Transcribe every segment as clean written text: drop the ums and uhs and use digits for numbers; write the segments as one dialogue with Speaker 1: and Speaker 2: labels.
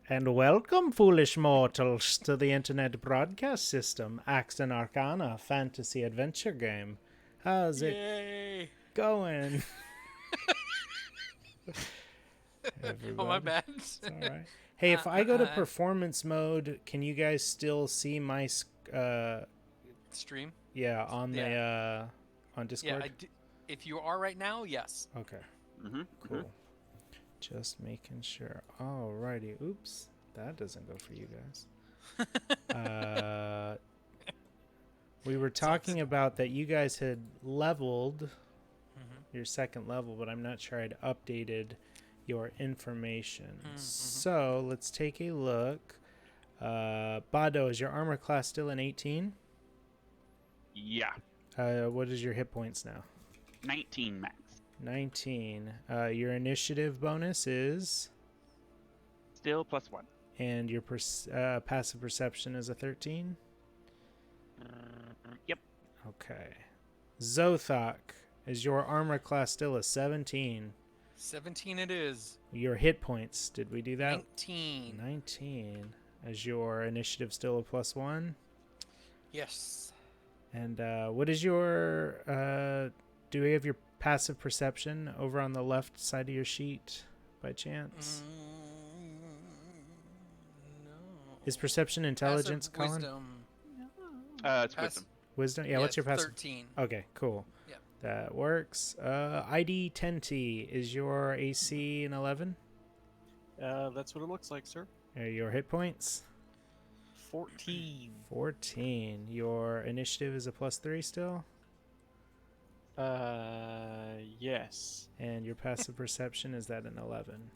Speaker 1: And welcome, foolish mortals, to the internet broadcast system, Axe+Arcana fantasy adventure game. How's it going?
Speaker 2: Oh, my bad.
Speaker 1: It's all right. Hey, if I go to performance mode, can you guys still see my
Speaker 2: stream?
Speaker 1: Yeah, on the on Discord.
Speaker 2: Yeah, if you are right now, yes.
Speaker 1: Okay. Cool. Just making sure. Alrighty. Oops. That doesn't go for you guys. We were talking about that you guys had leveled your second level, but I'm not sure I'd updated your information. So let's take a look. Bado, is your armor class still an 18?
Speaker 3: Yeah.
Speaker 1: What is your hit points now?
Speaker 3: 19 max.
Speaker 1: 19. Your initiative bonus is?
Speaker 3: Still +1.
Speaker 1: And your passive perception is a 13?
Speaker 3: Yep.
Speaker 1: Okay. Zothok, is your armor class still a 17?
Speaker 2: 17 it is.
Speaker 1: Your hit points, did we do that?
Speaker 2: 19.
Speaker 1: 19. Is your initiative still a +1?
Speaker 2: Yes.
Speaker 1: And what is your... do we have your passive perception over on the left side of your sheet by chance?
Speaker 2: No.
Speaker 1: Is perception intelligence,
Speaker 2: Passive
Speaker 1: Colin?
Speaker 2: wisdom.
Speaker 3: It's wisdom.
Speaker 1: Wisdom? Yeah, what's your passive?
Speaker 2: 13.
Speaker 1: Okay, cool.
Speaker 2: Yeah.
Speaker 1: That works. ID 10T, is your AC an 11?
Speaker 4: That's what it looks like, sir.
Speaker 1: Are your hit points?
Speaker 4: 14.
Speaker 1: 14. Your initiative is a +3 still?
Speaker 4: Yes.
Speaker 1: And your passive perception, is that an 11?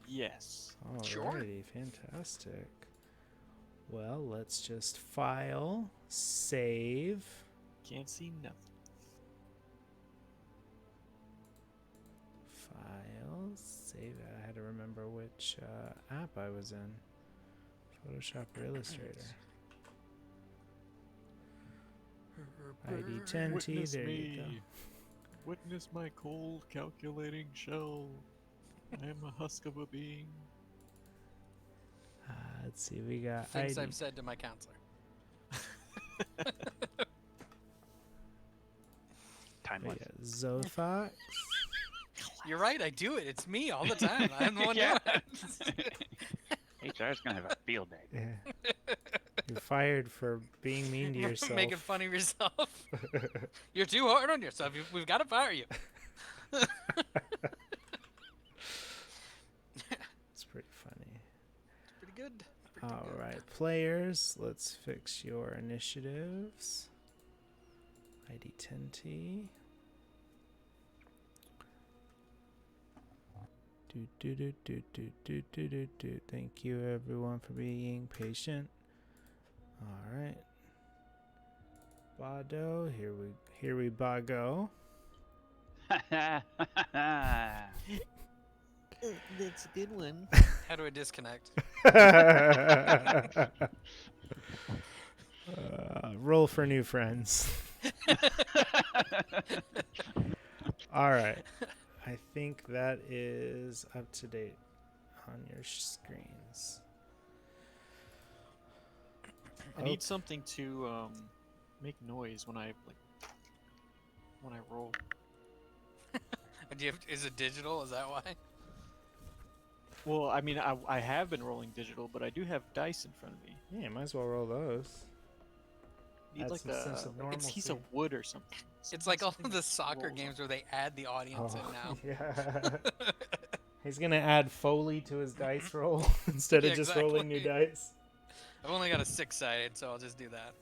Speaker 4: Yes.
Speaker 1: Alrighty,
Speaker 2: Sure.
Speaker 1: fantastic. Well, let's just file, save.
Speaker 4: Can't see nothing.
Speaker 1: File, save. I had to remember which app I was in. Photoshop or Illustrator. ID 10T, there you go.
Speaker 4: Witness my cold, calculating shell. I am a husk of a being.
Speaker 1: Let's see, we got
Speaker 2: Things
Speaker 1: ID.
Speaker 2: I've said to my counselor.
Speaker 3: Timeless.
Speaker 1: Yeah, Zothok.
Speaker 2: You're right, I do it. It's me all the time. I'm the one doing it.
Speaker 3: HR's gonna have a field day.
Speaker 1: Yeah. You're fired for being mean to yourself.
Speaker 2: Making fun of yourself. You're too hard on yourself. We've got to fire you.
Speaker 1: It's pretty funny.
Speaker 2: Pretty good.
Speaker 1: All right, players, let's fix your initiatives. ID 10T. Do. Thank you, everyone, for being patient. All right. Bado, here we bago.
Speaker 4: That's a good one.
Speaker 2: How do I disconnect?
Speaker 1: Roll for new friends. All right. I think that is up to date on your screens.
Speaker 4: I need something to make noise when I roll.
Speaker 2: I Is it digital? Is that why?
Speaker 4: Well, I mean, I have been rolling digital, but I do have dice in front of me.
Speaker 1: Yeah, might as well roll those.
Speaker 4: Need
Speaker 1: Add
Speaker 4: like
Speaker 1: some sense of
Speaker 4: like it's a piece of
Speaker 1: normalcy.
Speaker 4: wood or something.
Speaker 2: It's like all
Speaker 4: Something
Speaker 2: of the
Speaker 4: that
Speaker 2: soccer
Speaker 4: rolls
Speaker 2: games
Speaker 4: on.
Speaker 2: where they add the audience in
Speaker 1: Oh,
Speaker 2: now.
Speaker 1: yeah. He's gonna add Foley to his dice roll instead of
Speaker 2: Yeah,
Speaker 1: just rolling new
Speaker 2: exactly.
Speaker 1: dice.
Speaker 2: I've only got a 6-sided, so I'll just do that.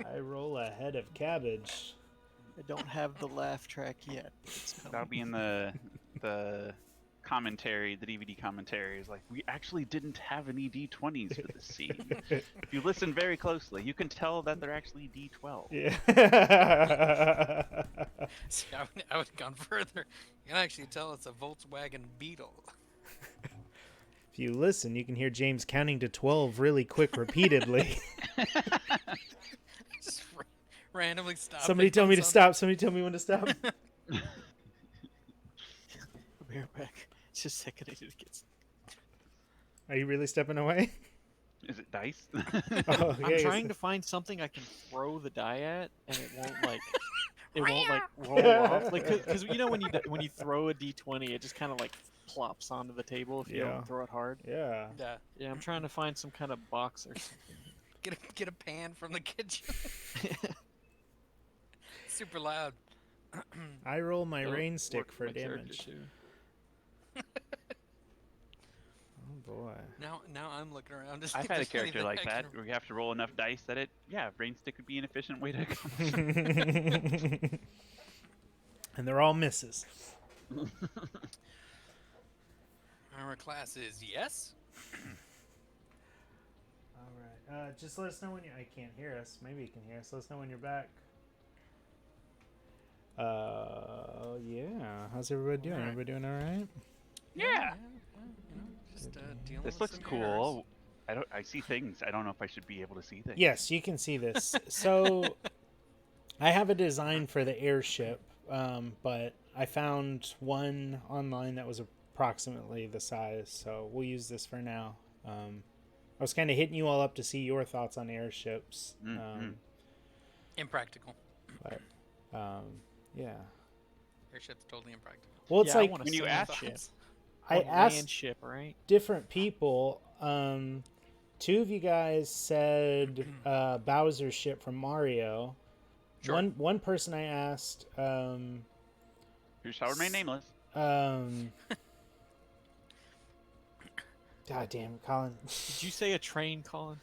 Speaker 1: I roll a head of cabbage.
Speaker 4: I don't have the laugh track yet, but it's coming.
Speaker 3: That'll be in the commentary, the DVD commentary. Is like, we actually didn't have any D20s for this scene. If you listen very closely, you can tell that they're actually D12.
Speaker 1: Yeah.
Speaker 2: See, I would have gone further. You can actually tell it's a Volkswagen Beetle.
Speaker 1: If you listen, you can hear James counting to 12 really quick repeatedly.
Speaker 2: Just randomly stop.
Speaker 1: Somebody tell me to stop. Somebody tell me when to stop.
Speaker 4: I'll be right back. It's just a second. I need to get.
Speaker 1: Are you really stepping away?
Speaker 3: Is it dice?
Speaker 1: Oh,
Speaker 4: I'm trying to find something I can throw the die at, and it won't like. It won't like roll off, like because you know when you throw a d20, it just kind of like plops onto the table if you
Speaker 1: Yeah.
Speaker 4: don't throw it hard.
Speaker 1: Yeah.
Speaker 2: Yeah.
Speaker 4: Yeah, I'm trying to find some kind of box or something.
Speaker 2: Get a pan from the kitchen. Super loud.
Speaker 1: I roll my
Speaker 4: It'll
Speaker 1: rain
Speaker 4: work
Speaker 1: stick for
Speaker 4: my character
Speaker 1: damage.
Speaker 4: too.
Speaker 1: Oh boy.
Speaker 2: Now I'm looking around. Just
Speaker 3: I've had a character like that where you have to roll enough dice that brain stick would be an efficient way to accomplish it.
Speaker 1: And they're all misses.
Speaker 2: Our class is yes.
Speaker 1: All right. Just let us know when you. I can't hear us. Maybe you can hear us. Let us know when you're back. Yeah. How's everybody doing?
Speaker 2: Alright.
Speaker 1: Everybody doing all right?
Speaker 3: Yeah.
Speaker 2: Just dealing
Speaker 3: This
Speaker 2: with
Speaker 3: looks
Speaker 2: some errors.
Speaker 3: cool. I see things. I don't know if I should be able to see things.
Speaker 1: Yes, you can see this. So, I have a design for the airship, but I found one online that was approximately the size, so we'll use this for now. I was kind of hitting you all up to see your thoughts on airships,
Speaker 2: Impractical.
Speaker 1: but yeah.
Speaker 2: Airship's totally impractical.
Speaker 1: Well, it's
Speaker 4: Yeah, I
Speaker 1: like
Speaker 4: want a
Speaker 3: when you
Speaker 4: sand
Speaker 3: ask-
Speaker 4: ship.
Speaker 1: I
Speaker 4: Or
Speaker 1: asked
Speaker 4: land ship, right?
Speaker 1: different people. Two of you guys said Bowser's ship from Mario.
Speaker 2: Sure.
Speaker 1: One person I asked.
Speaker 3: Who shall remain nameless.
Speaker 1: God damn it, Colin.
Speaker 4: Did you say a train, Colin?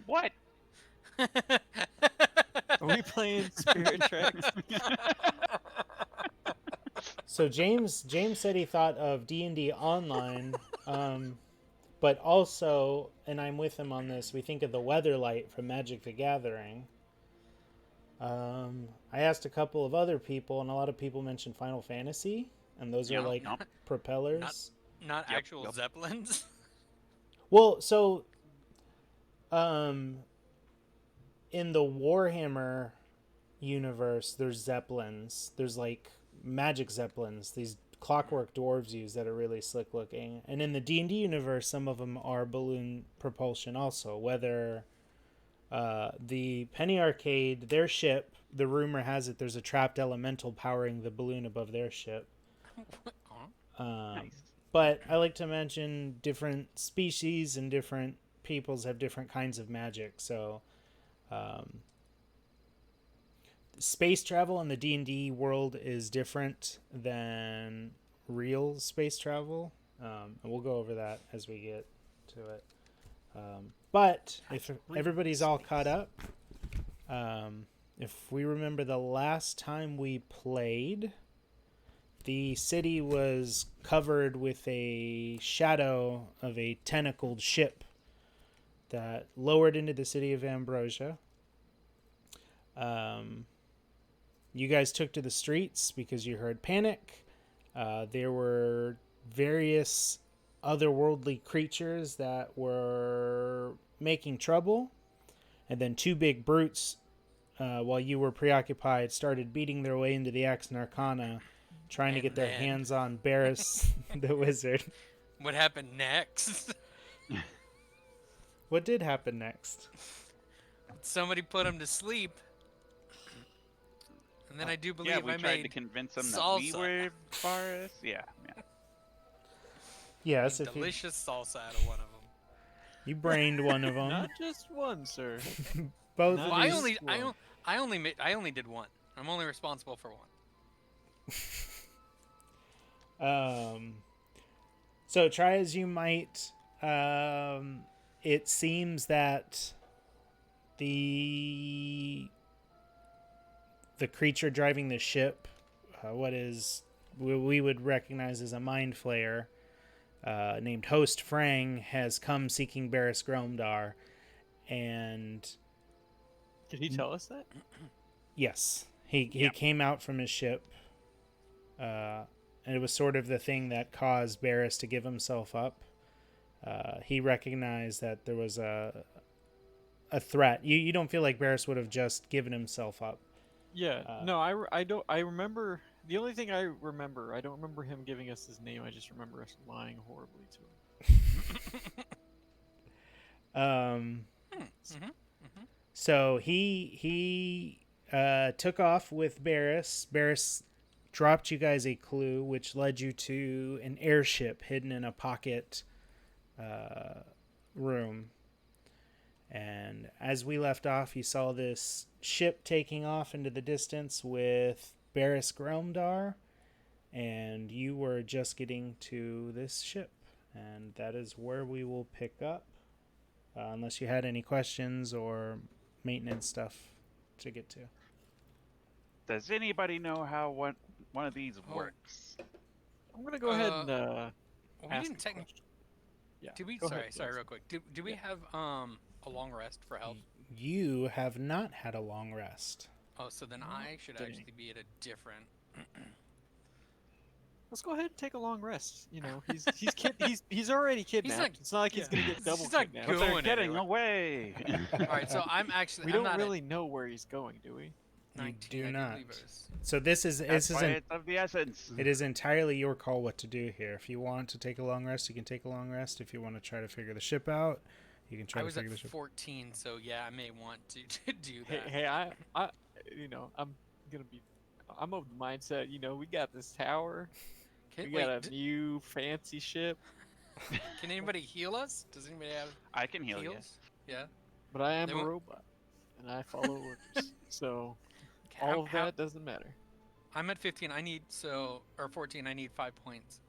Speaker 3: What?
Speaker 4: Are we playing Spirit Tracks?
Speaker 1: So James said he thought of D&D Online, but also, and I'm with him on this, we think of the Weatherlight from Magic the Gathering. I asked a couple of other people, and a lot of people mentioned Final Fantasy, and those are like
Speaker 3: Yup.
Speaker 1: propellers.
Speaker 2: Not
Speaker 3: Yep,
Speaker 2: actual
Speaker 3: yep.
Speaker 2: Zeppelins.
Speaker 1: Well, so in the Warhammer universe, there's Zeppelins. There's like magic Zeppelins. These clockwork dwarves use that are really slick looking. And in the D&D universe, some of them are balloon propulsion also. Whether the Penny Arcade, their ship, the rumor has it there's a trapped elemental powering the balloon above their ship.
Speaker 3: Nice.
Speaker 1: But I like to mention different species and different peoples have different kinds of magic. So space travel in the D&D world is different than real space travel. And we'll go over that as we get to it. But if everybody's all caught up, if we remember the last time we played, the city was covered with a shadow of a tentacled ship that lowered into the city of Ambrosia. You guys took to the streets because you heard panic. There were various otherworldly creatures that were making trouble. And then two big brutes, while you were preoccupied, started beating their way into the Axe+Arcana, trying to
Speaker 2: And
Speaker 1: get their
Speaker 2: then-
Speaker 1: hands on Barris the wizard.
Speaker 2: What happened next?
Speaker 1: What did happen next?
Speaker 2: Somebody put him to sleep. And then I do
Speaker 3: Yeah,
Speaker 2: believe
Speaker 3: we
Speaker 2: I
Speaker 3: tried to
Speaker 2: made
Speaker 3: convince them that
Speaker 2: salsa.
Speaker 3: we were Boris. Yeah.
Speaker 1: Yes, if you,
Speaker 2: delicious salsa out of one of them.
Speaker 1: you brained one of them.
Speaker 4: Not just one, sir.
Speaker 1: Both
Speaker 4: Not
Speaker 1: of
Speaker 2: Well, I
Speaker 1: these.
Speaker 2: only
Speaker 4: Well.
Speaker 2: I only did one. I'm only responsible for one.
Speaker 1: So try as you might, it seems that the creature driving the ship, what is we would recognize as a mind flayer, named Host Frang, has come seeking Barris Gromdar, and
Speaker 4: Did he tell us that?
Speaker 1: yes, he
Speaker 3: Yep.
Speaker 1: came out from his ship, and it was sort of the thing that caused Barris to give himself up. He recognized that there was a threat. You don't feel like Barris would have just given himself up.
Speaker 4: Yeah. No, I don't. I remember. The only thing I remember, I don't remember him giving us his name. I just remember us lying horribly to him.
Speaker 1: So he took off with Barris. Barris dropped you guys a clue, which led you to an airship hidden in a pocket room. And as we left off, you saw this ship taking off into the distance with Barris Gromdar, and you were just getting to this ship. And that is where we will pick up, unless you had any questions or maintenance stuff to get to.
Speaker 3: Does anybody know how one of these works?
Speaker 4: I'm gonna go ahead and
Speaker 2: Well, we
Speaker 4: ask
Speaker 2: didn't
Speaker 4: a
Speaker 2: technically.
Speaker 4: question. Yeah.
Speaker 2: Did we?
Speaker 4: go
Speaker 2: Sorry,
Speaker 4: ahead,
Speaker 2: sorry,
Speaker 4: please.
Speaker 2: real quick. Do we have a long rest for health?
Speaker 1: You have not had a long rest.
Speaker 2: Oh, so then I should
Speaker 4: Dang.
Speaker 2: actually be at a different.
Speaker 4: Let's go ahead and take a long rest. You know, he's already kidnapped.
Speaker 2: not-
Speaker 4: It's not like he's
Speaker 2: yeah.
Speaker 4: gonna get double
Speaker 2: He's not
Speaker 4: kidnapped.
Speaker 2: good.
Speaker 3: They're
Speaker 2: Going
Speaker 3: getting
Speaker 2: anywhere.
Speaker 3: away.
Speaker 2: All right, so I'm actually.
Speaker 4: We
Speaker 2: I'm
Speaker 4: don't
Speaker 2: not
Speaker 4: really know where he's going, do we?
Speaker 2: At 19,
Speaker 1: do
Speaker 2: I
Speaker 1: not.
Speaker 2: believe it was.
Speaker 1: So this
Speaker 3: That's why it's of the essence.
Speaker 1: it is entirely your call what to do here. If you want to take a long rest, you can take a long rest. If you want to try to figure the ship out, you can try
Speaker 2: I
Speaker 1: to
Speaker 2: was
Speaker 1: figure
Speaker 2: at
Speaker 1: the ship.
Speaker 2: 14, so yeah, I may want to do
Speaker 4: Hey,
Speaker 2: that.
Speaker 4: hey, I'm of the mindset. You know, we got this tower.
Speaker 2: Can,
Speaker 4: We got
Speaker 2: wait,
Speaker 4: a new fancy ship.
Speaker 2: can anybody heal us? Does anybody have
Speaker 3: I can heal you.
Speaker 2: heals? Yeah.
Speaker 4: But I am
Speaker 2: They
Speaker 4: a
Speaker 2: won't-
Speaker 4: robot, and I follow orders. So
Speaker 2: Okay,
Speaker 4: all of that doesn't matter.
Speaker 2: I'm at 15. I need or 14. I need 5 points.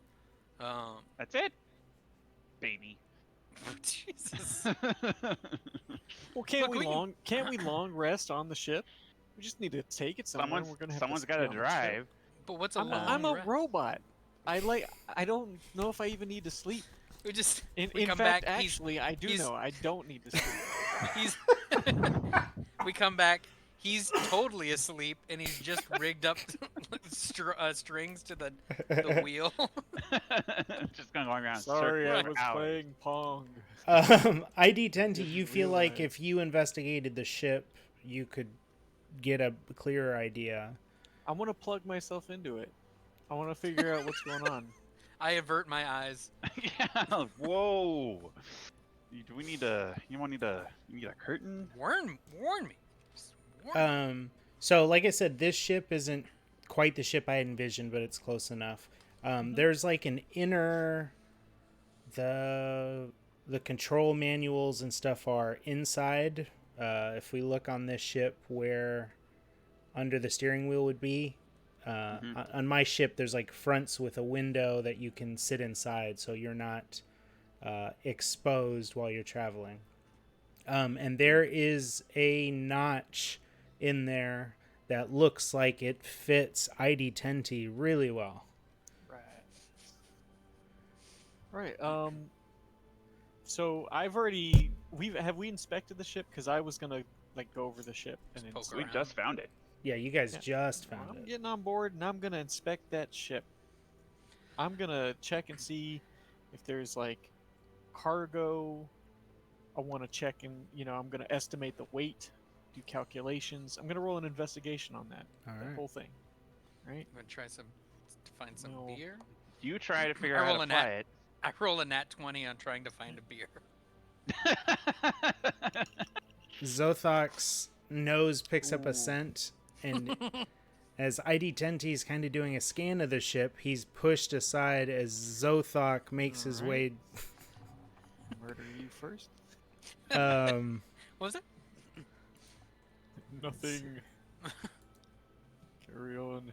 Speaker 3: That's it, baby.
Speaker 2: Jesus.
Speaker 4: Well, can't
Speaker 2: Look,
Speaker 4: can't we long rest on the ship? We just need to take it somewhere. and we're gonna have
Speaker 3: Someone's
Speaker 4: to
Speaker 3: got to
Speaker 4: stay on the ship.
Speaker 3: drive.
Speaker 2: But what's a long
Speaker 4: I'm a
Speaker 2: rest?
Speaker 4: robot. I don't know if I even need to sleep.
Speaker 2: We just
Speaker 4: In
Speaker 2: come
Speaker 4: fact,
Speaker 2: back,
Speaker 4: actually, I do
Speaker 2: he's-
Speaker 4: know I don't need to sleep.
Speaker 2: he's we come back. He's totally asleep, and he's just rigged up strings to the wheel.
Speaker 3: Just gonna go around.
Speaker 4: Sorry, I
Speaker 3: circles for
Speaker 4: was
Speaker 3: hours.
Speaker 4: playing Pong.
Speaker 1: ID 10 to you
Speaker 4: Didn't
Speaker 1: feel like
Speaker 4: realize.
Speaker 1: if you investigated the ship, you could get a clearer idea.
Speaker 4: I want to plug myself into it. I want to figure out what's going on.
Speaker 2: I avert my eyes.
Speaker 3: Yeah. Whoa. Do we need a? You need a curtain?
Speaker 2: Warn me. Just warn me.
Speaker 1: So like I said, this ship isn't quite the ship I had envisioned, but it's close enough. There's like an inner the control manuals and stuff are inside. If we look on this ship where under the steering wheel would be, on my ship there's like fronts with a window that you can sit inside so you're not exposed while you're traveling. And there is a notch in there that looks like it fits ID 10T really well.
Speaker 4: Right. So I've already have we inspected the ship? Because I was gonna like go over the ship and
Speaker 2: Just poke
Speaker 4: inspect.
Speaker 3: We
Speaker 2: around.
Speaker 3: just found it.
Speaker 1: Yeah, you guys
Speaker 4: Yeah.
Speaker 1: just found
Speaker 4: I'm
Speaker 1: it.
Speaker 4: getting on board and I'm gonna inspect that ship. I'm gonna check and see if there's like cargo. I want to check and I'm gonna estimate the weight, do calculations. I'm gonna roll an investigation on that,
Speaker 1: All
Speaker 4: that
Speaker 1: right.
Speaker 4: whole thing. Right?
Speaker 2: I'm gonna try to find some
Speaker 4: No.
Speaker 2: beer.
Speaker 3: You try to figure
Speaker 2: I
Speaker 3: out how
Speaker 2: roll
Speaker 3: to
Speaker 2: a nat-
Speaker 3: fly it.
Speaker 2: I roll a nat 20 on trying to find a beer.
Speaker 1: Zothox nose picks up
Speaker 4: Ooh.
Speaker 1: a scent, and As ID10T is kind of doing a scan of the ship, he's pushed aside as Zothok makes his way.
Speaker 4: Murder you first.
Speaker 1: Um,
Speaker 2: What was it?
Speaker 4: Nothing. Carry on.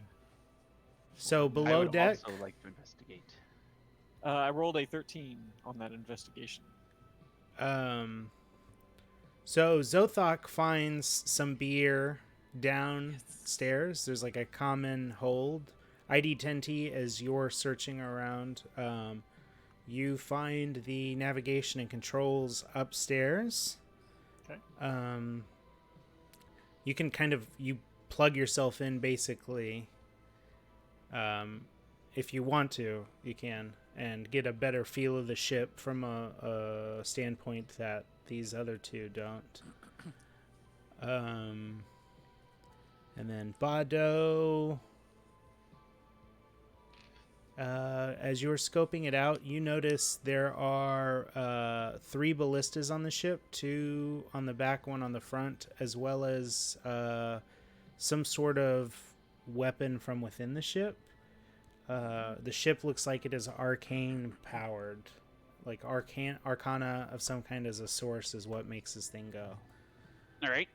Speaker 1: so
Speaker 3: I
Speaker 1: below
Speaker 3: would
Speaker 1: deck,
Speaker 3: also like to investigate.
Speaker 4: I rolled a 13 on that investigation.
Speaker 1: So Zothok finds some beer downstairs. There's like a common hold. ID10T, as you're searching around, you find the navigation and controls upstairs.
Speaker 4: Okay.
Speaker 1: You can you plug yourself in basically. If you want to, you can, and get a better feel of the ship from a standpoint that these other two don't. And then Bado, as you're scoping it out, you notice there are 3 ballistas on the ship, 2 on the back, 1 on the front, as well as some sort of weapon from within the ship. The ship looks like it is arcane powered. Like arcana of some kind as a source is what makes this thing go.
Speaker 3: All right.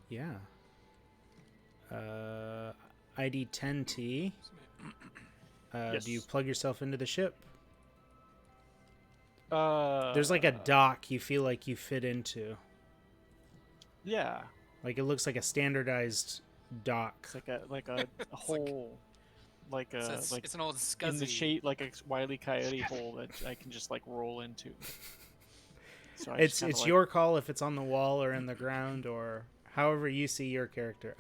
Speaker 1: Yeah. ID 10T.
Speaker 4: Yes.
Speaker 1: Do you plug yourself into the ship?
Speaker 4: There's
Speaker 1: There's like a dock you feel like you fit into.
Speaker 4: Yeah.
Speaker 1: Like it looks like a standardized dock.
Speaker 4: It's like a hole, like a
Speaker 2: It's an old scuzzy.
Speaker 4: in the shape like a Wile E. Coyote hole that I can just like roll into. So
Speaker 1: It's your call if it's on the wall or in the ground or however you see your character.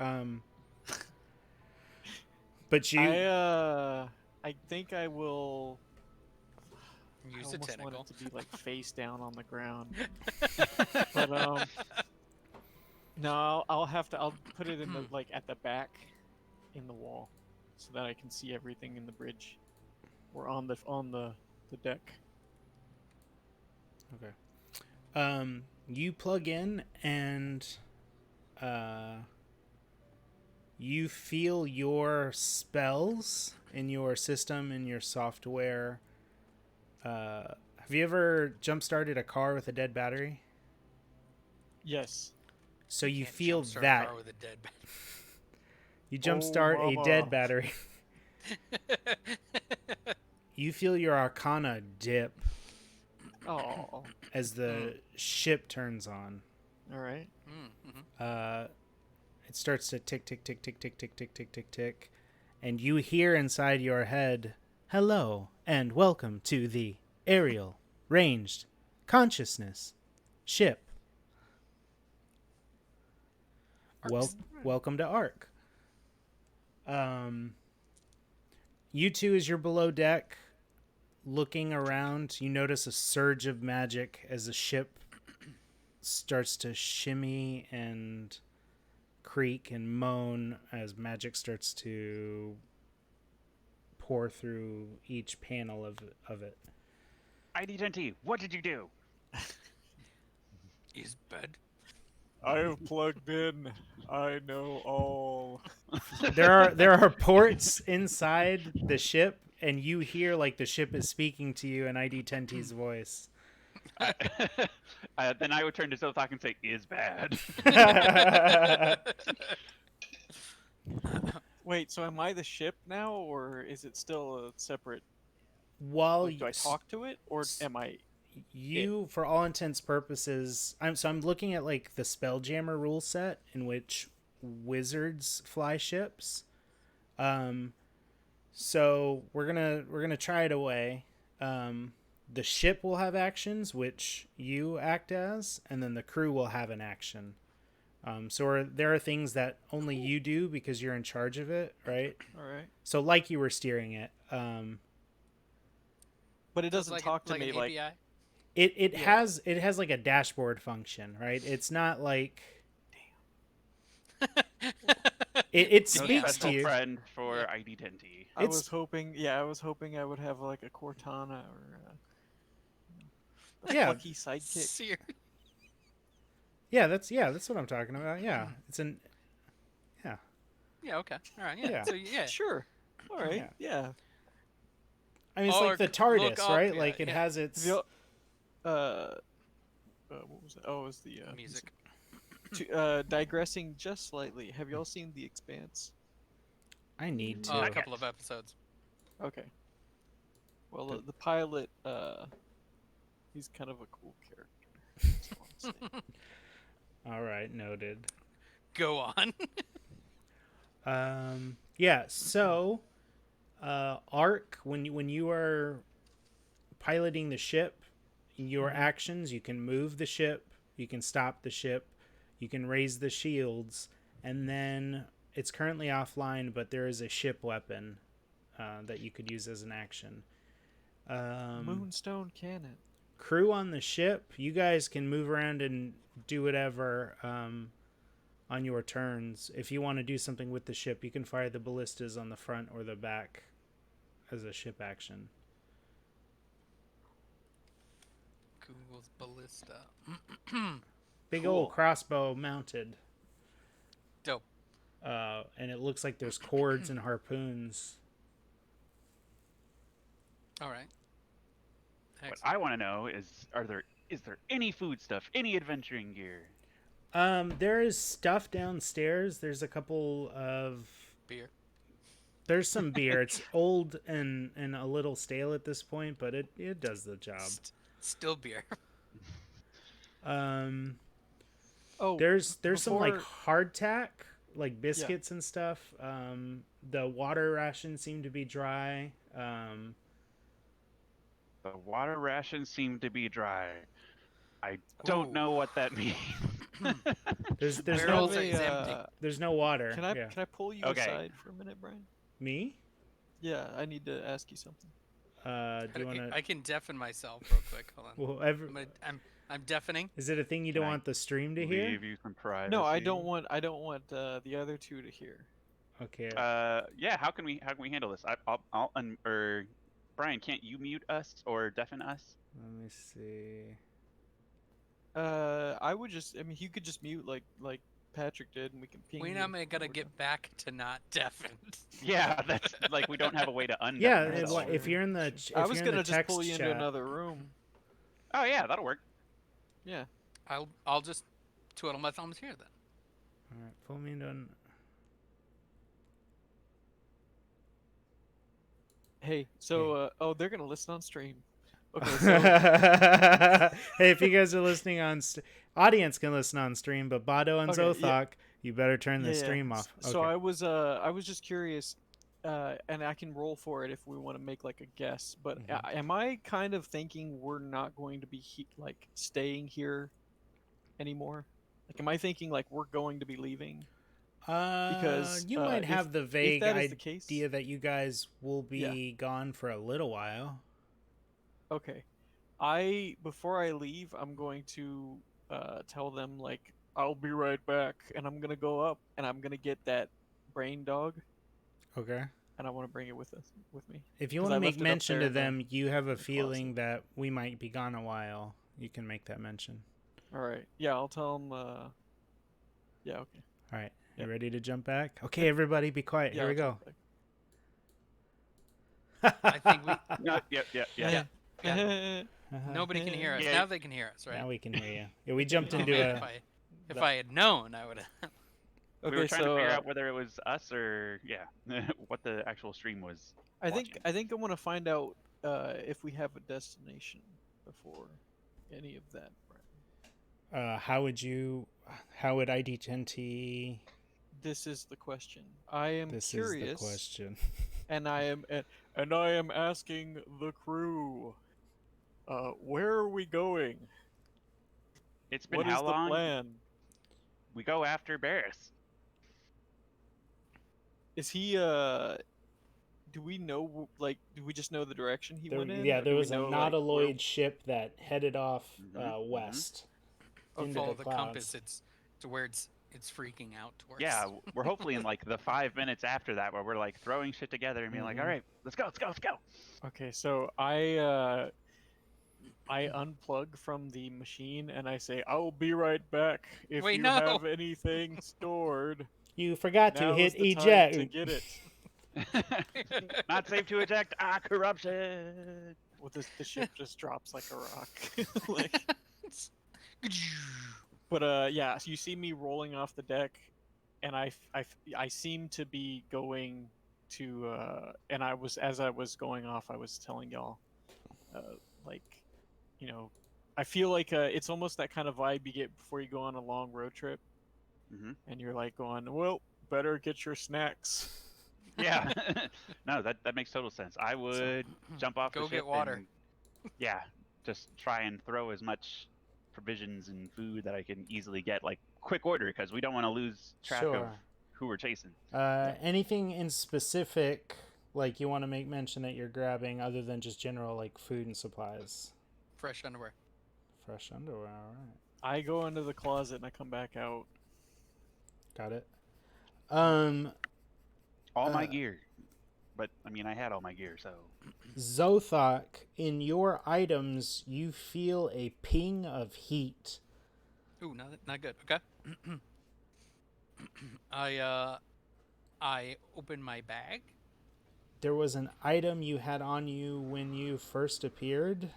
Speaker 1: But you,
Speaker 4: I think I will
Speaker 2: Use
Speaker 4: I
Speaker 2: a
Speaker 4: almost
Speaker 2: tentacle.
Speaker 4: want it to be like face down on the ground. But no, I'll put it in the like at the back in the wall so that I can see everything in the bridge or on the deck.
Speaker 1: okay. You plug in and you feel your spells in your system, in your software. Have you ever jump-started a car with a dead battery?
Speaker 4: Yes.
Speaker 1: So you
Speaker 2: Can't
Speaker 1: feel
Speaker 2: jumpstart a
Speaker 1: that.
Speaker 2: car with a dead
Speaker 1: You jumpstart a dead
Speaker 4: mama.
Speaker 1: battery. You feel your arcana dip
Speaker 4: Oh.
Speaker 1: as the ship turns on.
Speaker 4: All right.
Speaker 1: It starts to tick, tick, tick, tick, tick, tick, tick, tick, tick, tick. And you hear inside your head, "Hello, and welcome to the aerial ranged consciousness ship. Welcome to ARC." You two, as you're below deck, looking around, you notice a surge of magic as the ship starts to shimmy and creak and moan as magic starts to pour through each panel of it.
Speaker 3: ID10T, what did you do?
Speaker 2: Is bed.
Speaker 4: I have plugged in. I know all.
Speaker 1: There are ports inside the ship, and you hear like the ship is speaking to you in ID10T's voice.
Speaker 3: Then I would turn to Zothok and say, "Is bad."
Speaker 4: Wait, so am I the ship now, or is it still a separate?
Speaker 1: While
Speaker 4: Like, do I talk to it, or am I?
Speaker 1: you, for all intents purposes, I'm looking at like the Spelljammer rule set in which wizards fly ships. So we're gonna try it away. The ship will have actions which you act as, and then the crew will have an action. There are things that only you do because you're in charge of it, right?
Speaker 4: All right.
Speaker 1: So like you were steering it.
Speaker 4: But it doesn't talk to me
Speaker 2: an
Speaker 4: like.
Speaker 2: API?
Speaker 1: It has like a dashboard function, right? It's not like it
Speaker 3: No
Speaker 1: speaks to
Speaker 3: special
Speaker 1: you.
Speaker 3: friend for ID10T.
Speaker 4: I was hoping I would have like a Cortana or a
Speaker 1: Yeah.
Speaker 4: plucky sidekick.
Speaker 2: Seer.
Speaker 1: that's what I'm talking about. Yeah, it's an yeah.
Speaker 2: Yeah. Okay. All right. Yeah.
Speaker 1: Yeah.
Speaker 2: So yeah.
Speaker 4: Sure. All right.
Speaker 1: Yeah.
Speaker 4: Yeah.
Speaker 1: I mean, it's like the
Speaker 2: Look
Speaker 1: TARDIS,
Speaker 2: up.
Speaker 1: right?
Speaker 2: Yeah.
Speaker 1: Like it
Speaker 2: Yeah.
Speaker 1: has
Speaker 4: Have
Speaker 1: its.
Speaker 4: you, what was it? Oh, it was the
Speaker 2: Music.
Speaker 4: digressing just slightly. Have y'all seen The Expanse?
Speaker 1: I need
Speaker 2: A
Speaker 1: to.
Speaker 2: couple of episodes.
Speaker 4: Okay. Well, the pilot, he's kind of a cool character. That's all I'm saying.
Speaker 1: All right, noted.
Speaker 2: Go on.
Speaker 1: Yeah. So, Arc, when you are piloting the ship, your actions, you can move the ship, you can stop the ship, you can raise the shields, and then it's currently offline, but there is a ship weapon that you could use as an action.
Speaker 4: Moonstone Cannon.
Speaker 1: Crew on the ship, you guys can move around and do whatever on your turns. If you want to do something with the ship, you can fire the ballistas on the front or the back as a ship action.
Speaker 2: Google's ballista.
Speaker 1: Big
Speaker 4: Cool.
Speaker 1: old crossbow mounted.
Speaker 2: Dope.
Speaker 1: And it looks like there's cords and harpoons.
Speaker 2: All right.
Speaker 3: What
Speaker 2: Excellent.
Speaker 3: I want to know is there any food stuff, any adventuring gear?
Speaker 1: There is stuff downstairs. There's a couple of
Speaker 2: Beer.
Speaker 1: there's some beer. It's old and a little stale at this point, but it does the job.
Speaker 2: Still beer.
Speaker 4: Oh,
Speaker 1: There's some like
Speaker 4: before-
Speaker 1: hardtack, like biscuits and stuff. The water rations seem to be dry.
Speaker 3: The water rations seem to be dry. I don't
Speaker 2: Ooh.
Speaker 3: know what that means.
Speaker 1: There's
Speaker 2: Barrels
Speaker 1: no
Speaker 2: are empty.
Speaker 1: there's no water.
Speaker 4: Can I
Speaker 1: Yeah.
Speaker 4: can I pull you
Speaker 3: Okay.
Speaker 4: aside for a minute, Brian?
Speaker 1: Me?
Speaker 4: Yeah, I need to ask you something.
Speaker 1: Do you want to?
Speaker 2: I can deafen myself real quick. Hold on.
Speaker 1: Well,
Speaker 2: I'm deafening.
Speaker 1: is it a thing you don't
Speaker 3: Can I
Speaker 1: want the stream to hear?
Speaker 3: Leave you some privacy.
Speaker 4: No, I don't want the other two to hear.
Speaker 1: Okay.
Speaker 3: Yeah. How can we handle this? Or Brian, can't you mute us or deafen us?
Speaker 1: Let me see.
Speaker 4: I would just. I mean, you could just mute like Patrick did, and we can ping.
Speaker 2: When
Speaker 4: you
Speaker 2: am I
Speaker 4: when
Speaker 2: gonna
Speaker 4: we're
Speaker 2: get
Speaker 4: done.
Speaker 2: back to not deafened?
Speaker 3: Yeah, that's like we don't have a way to undeafen
Speaker 1: Yeah,
Speaker 3: ourselves.
Speaker 1: if you're in the
Speaker 4: I was gonna just
Speaker 1: text
Speaker 4: pull you into
Speaker 1: chat,
Speaker 4: another room.
Speaker 3: Oh yeah, that'll work.
Speaker 4: Yeah.
Speaker 2: I'll just twiddle my thumbs here then.
Speaker 1: All right, pull me into.
Speaker 4: Hey, so they're gonna listen on stream. Okay, so
Speaker 1: Hey, if you guys are listening on, audience can listen on stream, but Bado and
Speaker 4: Okay, yeah.
Speaker 1: Zothok, you better turn the
Speaker 4: yeah,
Speaker 1: stream off.
Speaker 4: So
Speaker 1: Okay.
Speaker 4: I was just curious, and I can roll for it if we want to make like a guess. But am I kind of thinking we're not going to be like staying here anymore? Like, am I thinking like we're going to be leaving? Because,
Speaker 1: you might
Speaker 4: if-
Speaker 1: have the
Speaker 4: if
Speaker 1: vague
Speaker 4: that is the case-
Speaker 1: idea that you guys will be gone for a little while.
Speaker 4: Okay, before I leave, I'm going to tell them like I'll be right back, and I'm gonna go up and I'm gonna get that brain dog,
Speaker 1: Okay.
Speaker 4: and I want to bring it with me.
Speaker 1: If you
Speaker 4: 'Cause
Speaker 1: want
Speaker 4: I
Speaker 1: to make
Speaker 4: left it up
Speaker 1: mention
Speaker 4: there
Speaker 1: to
Speaker 4: in the-
Speaker 1: them, you have a
Speaker 4: the
Speaker 1: feeling
Speaker 4: closet.
Speaker 1: that we might be gone a while. You can make that mention.
Speaker 4: All right, yeah, I'll tell them. Yeah, okay.
Speaker 1: All right. You
Speaker 4: Yep.
Speaker 1: ready to jump back? Okay, everybody, be quiet.
Speaker 4: Yeah,
Speaker 1: Here we
Speaker 4: I'll
Speaker 1: go.
Speaker 4: jump
Speaker 2: I think we.
Speaker 3: Yeah.
Speaker 2: Yeah. Nobody can hear us.
Speaker 3: Yeah.
Speaker 2: Now they can hear us, right?
Speaker 1: Now we can hear you. Yeah, we jumped
Speaker 2: Oh,
Speaker 1: into
Speaker 2: man,
Speaker 1: a.
Speaker 2: if I had known, I would have.
Speaker 4: Okay,
Speaker 3: We were trying
Speaker 4: so
Speaker 3: to figure out whether it was us or what the actual stream was.
Speaker 4: I think
Speaker 3: watching.
Speaker 4: I want to find out if we have a destination before any of that. Brian.
Speaker 1: How would ID10T?
Speaker 4: This is the question. I am
Speaker 1: This
Speaker 4: curious,
Speaker 1: is the question.
Speaker 4: and I am asking the crew. Where are we going?
Speaker 3: It's been
Speaker 4: What is
Speaker 3: how
Speaker 4: the
Speaker 3: long?
Speaker 4: plan?
Speaker 3: We go after Barris.
Speaker 4: Is he do we know do we just know the direction he went in?
Speaker 1: Yeah,
Speaker 4: or
Speaker 1: there
Speaker 4: do we
Speaker 1: was a
Speaker 4: know, like,
Speaker 1: nautiloid ship that headed off
Speaker 3: Mhm,
Speaker 1: west.
Speaker 2: I'll
Speaker 1: into
Speaker 2: follow
Speaker 1: the
Speaker 2: the compass.
Speaker 1: clouds.
Speaker 2: It's to where it's freaking out towards.
Speaker 3: Yeah, we're hopefully in like the 5 minutes after that where we're like throwing shit together and being like,
Speaker 1: Mhm.
Speaker 3: all right, let's go.
Speaker 4: Okay, so I I unplug from the machine and I say, "I'll be right back if
Speaker 2: Wait,
Speaker 4: you
Speaker 2: no.
Speaker 4: have anything stored.
Speaker 1: You forgot to
Speaker 4: Now is
Speaker 1: hit
Speaker 4: the time to
Speaker 1: eject.
Speaker 4: get it."
Speaker 3: Not safe to eject. Corruption.
Speaker 4: Well, the ship just drops like a rock. Like, but yeah. So you see me rolling off the deck, and I seem to be going to and I was as I was going off, I was telling y'all, like, you know, I feel like it's almost that kind of vibe you get before you go on a long road trip,
Speaker 3: Hmm.
Speaker 4: and you're like going, well, better get your snacks.
Speaker 3: Yeah. No, that makes total sense. I would jump off the
Speaker 2: Go
Speaker 3: ship
Speaker 2: get water.
Speaker 3: and yeah, just try and throw as much provisions and food that I can easily get, like quick order, because we don't want to lose track of
Speaker 1: Sure.
Speaker 3: who we're chasing.
Speaker 1: Anything in specific, like you want to make mention that you're grabbing, other than just general like food and supplies?
Speaker 2: Fresh underwear.
Speaker 1: Fresh underwear. All right,
Speaker 4: I go into the closet and I come back out.
Speaker 1: got it.
Speaker 3: All my gear. But I mean, I had all my gear, so
Speaker 1: Zothok, in your items, you feel a ping of heat.
Speaker 2: Ooh, not good. Okay. I open my bag.
Speaker 1: There was an item you had on you when you first appeared.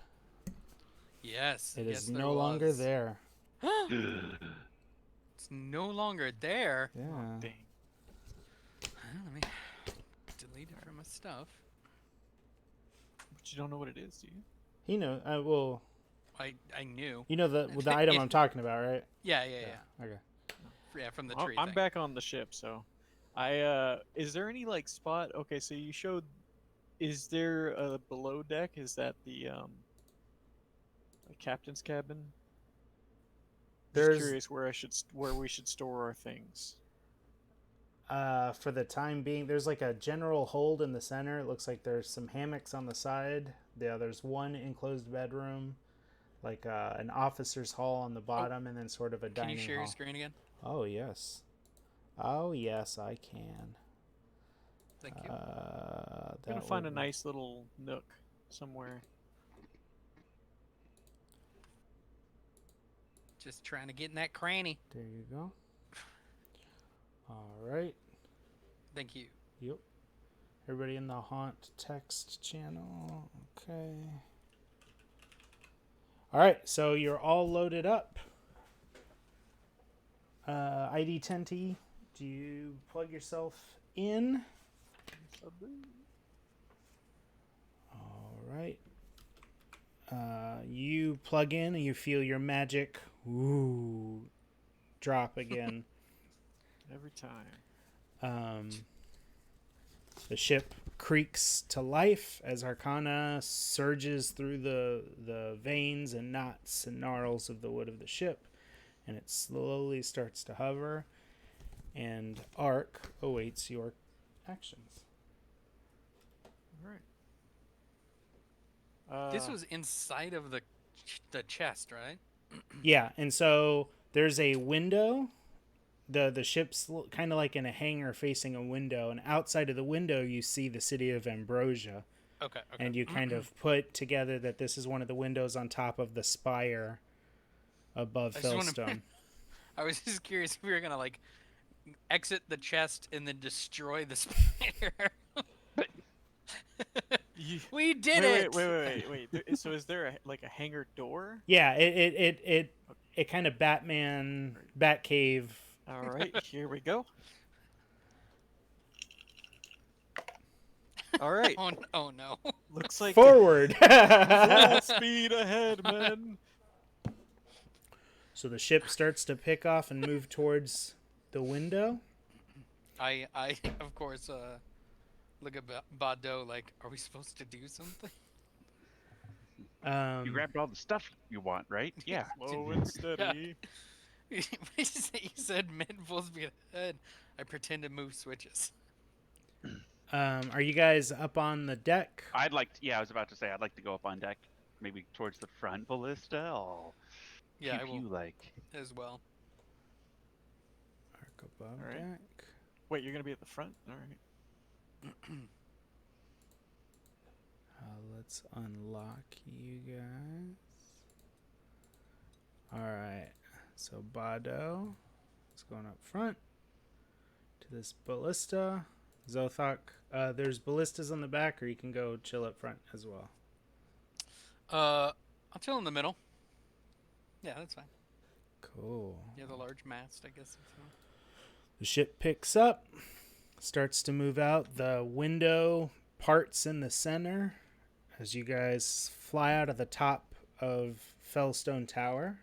Speaker 2: Yes.
Speaker 1: It
Speaker 2: yes,
Speaker 1: is
Speaker 2: there
Speaker 1: no longer
Speaker 2: was.
Speaker 1: there.
Speaker 2: It's no longer there.
Speaker 1: Yeah.
Speaker 4: Oh, dang.
Speaker 2: Let me delete it from my stuff.
Speaker 4: But you don't know what it is, do you?
Speaker 1: He knows. Well,
Speaker 2: I knew.
Speaker 1: you know the item I'm talking about, right?
Speaker 2: Yeah.
Speaker 1: Okay.
Speaker 2: Yeah, from the
Speaker 4: Well,
Speaker 2: tree
Speaker 4: I'm
Speaker 2: thing.
Speaker 4: back on the ship, so is there any like spot? Okay, so you showed. Is there a below deck? Is that the captain's cabin? Just
Speaker 1: There's
Speaker 4: curious where we should store our things.
Speaker 1: for the time being, there's like a general hold in the center. It looks like there's some hammocks on the side. Yeah, there's one enclosed bedroom, like an officer's hall on the bottom, and then sort of a
Speaker 2: Can
Speaker 1: dining
Speaker 2: you share
Speaker 1: hall.
Speaker 2: your screen again?
Speaker 1: Oh yes, I can.
Speaker 2: Thank you.
Speaker 4: I'm gonna find a nice little nook somewhere.
Speaker 2: Just trying to get in that cranny.
Speaker 1: There you go. All right.
Speaker 2: Thank you.
Speaker 1: Yep. Everybody in the haunt text channel. Okay. All right. So you're all loaded up. ID 10T. Do you plug yourself in? All right. You plug in and you feel your magic drop again.
Speaker 4: Every time.
Speaker 1: The ship creaks to life as Arcana surges through the veins and knots and gnarls of the wood of the ship, and it slowly starts to hover, and Arc awaits your actions.
Speaker 4: All right.
Speaker 2: This was inside of the chest, right?
Speaker 1: Yeah, and so there's a window. The ship's kind of like in a hangar facing a window, and outside of the window you see the city of Ambrosia.
Speaker 2: Okay.
Speaker 1: And you kind of put together that this is one of the windows on top of the spire above Philstone.
Speaker 2: I was just curious if we were gonna like exit the chest and then destroy the spider. We did it.
Speaker 4: Wait. So is there a hangar door?
Speaker 1: Yeah, it kind of Batcave.
Speaker 4: All right, here we go. All right.
Speaker 2: Oh no.
Speaker 4: Looks like
Speaker 1: Forward.
Speaker 4: full speed ahead, man.
Speaker 1: So the ship starts to pick off and move towards the window.
Speaker 2: I of course look at Bado like, are we supposed to do something?
Speaker 3: you grabbed all the stuff you want, right? Yeah.
Speaker 4: Slow and steady.
Speaker 2: What did you say? You said mid full speed ahead. I pretend to move switches.
Speaker 1: Are you guys up on the deck?
Speaker 3: I was about to say I'd like to go up on deck, maybe towards the front ballista. I'll
Speaker 2: Yeah, I
Speaker 3: keep
Speaker 2: will
Speaker 3: you like.
Speaker 2: as well.
Speaker 1: Arc above
Speaker 4: All right.
Speaker 1: deck.
Speaker 4: Wait, you're gonna be at the front? All right.
Speaker 1: Let's unlock you guys. All right. So Bado is going up front to this ballista. Zothok, there's ballistas on the back, or you can go chill up front as well.
Speaker 2: I'll chill in the middle. Yeah, that's fine.
Speaker 1: Cool.
Speaker 2: Yeah, the large mast, I guess.
Speaker 1: The ship picks up, starts to move out. The window parts in the center as you guys fly out of the top of Fellstone Tower.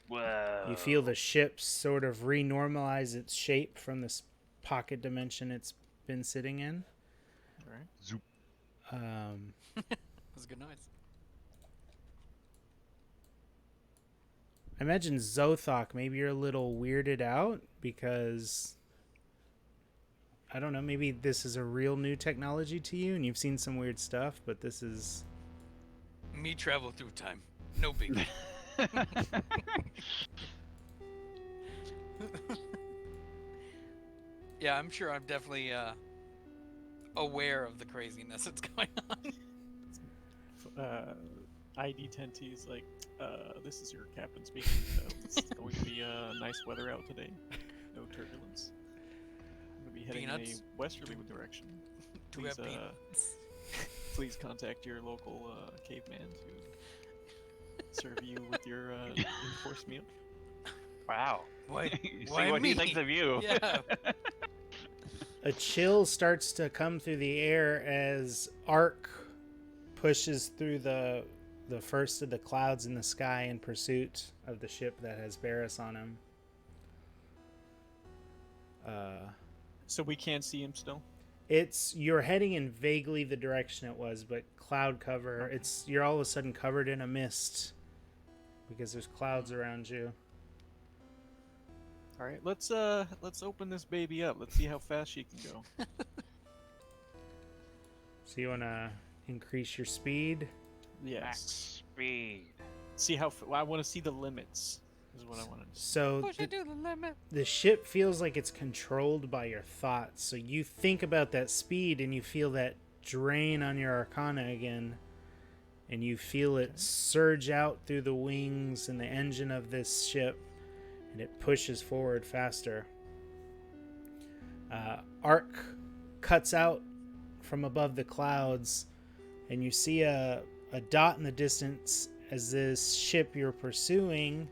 Speaker 3: Whoa.
Speaker 1: You feel the ship sort of renormalize its shape from this pocket dimension it's been sitting in.
Speaker 4: All right.
Speaker 3: Zoop.
Speaker 2: That was a good noise.
Speaker 1: I imagine Zothok, maybe you're a little weirded out because, I don't know, maybe this is a real new technology to you and you've seen some weird stuff, but this is...
Speaker 2: Me travel through time. No biggie. Yeah, I'm sure I'm definitely aware of the craziness that's going on.
Speaker 4: ID10T is like, this is your captain speaking. It's going to be nice weather out today. No turbulence. I'm going to be heading
Speaker 2: Peanuts?
Speaker 4: in a westerly direction.
Speaker 2: Do we have
Speaker 4: Please,
Speaker 2: peanuts?
Speaker 4: please contact your local caveman to serve you with your enforced meal.
Speaker 3: Wow.
Speaker 2: Why?
Speaker 3: See
Speaker 2: Why
Speaker 3: what
Speaker 2: me?
Speaker 3: he thinks of you.
Speaker 2: Yeah.
Speaker 1: A chill starts to come through the air as Arc pushes through the first of the clouds in the sky in pursuit of the ship that has Barris on him.
Speaker 4: So we can't see him still?
Speaker 1: You're heading in vaguely the direction it was, but cloud cover. You're all of a sudden covered in a mist because there's clouds around you.
Speaker 4: All right, let's open this baby up. Let's see how fast she can go.
Speaker 1: So you want to increase your speed?
Speaker 4: Yes.
Speaker 3: Max speed.
Speaker 4: See how I want to see the limits. Is what I want to do.
Speaker 1: So
Speaker 2: Push it to the limit.
Speaker 1: the ship feels like it's controlled by your thoughts. So you think about that speed and you feel that drain on your Arcana again. And you feel it surge out through the wings and the engine of this ship. And it pushes forward faster. Arc cuts out from above the clouds. And you see a dot in the distance as this ship you're pursuing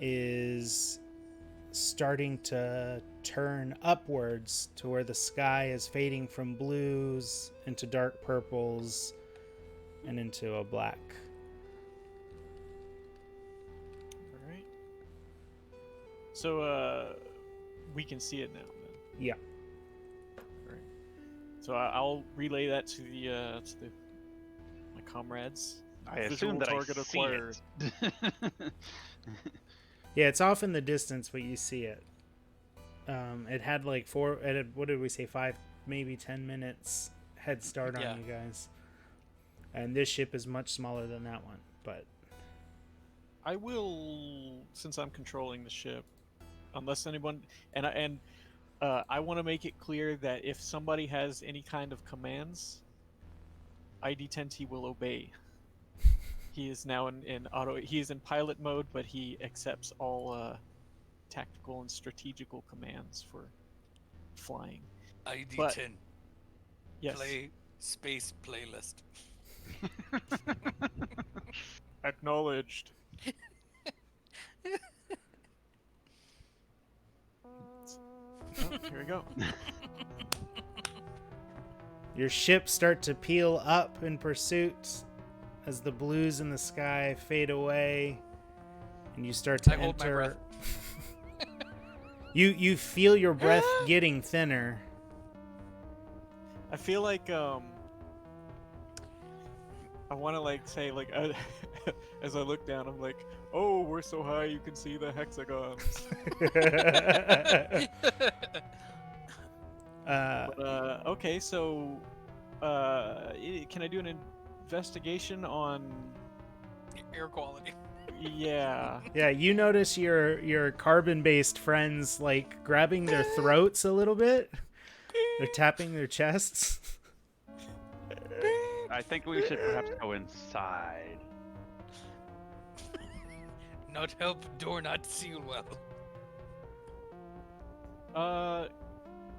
Speaker 1: is starting to turn upwards to where the sky is fading from blues into dark purples and into a black.
Speaker 4: All right. So we can see it now then.
Speaker 1: Yeah.
Speaker 4: All right. So I'll relay that to my comrades.
Speaker 3: I
Speaker 4: Visual
Speaker 3: assume that
Speaker 4: target
Speaker 3: I see
Speaker 4: acquired.
Speaker 3: it.
Speaker 1: Yeah, it's off in the distance, but you see it. It had like what did we say, 5, maybe 10 minutes head start on
Speaker 2: Yeah.
Speaker 1: you guys. And this ship is much smaller than that one, but
Speaker 4: I will, since I'm controlling the ship, unless anyone I want to make it clear that if somebody has any kind of commands, ID10T will obey. He is now in auto. He is in pilot mode, but he accepts all tactical and strategical commands for flying.
Speaker 2: ID
Speaker 4: But-
Speaker 2: 10.
Speaker 4: Yes.
Speaker 2: Play space playlist.
Speaker 4: Acknowledged. Oh, here we go.
Speaker 1: your ships start to peel up in pursuit as the blues in the sky fade away and you start to
Speaker 2: I hold my
Speaker 1: enter.
Speaker 2: breath.
Speaker 1: You feel your breath getting thinner.
Speaker 4: I feel like I want to like say like as I look down, I'm like, oh, we're so high you can see the hexagons. Okay, so can I do an investigation on?
Speaker 2: Air quality.
Speaker 4: Yeah.
Speaker 1: Yeah, you notice your carbon-based friends like grabbing their throats a little bit. They're tapping their chests.
Speaker 3: I think we should perhaps go inside.
Speaker 2: Not help, door not seal well.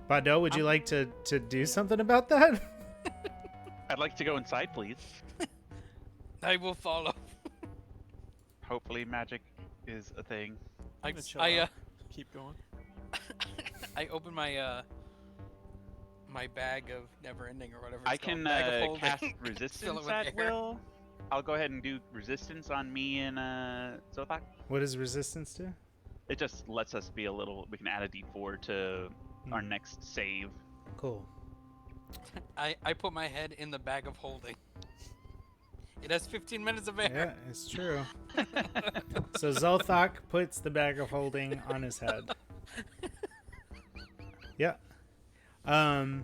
Speaker 1: Bado, would you like to do something about that?
Speaker 3: I'd like to go inside, please.
Speaker 2: I will follow.
Speaker 3: Hopefully magic is a thing.
Speaker 4: I'm gonna chill
Speaker 2: I
Speaker 4: out. Keep going.
Speaker 2: I open my my bag of never ending or whatever.
Speaker 3: I
Speaker 2: It's called,
Speaker 3: can
Speaker 2: bag of holding.
Speaker 3: cast
Speaker 2: Fill
Speaker 3: resistance
Speaker 2: it with
Speaker 3: at
Speaker 2: air.
Speaker 3: will. I'll go ahead and do resistance on me and Zothak.
Speaker 1: What is resistance to?
Speaker 3: It just lets us be a little. We can add a d4 to our next save.
Speaker 1: Cool.
Speaker 2: I put my head in the bag of holding. It has 15 minutes of air.
Speaker 1: Yeah, it's true. So Zothak puts the bag of holding on his head. Yeah. ID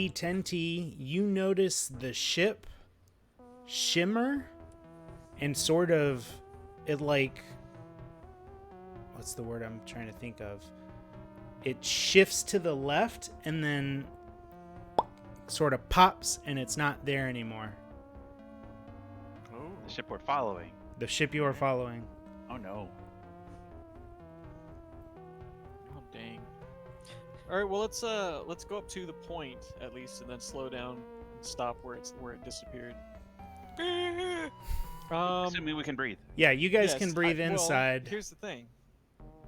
Speaker 1: 10T, you notice the ship shimmer and sort of it like, what's the word I'm trying to think of? It shifts to the left and then sort of pops and it's not there anymore.
Speaker 4: Oh.
Speaker 3: The ship we're following.
Speaker 1: The ship you are following.
Speaker 3: Oh no.
Speaker 4: Oh dang. All right. Well, let's go up to the point at least, and then slow down and stop where it disappeared.
Speaker 3: Assuming we can breathe.
Speaker 1: Yeah, you guys
Speaker 4: Yes,
Speaker 1: can breathe
Speaker 4: well,
Speaker 1: inside.
Speaker 4: here's the thing.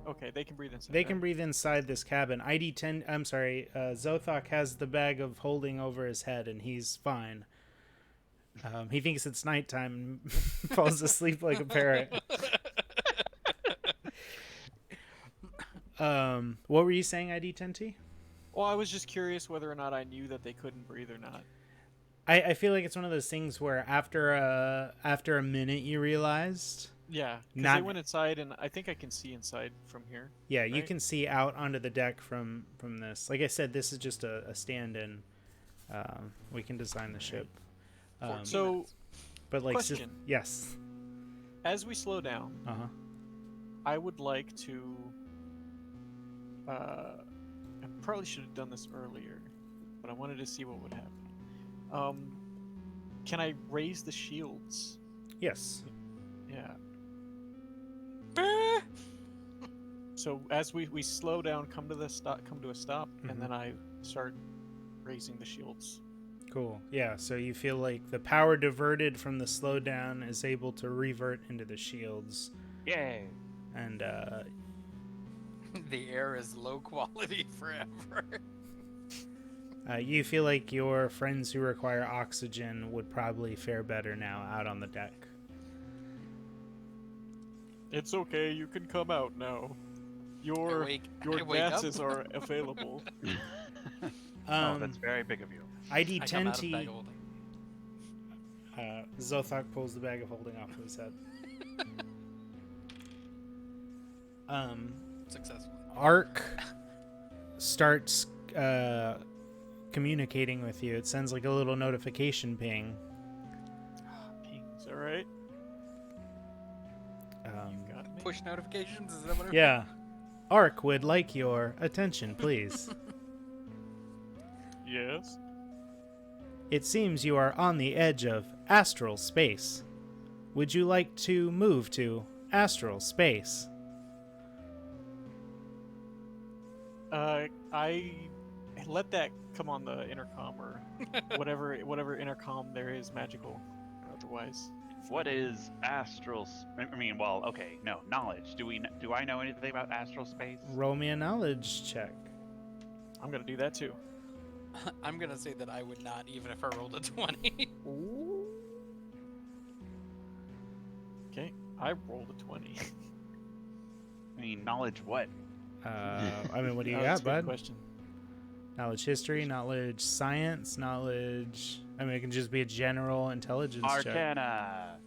Speaker 4: Okay, they can breathe inside.
Speaker 1: They can
Speaker 4: right?
Speaker 1: breathe inside this cabin. ID 10. I'm sorry. Zothak has the bag of holding over his head, and he's fine. He thinks it's nighttime and falls asleep like a parrot. What were you saying, ID 10T?
Speaker 4: Well, I was just curious whether or not I knew that they couldn't breathe or not.
Speaker 1: I feel like it's one of those things where after a minute you realized.
Speaker 4: Yeah, because
Speaker 1: Not-
Speaker 4: they went inside, and I think I can see inside from here.
Speaker 1: Yeah, you
Speaker 4: Right.
Speaker 1: can see out onto the deck from this. Like I said, this is just a stand-in. We can design the ship.
Speaker 4: So,
Speaker 1: but like,
Speaker 4: question.
Speaker 1: yes.
Speaker 4: as we slow down,
Speaker 1: Uh-huh.
Speaker 4: I would like to. I probably should have done this earlier, but I wanted to see what would happen. Can I raise the shields?
Speaker 1: Yes.
Speaker 4: Yeah. So as we slow down, come to a stop,
Speaker 1: Mhm.
Speaker 4: and then I start raising the shields.
Speaker 1: Cool. Yeah, so you feel like the power diverted from the slowdown is able to revert into the shields.
Speaker 3: Yay.
Speaker 1: And
Speaker 2: The air is low quality forever.
Speaker 1: you feel like your friends who require oxygen would probably fare better now out on the deck.
Speaker 4: It's okay, you can come out now. Your
Speaker 2: I
Speaker 4: your
Speaker 2: wake up.
Speaker 4: gases are available.
Speaker 3: Oh, that's very big of you.
Speaker 1: ID
Speaker 2: I come out of
Speaker 1: 10T,
Speaker 2: bag of holding.
Speaker 1: Zothak pulls the bag of holding off of his head.
Speaker 2: Successful.
Speaker 1: Arc starts communicating with you. It sends like a little notification ping.
Speaker 4: Pings, all right. You got me.
Speaker 2: Push notifications? Is that what it
Speaker 1: Yeah. Arc would like your attention, please.
Speaker 4: Yes.
Speaker 1: It seems you are on the edge of astral space. Would you like to move to astral space?
Speaker 4: I let that come on the intercom or whatever intercom there is, magical or otherwise.
Speaker 3: What is astral? I mean, well, okay, no knowledge. Do I know anything about astral space?
Speaker 1: Roll me a knowledge check.
Speaker 4: I'm gonna do that too.
Speaker 2: I'm gonna say that I would not, even if I rolled a 20.
Speaker 4: Ooh. Okay, I rolled a 20.
Speaker 3: I mean, knowledge what?
Speaker 1: I mean, what do you
Speaker 4: Oh,
Speaker 1: got,
Speaker 4: that's a good
Speaker 1: bud?
Speaker 4: question.
Speaker 1: Knowledge history, knowledge science, knowledge. I mean, it can just be a general intelligence check.
Speaker 3: Arcana.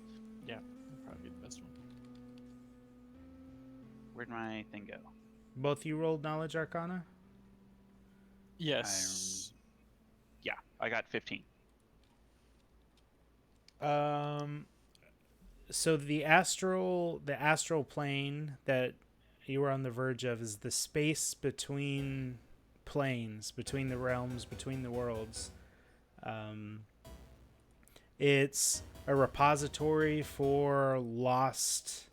Speaker 4: Yeah, that'd probably be the best one.
Speaker 3: Where'd my thing go?
Speaker 1: Both you rolled knowledge arcana?
Speaker 4: Yes.
Speaker 3: Yeah, I got 15.
Speaker 1: So the astral plane that you were on the verge of is the space between planes, between the realms, between the worlds. It's a repository for lost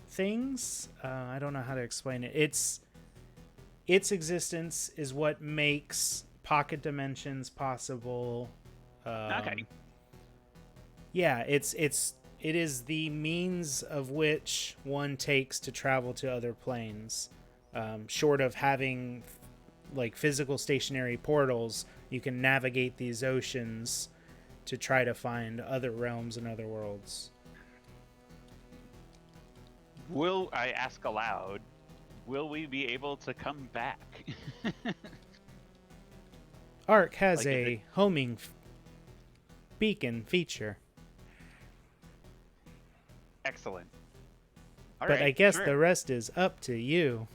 Speaker 1: things. I don't know how to explain it. Its existence is what makes pocket dimensions possible.
Speaker 3: Okay.
Speaker 1: Yeah, it is the means of which one takes to travel to other planes. Short of having like physical stationary portals, you can navigate these oceans to try to find other realms and other worlds.
Speaker 3: Will I ask aloud? Will we be able to come back?
Speaker 1: ARC has
Speaker 3: Like, is
Speaker 1: a homing beacon feature,
Speaker 3: Excellent.
Speaker 1: but I guess
Speaker 3: sure.
Speaker 1: the rest is up to you.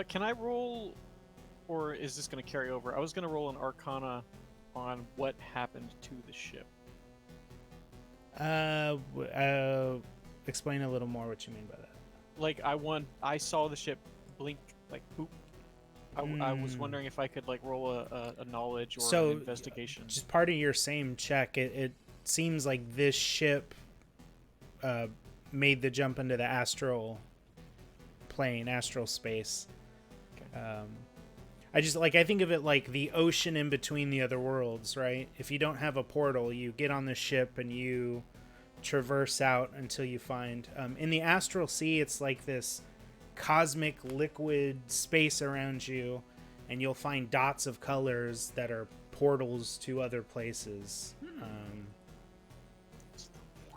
Speaker 4: Can I roll, or is this going to carry over? I was going to roll an Arcana on what happened to the ship.
Speaker 1: Explain a little more what you mean by that.
Speaker 4: Like I saw the ship blink, like poop. I was wondering if I could like roll a knowledge or an investigation.
Speaker 1: Just part of your same check, it seems like this ship made the jump into the astral plane, astral space.
Speaker 4: Okay.
Speaker 1: I think of it like the ocean in between the other worlds, right? If you don't have a portal, you get on the ship and you traverse out until you find in the astral sea, it's like this cosmic liquid space around you, and you'll find dots of colors that are portals to other places.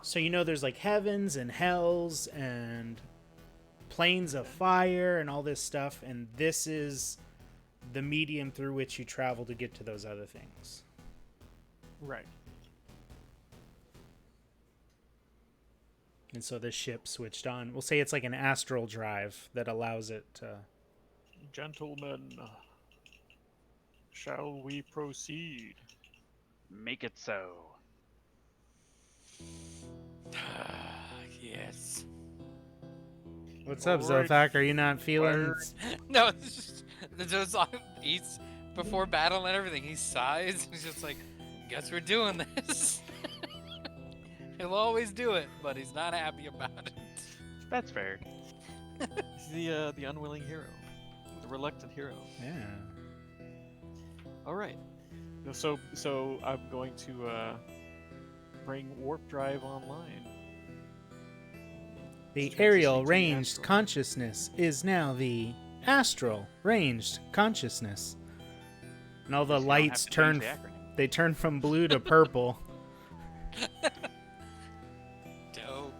Speaker 1: So there's like heavens and hells and planes of fire and all this stuff, and this is the medium through which you travel to get to those other things.
Speaker 4: Right.
Speaker 1: And so the ship switched on. We'll say it's like an astral drive that allows it to...
Speaker 4: Gentlemen, shall we proceed?
Speaker 3: Make it so.
Speaker 2: Yes.
Speaker 1: What's up,
Speaker 4: Alright.
Speaker 1: Zothak? Are you not feeling...
Speaker 2: No, it's just he's before battle and everything. He sighs. He's just like, guess we're doing this. He'll always do it, but he's not happy about it.
Speaker 3: That's fair.
Speaker 4: He's the unwilling hero, the reluctant hero.
Speaker 1: Yeah.
Speaker 4: All right. So I'm going to bring warp drive online.
Speaker 1: The
Speaker 4: Let's transition
Speaker 1: aerial
Speaker 4: to the
Speaker 1: ranged
Speaker 4: astral.
Speaker 1: consciousness is now the astral ranged consciousness. And all the
Speaker 3: Guess you don't
Speaker 1: lights
Speaker 3: have to
Speaker 1: turn...
Speaker 3: change the acronym.
Speaker 1: They turn from blue to purple.
Speaker 2: Dope.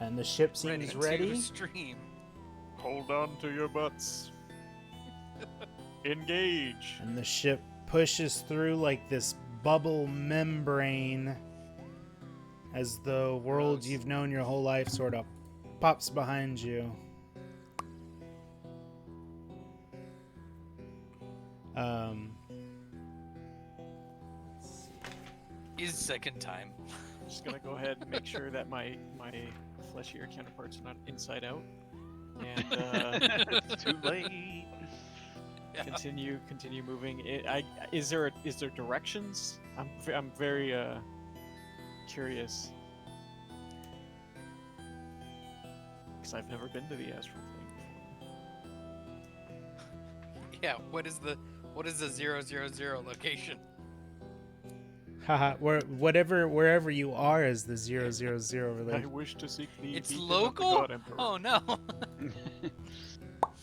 Speaker 1: And the ship seems ready.
Speaker 2: to stream.
Speaker 4: Hold on to your butts. Engage.
Speaker 1: And the ship pushes through like this bubble membrane as the world
Speaker 4: Gross.
Speaker 1: you've known your whole life sort of pops behind you.
Speaker 2: His second time.
Speaker 4: I'm just gonna go ahead and make sure that my fleshier counterparts are not inside out, and
Speaker 3: It's too late.
Speaker 2: Yeah.
Speaker 4: continue moving. Is there directions? I'm very curious because I've never been to the astral plane before.
Speaker 2: Yeah. What is the 000 location?
Speaker 1: Haha, wherever you are is the 000
Speaker 4: I
Speaker 1: relation.
Speaker 4: wish to seek the
Speaker 2: It's
Speaker 4: beacon of the
Speaker 2: local?
Speaker 4: God Emperor.
Speaker 2: Oh no.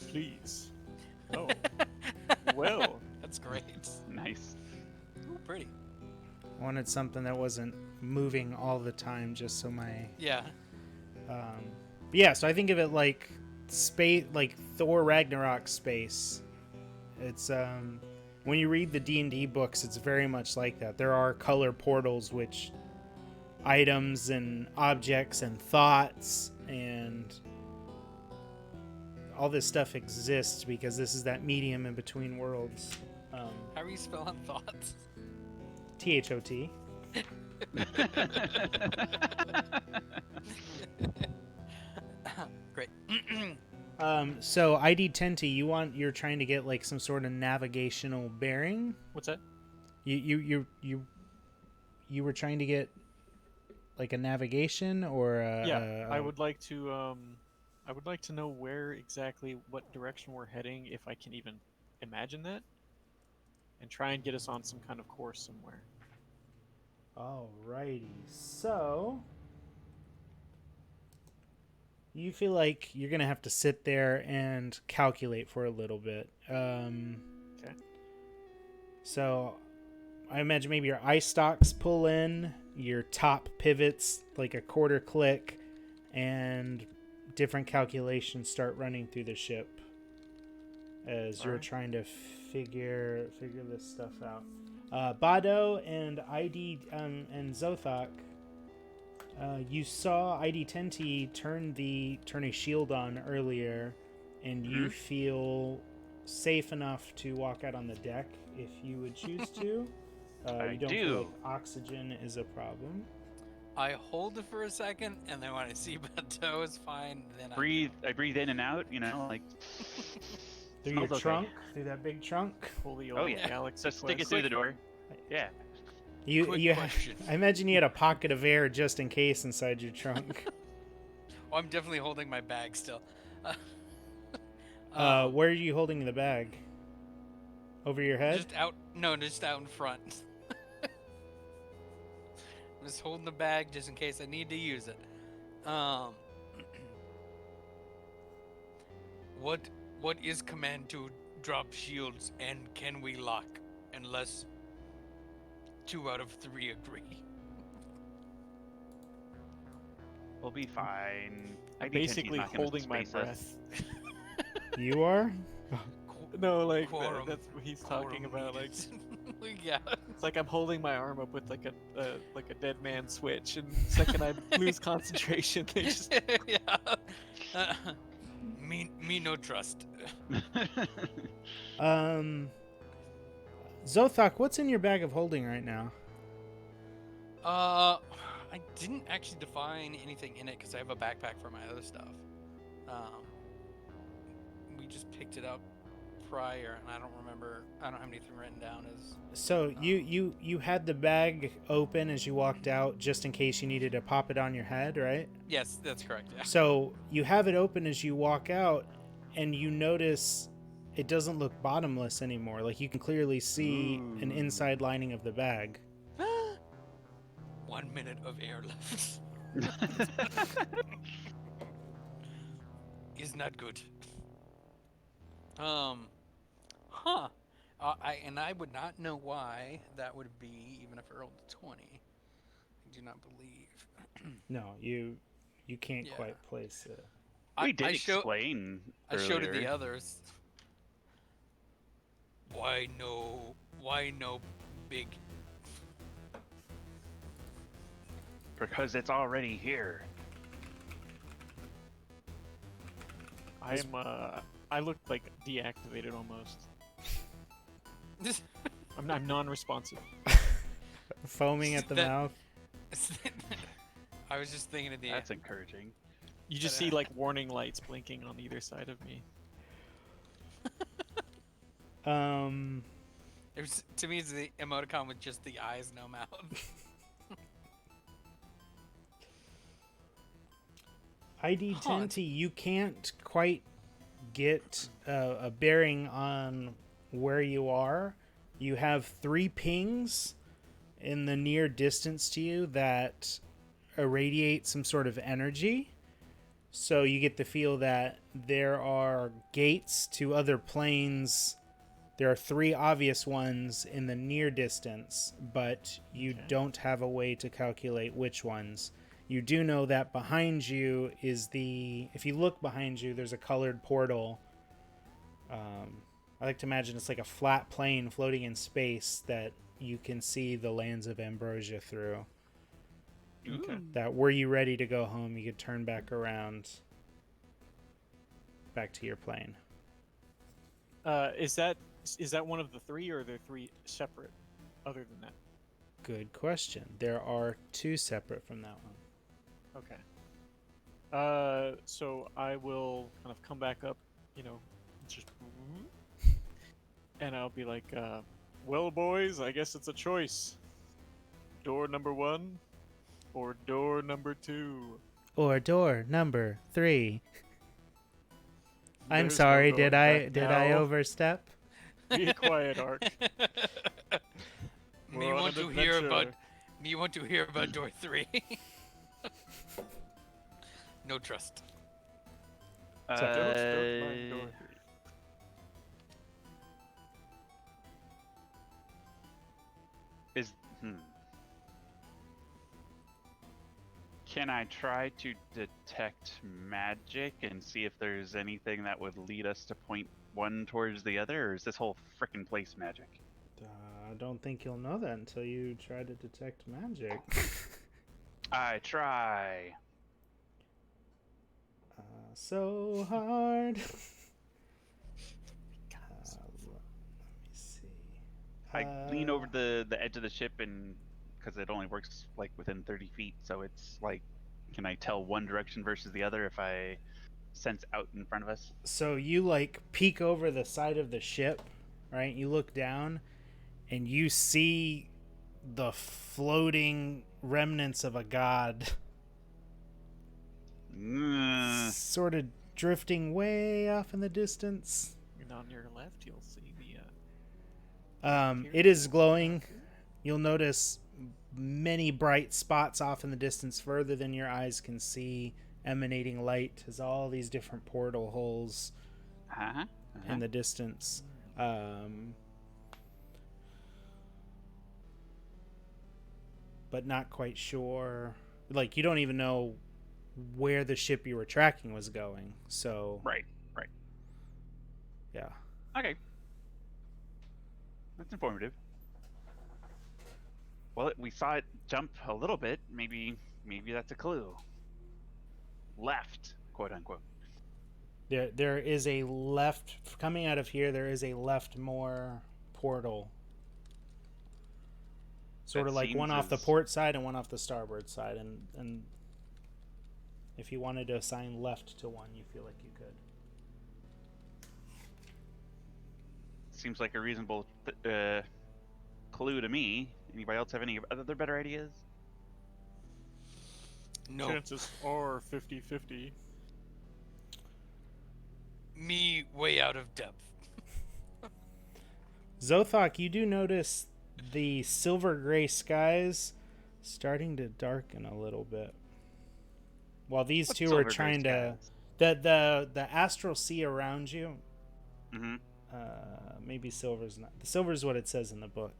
Speaker 4: Please. Oh. Well.
Speaker 2: That's great.
Speaker 3: Nice.
Speaker 2: Ooh, pretty.
Speaker 1: I wanted something that wasn't moving all the time just so my...
Speaker 2: Yeah.
Speaker 1: Yeah, so I think of it like space, like Thor Ragnarok space. It's when you read the D&D books, it's very much like that. There are color portals which items and objects and thoughts and all this stuff exists because this is that medium in between worlds.
Speaker 2: How are you spelling thoughts?
Speaker 1: THOT.
Speaker 2: Great.
Speaker 1: So ID 10T, you're trying to get like some sort of navigational bearing.
Speaker 4: What's that?
Speaker 1: You were trying to get like a navigation or
Speaker 4: I would like to know where exactly, what direction we're heading, if I can even imagine that, and try and get us on some kind of course somewhere.
Speaker 1: Alrighty. So you feel like you're gonna have to sit there and calculate for a little bit.
Speaker 4: Okay.
Speaker 1: So I imagine maybe your eye stalks pull in, your top pivots like a quarter click, and different calculations start running through the ship as you're trying to figure this stuff out. Bado and ID and Zothok, you saw ID 10T turn a shield on earlier, and you feel safe enough to walk out on the deck if you would choose to. You don't feel like oxygen is a problem.
Speaker 2: I hold it for a second, and then when I see Bateau is fine, then
Speaker 3: I breathe in and out, like
Speaker 1: through your
Speaker 3: smells
Speaker 1: trunk, through that big trunk.
Speaker 4: Holy
Speaker 3: Oh yeah,
Speaker 4: galaxy
Speaker 3: so stick it
Speaker 4: quest.
Speaker 3: through the door. Yeah.
Speaker 1: You
Speaker 2: question.
Speaker 1: I imagine you had a pocket of air just in case inside your trunk.
Speaker 2: Oh, I'm definitely holding my bag still.
Speaker 1: Where are you holding the bag? Over your head?
Speaker 2: Just out in front. I'm just holding the bag just in case I need to use it. What is command to drop shields, and can we lock unless 2 out of 3 agree?
Speaker 3: We'll be fine.
Speaker 4: I'm basically holding my breath.
Speaker 1: You are?
Speaker 4: No, like
Speaker 2: Quorum.
Speaker 4: that's what he's talking about. Like,
Speaker 2: Yeah.
Speaker 4: it's like I'm holding my arm up with like a dead man switch, and the second I lose concentration, they just.
Speaker 2: Yeah. Me no trust.
Speaker 1: Zothok, what's in your bag of holding right now?
Speaker 2: I didn't actually define anything in it because I have a backpack for my other stuff. We just picked it up prior, and I don't have anything written down as.
Speaker 1: So you had the bag open as you walked out just in case you needed to pop it on your head, right?
Speaker 2: Yes, that's correct. Yeah.
Speaker 1: So you have it open as you walk out, and you notice it doesn't look bottomless anymore. Like you can clearly see an inside lining of the bag.
Speaker 2: 1 minute of air left. Is not good. I would not know why that would be, even if I rolled a 20. I do not believe.
Speaker 1: No, you can't
Speaker 2: Yeah.
Speaker 1: quite place it.
Speaker 3: We did explain
Speaker 2: I showed it
Speaker 3: earlier.
Speaker 2: the others. Why no big?
Speaker 3: Because it's already here.
Speaker 4: I look like deactivated almost. I'm non-responsive.
Speaker 1: Foaming at the mouth.
Speaker 2: I was just thinking of the.
Speaker 3: That's encouraging.
Speaker 4: You just see like warning lights blinking on either side of me.
Speaker 2: To me, it's the emoticon with just the eyes, no mouth.
Speaker 1: ID 10T, you can't quite get a bearing on where you are. You have 3 pings in the near distance to you that irradiate some sort of energy. So you get the feel that there are gates to other planes. There are 3 obvious ones in the near distance, but you don't have a way to calculate which ones. You do know that behind you is if you look behind you, there's a colored portal. I like to imagine it's like a flat plane floating in space that you can see the lands of Ambrosia through.
Speaker 4: Okay.
Speaker 1: That were you ready to go home, you could turn back around, back to your plane.
Speaker 4: Is that one of the 3, or are there 3 separate other than that?
Speaker 1: Good question. There are 2 separate from that one.
Speaker 4: Okay. So I will kind of come back up, you know, just, and I'll be like, well, boys, I guess it's a choice. Door number 1 or door number 2.
Speaker 1: Or door number 3. I'm
Speaker 4: There's no
Speaker 1: sorry,
Speaker 4: going
Speaker 1: did I
Speaker 4: back
Speaker 1: did I
Speaker 4: now.
Speaker 1: overstep?
Speaker 4: Be quiet, Ark.
Speaker 2: Me
Speaker 4: We're on
Speaker 2: want
Speaker 4: an
Speaker 2: to hear about.
Speaker 4: adventure.
Speaker 2: Me want to hear about door 3. No trust.
Speaker 4: Just don't mind door 3.
Speaker 3: Is Can I try to detect magic and see if there's anything that would lead us to point one towards the other, or is this whole frickin' place magic?
Speaker 1: I don't think you'll know that until you try to detect magic.
Speaker 3: I try.
Speaker 1: So hard. Let me see.
Speaker 3: I lean over the edge of the ship, and because it only works like within 30 feet, so it's like, can I tell one direction versus the other if I sense out in front of us?
Speaker 1: So you like peek over the side of the ship, right? You look down and you see the floating remnants of a god sort of drifting way off in the distance.
Speaker 4: And on your left, you'll see the.
Speaker 1: It is glowing. You'll notice many bright spots off in the distance, further than your eyes can see, emanating light as all these different portal holes in the distance. But not quite sure. Like, you don't even know where the ship you were tracking was going. So
Speaker 3: Right.
Speaker 1: yeah.
Speaker 3: Okay. That's informative. Well, we saw it jump a little bit. Maybe that's a clue. Left, quote unquote.
Speaker 1: There is a left coming out of here. There is a left more portal. Sort
Speaker 3: That
Speaker 1: of like one
Speaker 3: seems
Speaker 1: off the
Speaker 3: as-
Speaker 1: port side and one off the starboard side, and if you wanted to assign left to one, you feel like you could.
Speaker 3: Seems like a reasonable clue to me. Anybody else have any other better ideas?
Speaker 2: No.
Speaker 4: Chances are 50-50.
Speaker 2: Me way out of depth.
Speaker 1: Zothok, you do notice the silver gray skies starting to darken a little bit. While these
Speaker 3: What's
Speaker 1: two are
Speaker 3: silver gray
Speaker 1: trying to
Speaker 3: skies?
Speaker 1: the astral sea around you.
Speaker 3: Mm-hmm.
Speaker 1: Maybe silver's not. The silver's what it says in the book.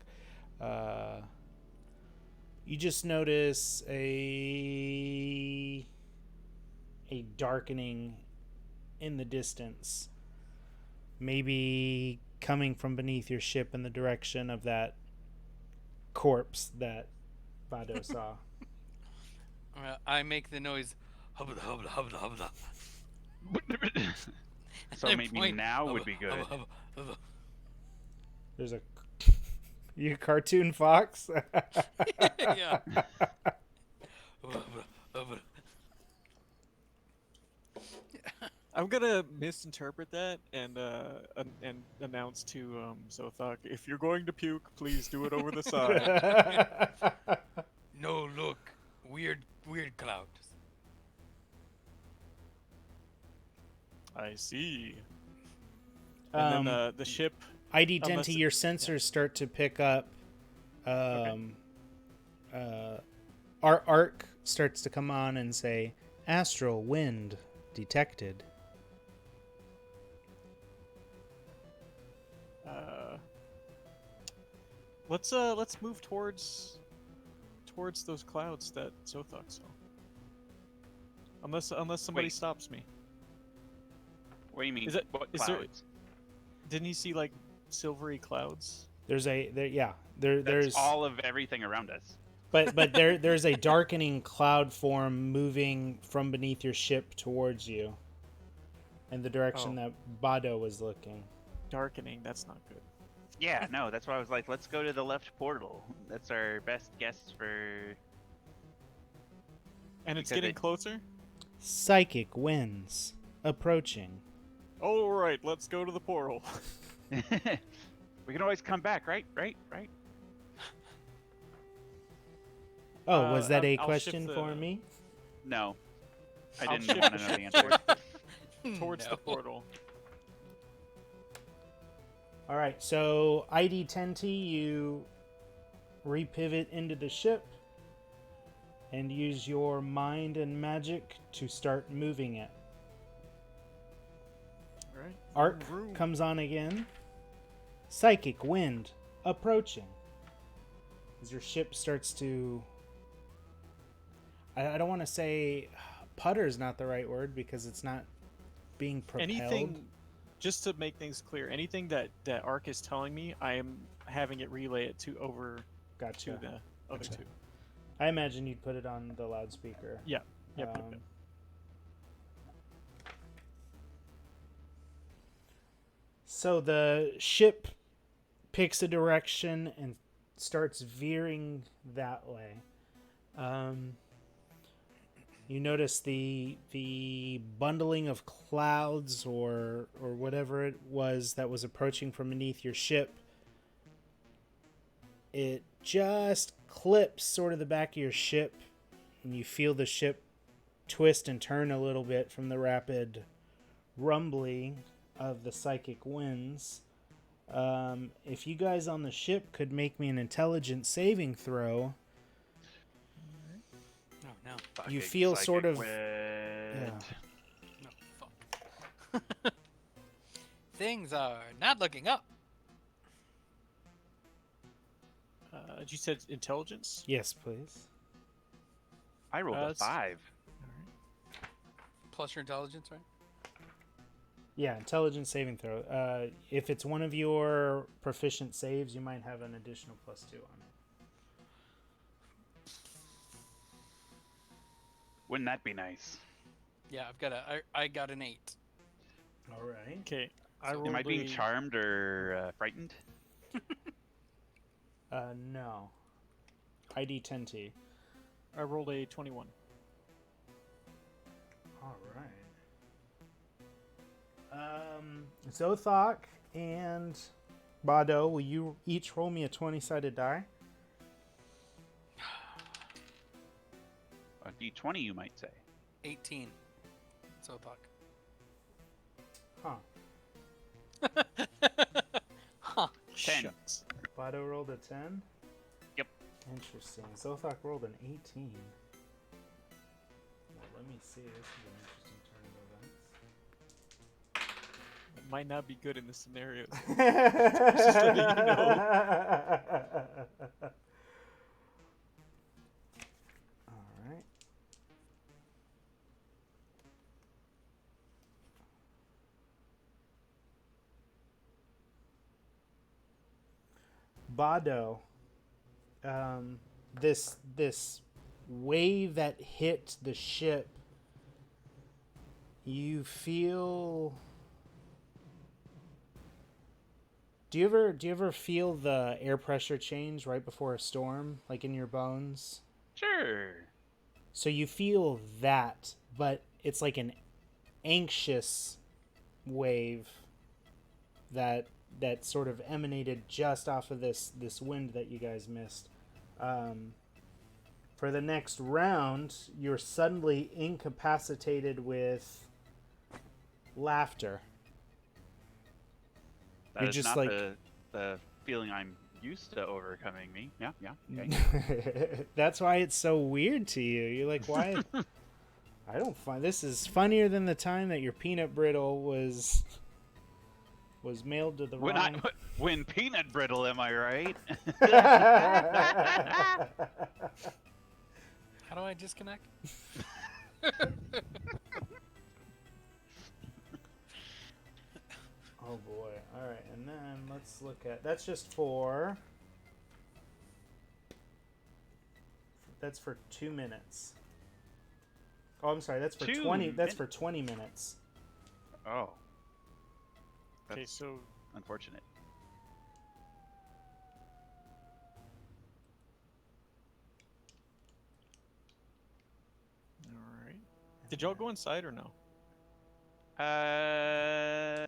Speaker 1: You just notice a darkening in the distance. Maybe coming from beneath your ship in the direction of that corpse that Vado saw.
Speaker 2: I make the noise. Hubba hubba hubba hubba.
Speaker 3: So
Speaker 2: I
Speaker 3: maybe
Speaker 2: point,
Speaker 3: now
Speaker 2: hubba,
Speaker 3: would be good.
Speaker 2: hubba, hubba, hubba.
Speaker 1: There's a you cartoon fox.
Speaker 2: Yeah. Hubba, hubba.
Speaker 4: I'm gonna misinterpret that and announce to Zothok, if you're going to puke, please do it over the side.
Speaker 2: No, look. Weird cloud.
Speaker 4: I see. And then the ship.
Speaker 1: ID
Speaker 4: Unless
Speaker 1: Denti,
Speaker 4: it-
Speaker 1: your sensors start to pick up. Our arc starts to come on and say, "Astral wind detected."
Speaker 4: Let's move towards those clouds that Zothok saw. Unless somebody
Speaker 3: Wait.
Speaker 4: stops me.
Speaker 3: What do you mean?
Speaker 4: Is it-
Speaker 3: What
Speaker 4: is there-
Speaker 3: clouds?
Speaker 4: Didn't he see like silvery clouds?
Speaker 1: There's
Speaker 3: That's all of everything around us.
Speaker 1: but there's a darkening cloud form moving from beneath your ship towards you, in the direction that Bado was looking.
Speaker 4: Darkening. That's not good.
Speaker 3: Yeah, no, that's why I was like, let's go to the left portal. That's our best guess for.
Speaker 4: And it's
Speaker 3: Because
Speaker 4: getting
Speaker 3: it-
Speaker 4: closer.
Speaker 1: Psychic winds approaching.
Speaker 4: All right, let's go to the portal.
Speaker 3: We can always come back, right? Right?
Speaker 1: Oh, was that a
Speaker 4: I'll shift
Speaker 1: question
Speaker 4: the-
Speaker 1: for me?
Speaker 3: No. I
Speaker 4: I'll
Speaker 3: didn't
Speaker 4: shift
Speaker 3: want to
Speaker 4: the
Speaker 3: know the
Speaker 4: ship
Speaker 3: answer.
Speaker 4: towards
Speaker 2: No.
Speaker 4: the portal.
Speaker 1: All right, so ID 10T, you repivot into the ship and use your mind and magic to start moving it.
Speaker 4: All right.
Speaker 1: Arc
Speaker 4: Vroom.
Speaker 1: comes on again. Psychic wind approaching. As your ship starts to... I don't want to say putter is not the right word because it's not being propelled.
Speaker 4: Anything, just to make things clear, anything that Arc is telling me, I am having it relay it to over
Speaker 1: Gotcha.
Speaker 4: to the other
Speaker 1: Gotcha.
Speaker 4: two.
Speaker 1: I imagine you'd put it on the loudspeaker.
Speaker 4: Yeah. Yep.
Speaker 1: Um, So the ship picks a direction and starts veering that way. You notice the bundling of clouds or whatever it was that was approaching from beneath your ship. It just clips sort of the back of your ship, and you feel the ship twist and turn a little bit from the rapid rumbling of the psychic winds. If you guys on the ship could make me an intelligence saving throw,
Speaker 2: Oh no.
Speaker 1: You
Speaker 3: Fucking
Speaker 1: feel
Speaker 3: psychic
Speaker 1: sort of-
Speaker 3: wind.
Speaker 2: No, fuck. Things are not looking up.
Speaker 4: You said intelligence.
Speaker 1: yes, please.
Speaker 3: I rolled a
Speaker 4: It's-
Speaker 3: 5.
Speaker 2: Plus your intelligence, right?
Speaker 1: Yeah, intelligence saving throw. If it's one of your proficient saves, you might have an additional +2 on it.
Speaker 3: Wouldn't that be nice?
Speaker 2: Yeah, I got an 8.
Speaker 1: All right.
Speaker 4: Okay. I
Speaker 2: So-
Speaker 4: rolled
Speaker 3: Am I being
Speaker 4: a-
Speaker 3: charmed or frightened?
Speaker 1: No. ID 10T.
Speaker 4: I rolled a 21.
Speaker 1: All right. Zothok and Bado, will you each roll me a 20-sided die?
Speaker 3: A D20, you might say.
Speaker 2: 18. So fuck.
Speaker 1: Huh.
Speaker 2: Huh.
Speaker 3: 10.
Speaker 4: Shucks.
Speaker 1: Bado rolled a 10?
Speaker 3: Yep.
Speaker 1: Interesting. Zothok rolled an 18. Well, let me see. This is an interesting turn of events.
Speaker 4: It might not be good in this scenario.
Speaker 1: Just
Speaker 4: letting you know.
Speaker 1: All right. Bado, this wave that hit the ship, you feel. Do you ever feel the air pressure change right before a storm, like in your bones?
Speaker 3: Sure.
Speaker 1: So you feel that, but it's like an anxious wave that sort of emanated just off of this wind that you guys missed. For the next round, you're suddenly incapacitated with laughter.
Speaker 3: That
Speaker 1: You're
Speaker 3: is
Speaker 1: just
Speaker 3: not
Speaker 1: like-
Speaker 3: the feeling I'm used to overcoming me. Yeah, yeah. Okay.
Speaker 1: That's why it's so weird to you. You're like, why? I don't find this is funnier than the time that your peanut brittle was mailed to the wrong.
Speaker 3: When peanut brittle, am I right?
Speaker 2: How do I disconnect?
Speaker 1: Oh boy. All right, and then let's look at that's just for. That's for 2 minutes. Oh, I'm sorry. That's for
Speaker 3: 2
Speaker 1: 20. That's for 20 minutes.
Speaker 3: Oh,
Speaker 4: Okay,
Speaker 3: that's
Speaker 4: so
Speaker 3: unfortunate.
Speaker 4: all right. Did y'all go inside or no?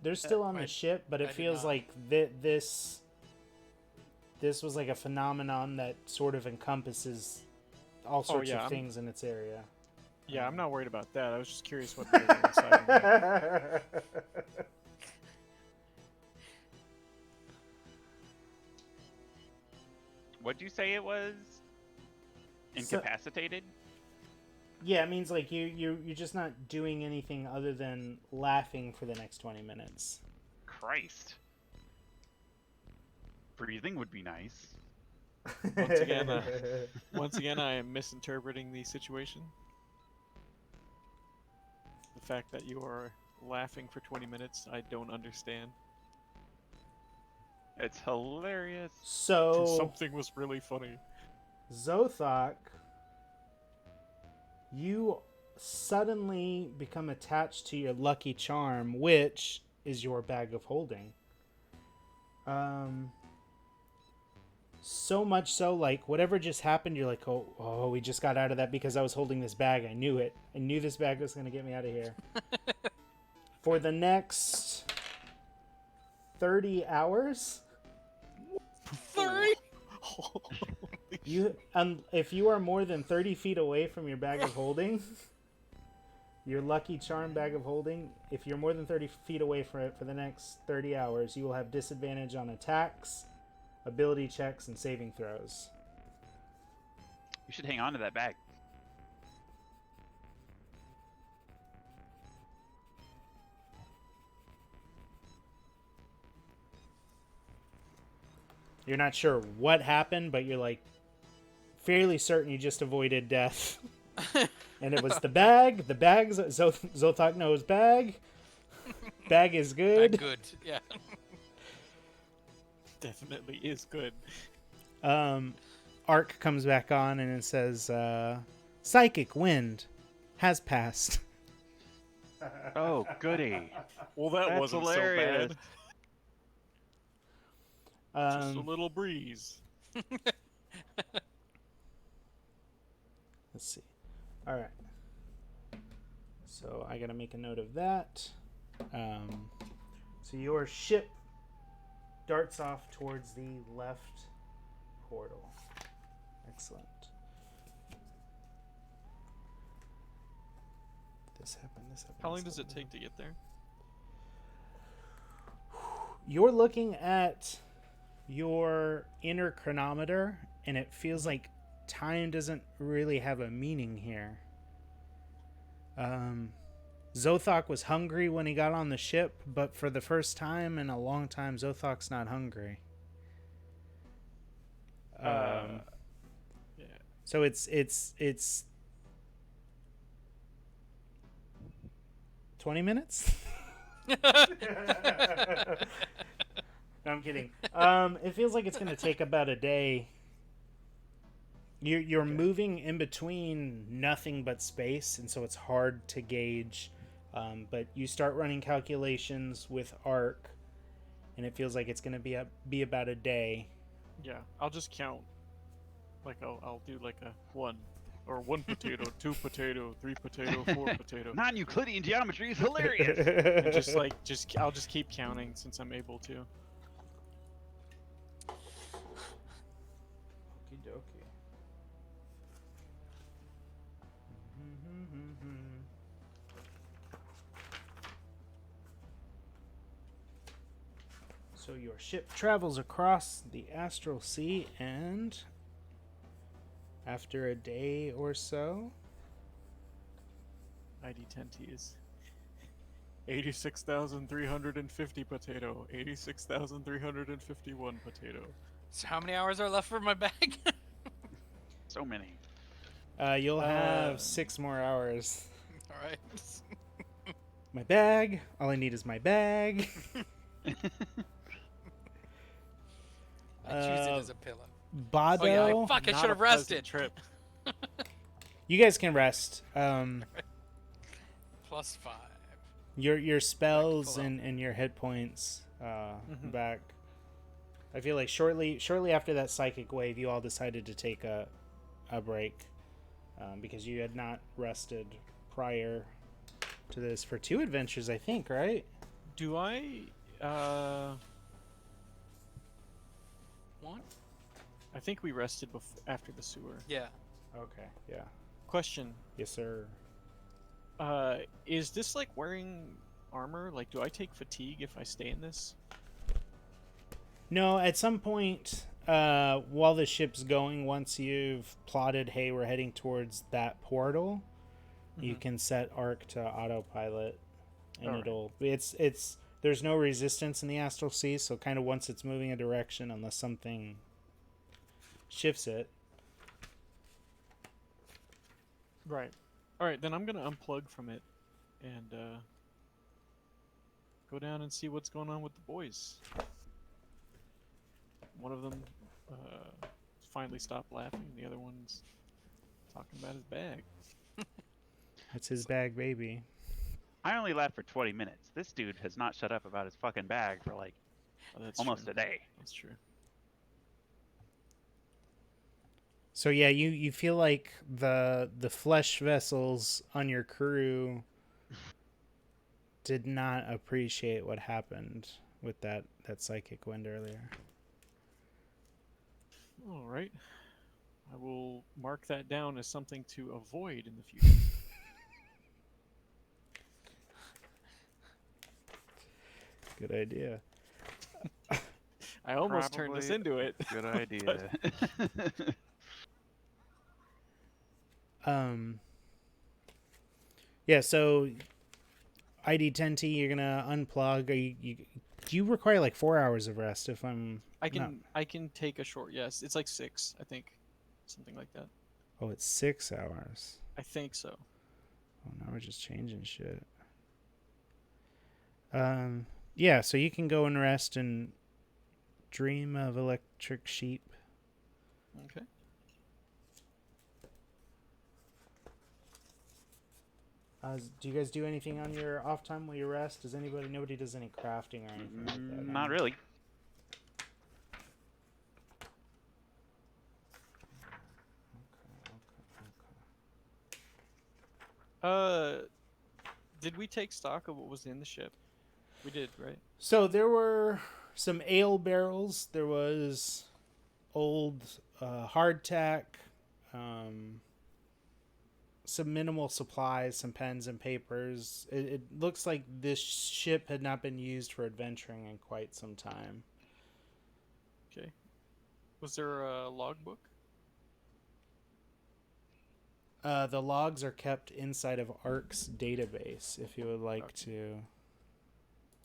Speaker 1: They're still on
Speaker 2: I-
Speaker 1: the ship, but
Speaker 2: I
Speaker 1: it
Speaker 2: did
Speaker 1: feels
Speaker 2: not.
Speaker 1: like this was like a phenomenon that sort of encompasses all sorts
Speaker 4: yeah,
Speaker 1: of
Speaker 4: I'm-
Speaker 1: things in its area.
Speaker 4: Yeah, I'm not worried about that. I was just curious what they were inside. Or not.
Speaker 3: What'd you say it was? Incapacitated?
Speaker 1: Yeah, it means like you're just not doing anything other than laughing for the next 20 minutes.
Speaker 3: Christ. Breathing would be nice.
Speaker 4: Once again, I am misinterpreting the situation. The fact that you are laughing for 20 minutes, I don't understand.
Speaker 3: It's hilarious.
Speaker 1: So
Speaker 4: Something was really funny.
Speaker 1: Zothok, you suddenly become attached to your lucky charm, which is your bag of holding. So much so, like, whatever just happened, you're like, oh, we just got out of that because I was holding this bag. I knew it. I knew this bag was going to get me out of here. For the next 30 hours,
Speaker 2: 30?
Speaker 1: if you are more than 30 feet away from your bag of holding, your lucky charm bag of holding, if you're more than 30 feet away from it for the next 30 hours, you will have disadvantage on attacks, ability checks, and saving throws.
Speaker 3: You should hang on to that bag.
Speaker 1: You're not sure what happened, but you're like fairly certain you just avoided death. And it was the bag. The bag, Zothok knows bag. Bag is good.
Speaker 2: Good, yeah.
Speaker 4: Definitely is good.
Speaker 1: Arc comes back on and it says, Psychic wind has passed.
Speaker 3: Oh, goody.
Speaker 4: Well, that
Speaker 3: That's
Speaker 4: wasn't
Speaker 3: hilarious.
Speaker 4: so bad. Just a
Speaker 1: Um,
Speaker 4: little breeze.
Speaker 1: let's see. All right. So I gotta make a note of that. So your ship darts off towards the left portal. Excellent. This happened.
Speaker 4: How long does it take to get there?
Speaker 1: You're looking at your inner chronometer, and it feels like time doesn't really have a meaning here. Zothok was hungry when he got on the ship, but for the first time in a long time, Zothok's not hungry.
Speaker 4: Yeah.
Speaker 1: So it's 20 minutes? No, I'm kidding. It feels like it's going to take about a day. You're moving in between nothing but space, and so it's hard to gauge. But you start running calculations with Arc, and it feels like it's going to be about a day.
Speaker 4: Yeah, I'll just count. Like I'll do like a 1 or 1 potato, 2 potato, 3 potato, 4 potato.
Speaker 3: Non-Euclidean geometry is hilarious.
Speaker 4: And I'll just keep counting since I'm able to.
Speaker 1: Okie dokie. So your ship travels across the astral sea, and after a day or so,
Speaker 4: ID10T is 86,350 potato, 86,351 potato.
Speaker 2: So how many hours are left for my bag?
Speaker 3: So many.
Speaker 1: you'll have 6 more hours.
Speaker 2: Alright.
Speaker 1: My bag. All I need is my bag.
Speaker 2: I choose it as a pillow.
Speaker 1: Bado.
Speaker 2: Oh yeah, fuck, I
Speaker 4: Not
Speaker 2: should
Speaker 4: a
Speaker 2: have
Speaker 4: pleasant
Speaker 2: rested.
Speaker 4: Trip.
Speaker 1: You guys can rest.
Speaker 2: +5.
Speaker 1: Your spells
Speaker 2: pull out.
Speaker 1: and your hit points back. I feel like shortly after that psychic wave, you all decided to take a break because you had not rested prior to this for 2 adventures, I think, right?
Speaker 4: Do I?
Speaker 2: One?
Speaker 4: I think we rested after the sewer.
Speaker 2: Yeah.
Speaker 1: Okay, yeah.
Speaker 4: Question:
Speaker 1: Yes, sir.
Speaker 4: Is this like wearing armor? Like, do I take fatigue if I stay in this?
Speaker 1: No, at some point, while the ship's going, once you've plotted, hey, we're heading towards that portal, you can set ARC to autopilot, and it's there's no resistance in the astral sea, so kind of once it's moving a direction, unless something shifts it.
Speaker 4: Right. All right, then I'm gonna unplug from it and go down and see what's going on with the boys. One of them finally stopped laughing. The other one's talking about his bag.
Speaker 1: That's his bag, baby.
Speaker 3: I only laughed for 20 minutes. This dude has not shut up about his fucking bag for like almost a day.
Speaker 4: That's true.
Speaker 1: So yeah, you feel like the flesh vessels on your crew did not appreciate what happened with that psychic wind earlier.
Speaker 4: All right. I will mark that down as something to avoid in the future.
Speaker 1: Good idea.
Speaker 4: I almost turned us into it.
Speaker 3: Good idea.
Speaker 1: Yeah, so ID10T, you're gonna unplug. Do you require like 4 hours of rest? If
Speaker 4: I can take a short. Yes, it's like 6, I think, something like that.
Speaker 1: Oh, it's 6 hours.
Speaker 4: I think so.
Speaker 1: Oh, now we're just changing shit. Yeah, so you can go and rest and dream of electric sheep.
Speaker 4: Okay.
Speaker 1: Do you guys do anything on your off time while you rest? Nobody does any crafting or anything like that?
Speaker 3: Not really.
Speaker 4: Did we take stock of what was in the ship? We did, right?
Speaker 1: So there were some ale barrels. There was old hardtack, some minimal supplies, some pens and papers. It looks like this ship had not been used for adventuring in quite some time.
Speaker 4: Okay. Was there a logbook?
Speaker 1: The logs are kept inside of A.R.C's database, if you would like to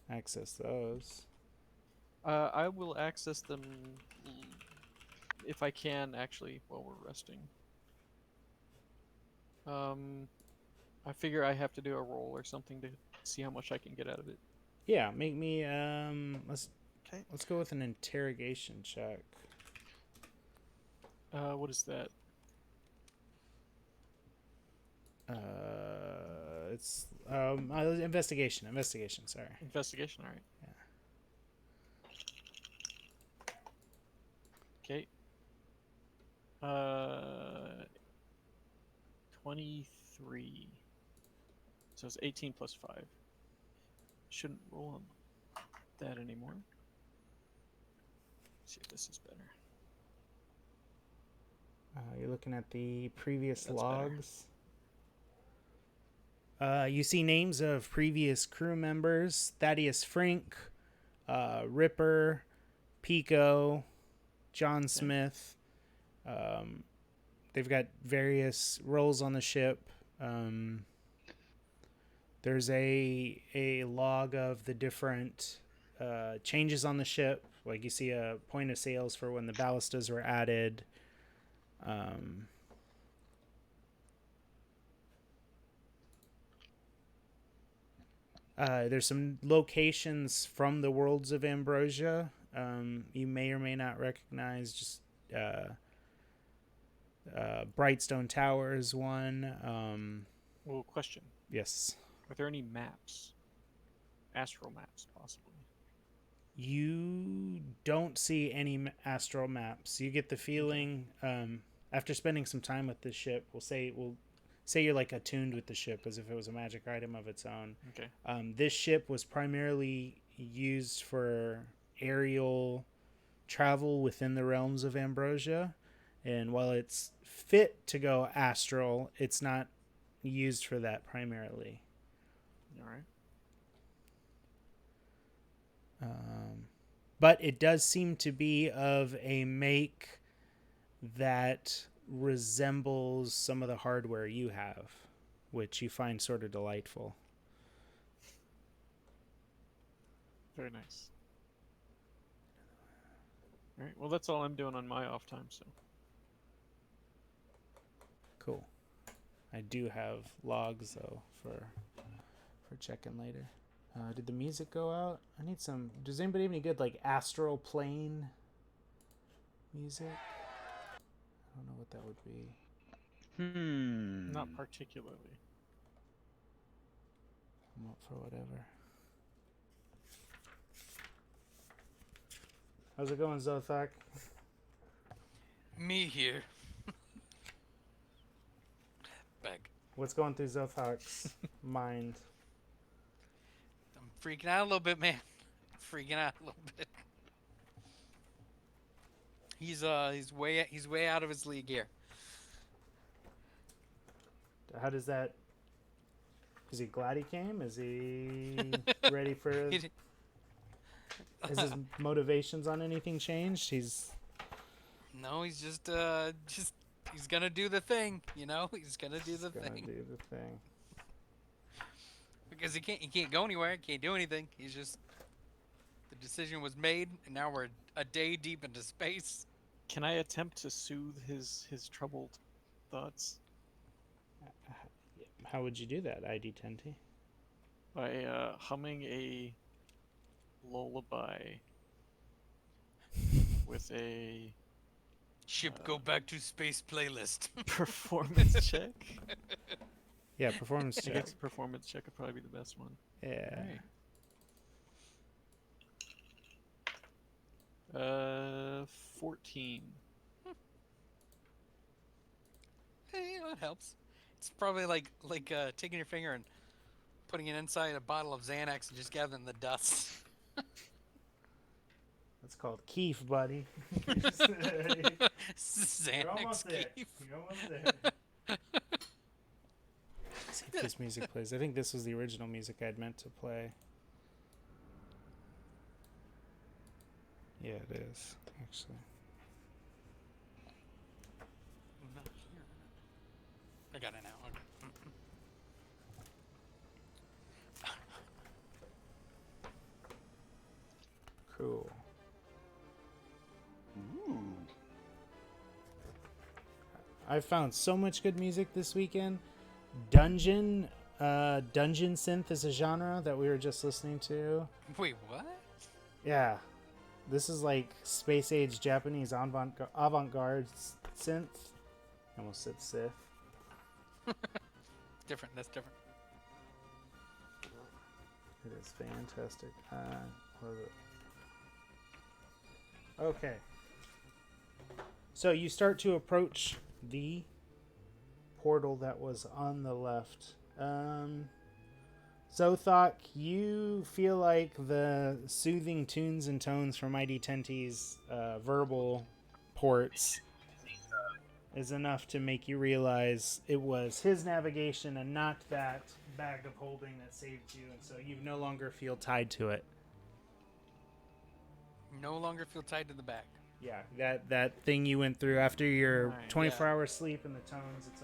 Speaker 1: access those.
Speaker 4: I will access them if I can, actually, while we're resting. I figure I have to do a roll or something to see how much I can get out of it.
Speaker 1: Yeah, make me let's
Speaker 4: Okay.
Speaker 1: Let's go with an interrogation check.
Speaker 4: What is that?
Speaker 1: It's investigation. Sorry.
Speaker 4: Investigation. All right.
Speaker 1: Yeah.
Speaker 4: Okay. 23. So it's 18 plus 5. Shouldn't roll on that anymore. Let's see if this is better.
Speaker 1: You're looking at the previous
Speaker 4: That's
Speaker 1: logs. You see names of previous crew members: Thaddeus Frink, Ripper, Pico, John Smith. They've got various roles on the ship. There's a log of the different changes on the ship. Like you see a point of sales for when the ballistas were added. There's some locations from the worlds of Ambrosia you may or may not recognize. Just Brightstone Tower is one.
Speaker 4: Well, question.
Speaker 1: Yes.
Speaker 4: Are there any maps? Astral maps, possibly.
Speaker 1: You don't see any astral maps. You get the feeling, after spending some time with this ship, we'll say you're like attuned with the ship as if it was a magic item of its own.
Speaker 4: Okay.
Speaker 1: This ship was primarily used for aerial travel within the realms of Ambrosia, and while it's fit to go astral, it's not used for that primarily.
Speaker 4: All right.
Speaker 1: But it does seem to be of a make that resembles some of the hardware you have, which you find sort of delightful.
Speaker 4: Very nice. All right. Well, that's all I'm doing on my off time. So.
Speaker 1: Cool. I do have logs though for checking later. Did the music go out? I need some. Does anybody have any good like astral plane music? I don't know what that would be.
Speaker 4: Not particularly.
Speaker 1: I'm up for whatever. How's it going, Zothak?
Speaker 2: Me here. Back.
Speaker 1: What's going through Zothak's mind?
Speaker 2: I'm freaking out a little bit, man. Freaking out a little bit. He's way out of his league here.
Speaker 1: How does that? Is he glad he came? Is he ready for? Is his motivations on anything changed?
Speaker 2: No, he's just he's gonna do the thing, you know. He's gonna do the thing because he can't go anywhere. He can't do anything. He's just the decision was made, and now we're a day deep into space.
Speaker 4: Can I attempt to soothe his troubled thoughts?
Speaker 1: How would you do that, ID10T?
Speaker 4: By humming a lullaby with a
Speaker 2: Ship go back to space playlist.
Speaker 4: performance check.
Speaker 1: Yeah, performance
Speaker 4: I
Speaker 1: check.
Speaker 4: guess performance check would probably be the best one.
Speaker 1: Yeah.
Speaker 4: Right. 14.
Speaker 2: Hey, you know, it helps. It's probably like taking your finger and putting it inside a bottle of Xanax and just gathering the dust.
Speaker 1: That's called Keef, buddy.
Speaker 2: Xanax.
Speaker 1: You're almost there.
Speaker 2: Keef.
Speaker 1: You're almost there. Let's see if this music plays. I think this was the original music I'd meant to play. Yeah, it is, actually.
Speaker 2: Not here. I got it now. Okay.
Speaker 1: Cool.
Speaker 3: Ooh.
Speaker 1: I found so much good music this weekend. Dungeon synth is a genre that we were just listening to.
Speaker 2: Wait, what?
Speaker 1: Yeah. This is like space age Japanese avant-garde synth. I almost said Sith.
Speaker 2: Different. That's different.
Speaker 1: It is fantastic. What is it? Okay. So you start to approach the portal that was on the left. Zothok, you feel like the soothing tunes and tones from ID10T's verbal ports is enough to make you realize it was his navigation and not that bag of holding that saved you, and so you no longer feel tied to it.
Speaker 2: No longer feel tied to the back.
Speaker 1: Yeah, that thing you went through after your
Speaker 4: Right,
Speaker 1: 24-hour sleep and the tones, it's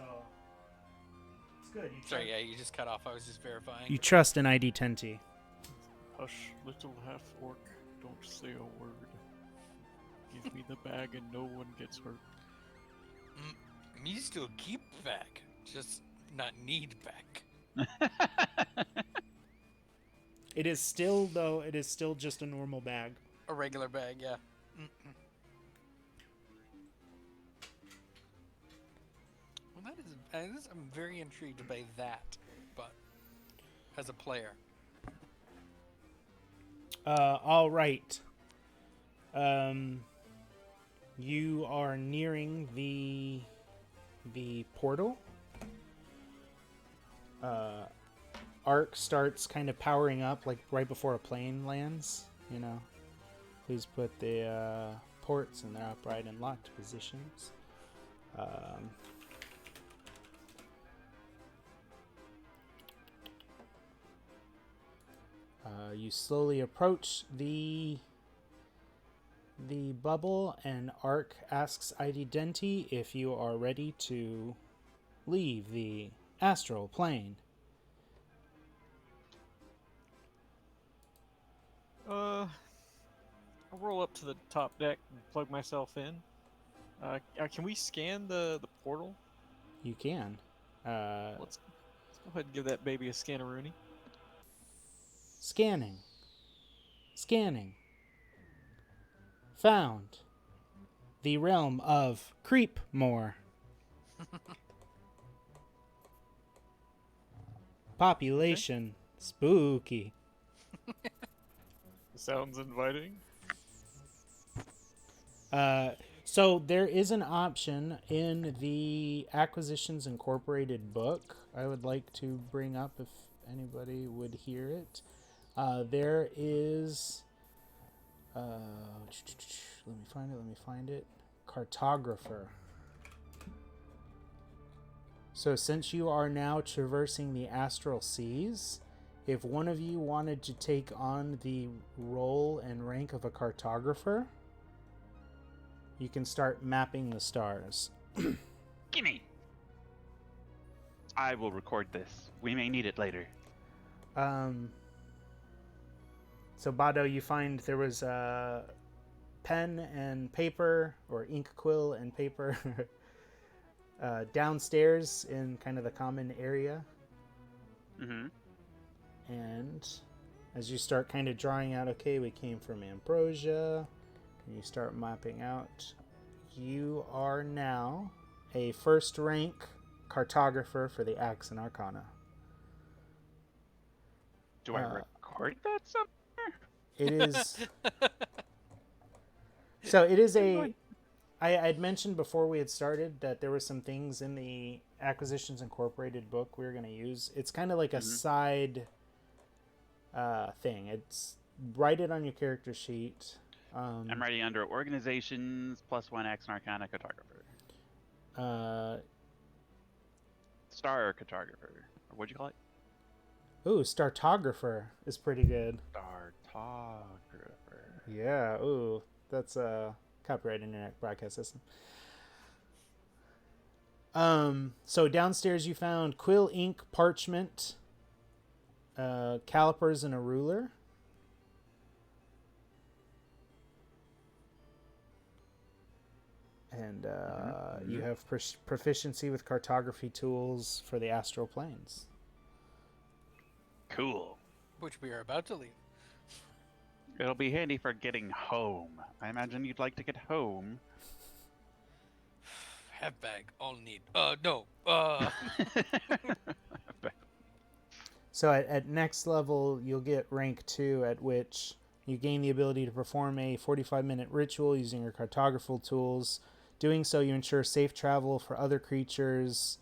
Speaker 1: good.
Speaker 2: Sorry, yeah, you just cut off. I was just verifying.
Speaker 1: You trust an ID10T.
Speaker 4: Hush, little half-orc, don't say a word. Give me the bag and no one gets hurt.
Speaker 2: Me still keep back, just not need back.
Speaker 1: It is still just a normal bag.
Speaker 2: A regular bag, yeah. Well, I'm very intrigued by that, but as a player.
Speaker 1: All right. You are nearing the portal. arc starts kind of powering up, like right before a plane lands. You know, please put the ports in their upright and locked positions. You slowly approach the bubble, and Arc asks Identity if you are ready to leave the astral plane.
Speaker 4: I'll roll up to the top deck and plug myself in. Can we scan the portal?
Speaker 1: You can.
Speaker 4: Let's go ahead and give that baby a scanneroonie.
Speaker 1: Scanning. Scanning. Found. The realm of Creepmore. Population spooky.
Speaker 4: Sounds inviting.
Speaker 1: So there is an option in the Acquisitions Incorporated book I would like to bring up if anybody would hear it. There is... let me find it. Cartographer. So since you are now traversing the astral seas, if one of you wanted to take on the role and rank of a cartographer, you can start mapping the stars.
Speaker 3: Gimme! I will record this. We may need it later.
Speaker 1: So Bado, you find there was pen and paper, or ink quill and paper, downstairs in kind of the common area.
Speaker 3: Mm-hmm.
Speaker 1: And as you start kind of drawing out, okay, we came from Ambrosia, and you start mapping out, you are now a first rank cartographer for the Axe+Arcana.
Speaker 3: Do I record that somewhere?
Speaker 1: It is... So it is a... I'd mentioned before we had started that there were some things in the Acquisitions Incorporated book we were going to use. It's kind of like a side thing. It's write it on your character sheet.
Speaker 3: I'm writing under organizations +1 Axe+Arcana cartographer. Star cartographer. Or what'd you call it?
Speaker 1: Ooh, Startographer is pretty good.
Speaker 3: Startographer.
Speaker 1: Yeah, ooh. That's a copyright internet broadcast system. So downstairs you found quill, ink, parchment, calipers, and a ruler. And you have proficiency with cartography tools for the astral planes.
Speaker 3: Cool.
Speaker 2: Which we are about to leave.
Speaker 3: It'll be handy for getting home. I imagine you'd like to get home.
Speaker 2: Have bag, all need. No.
Speaker 1: So at next level, you'll get rank 2, at which you gain the ability to perform a 45-minute ritual using your cartographical tools. Doing so, you ensure safe travel for other creatures.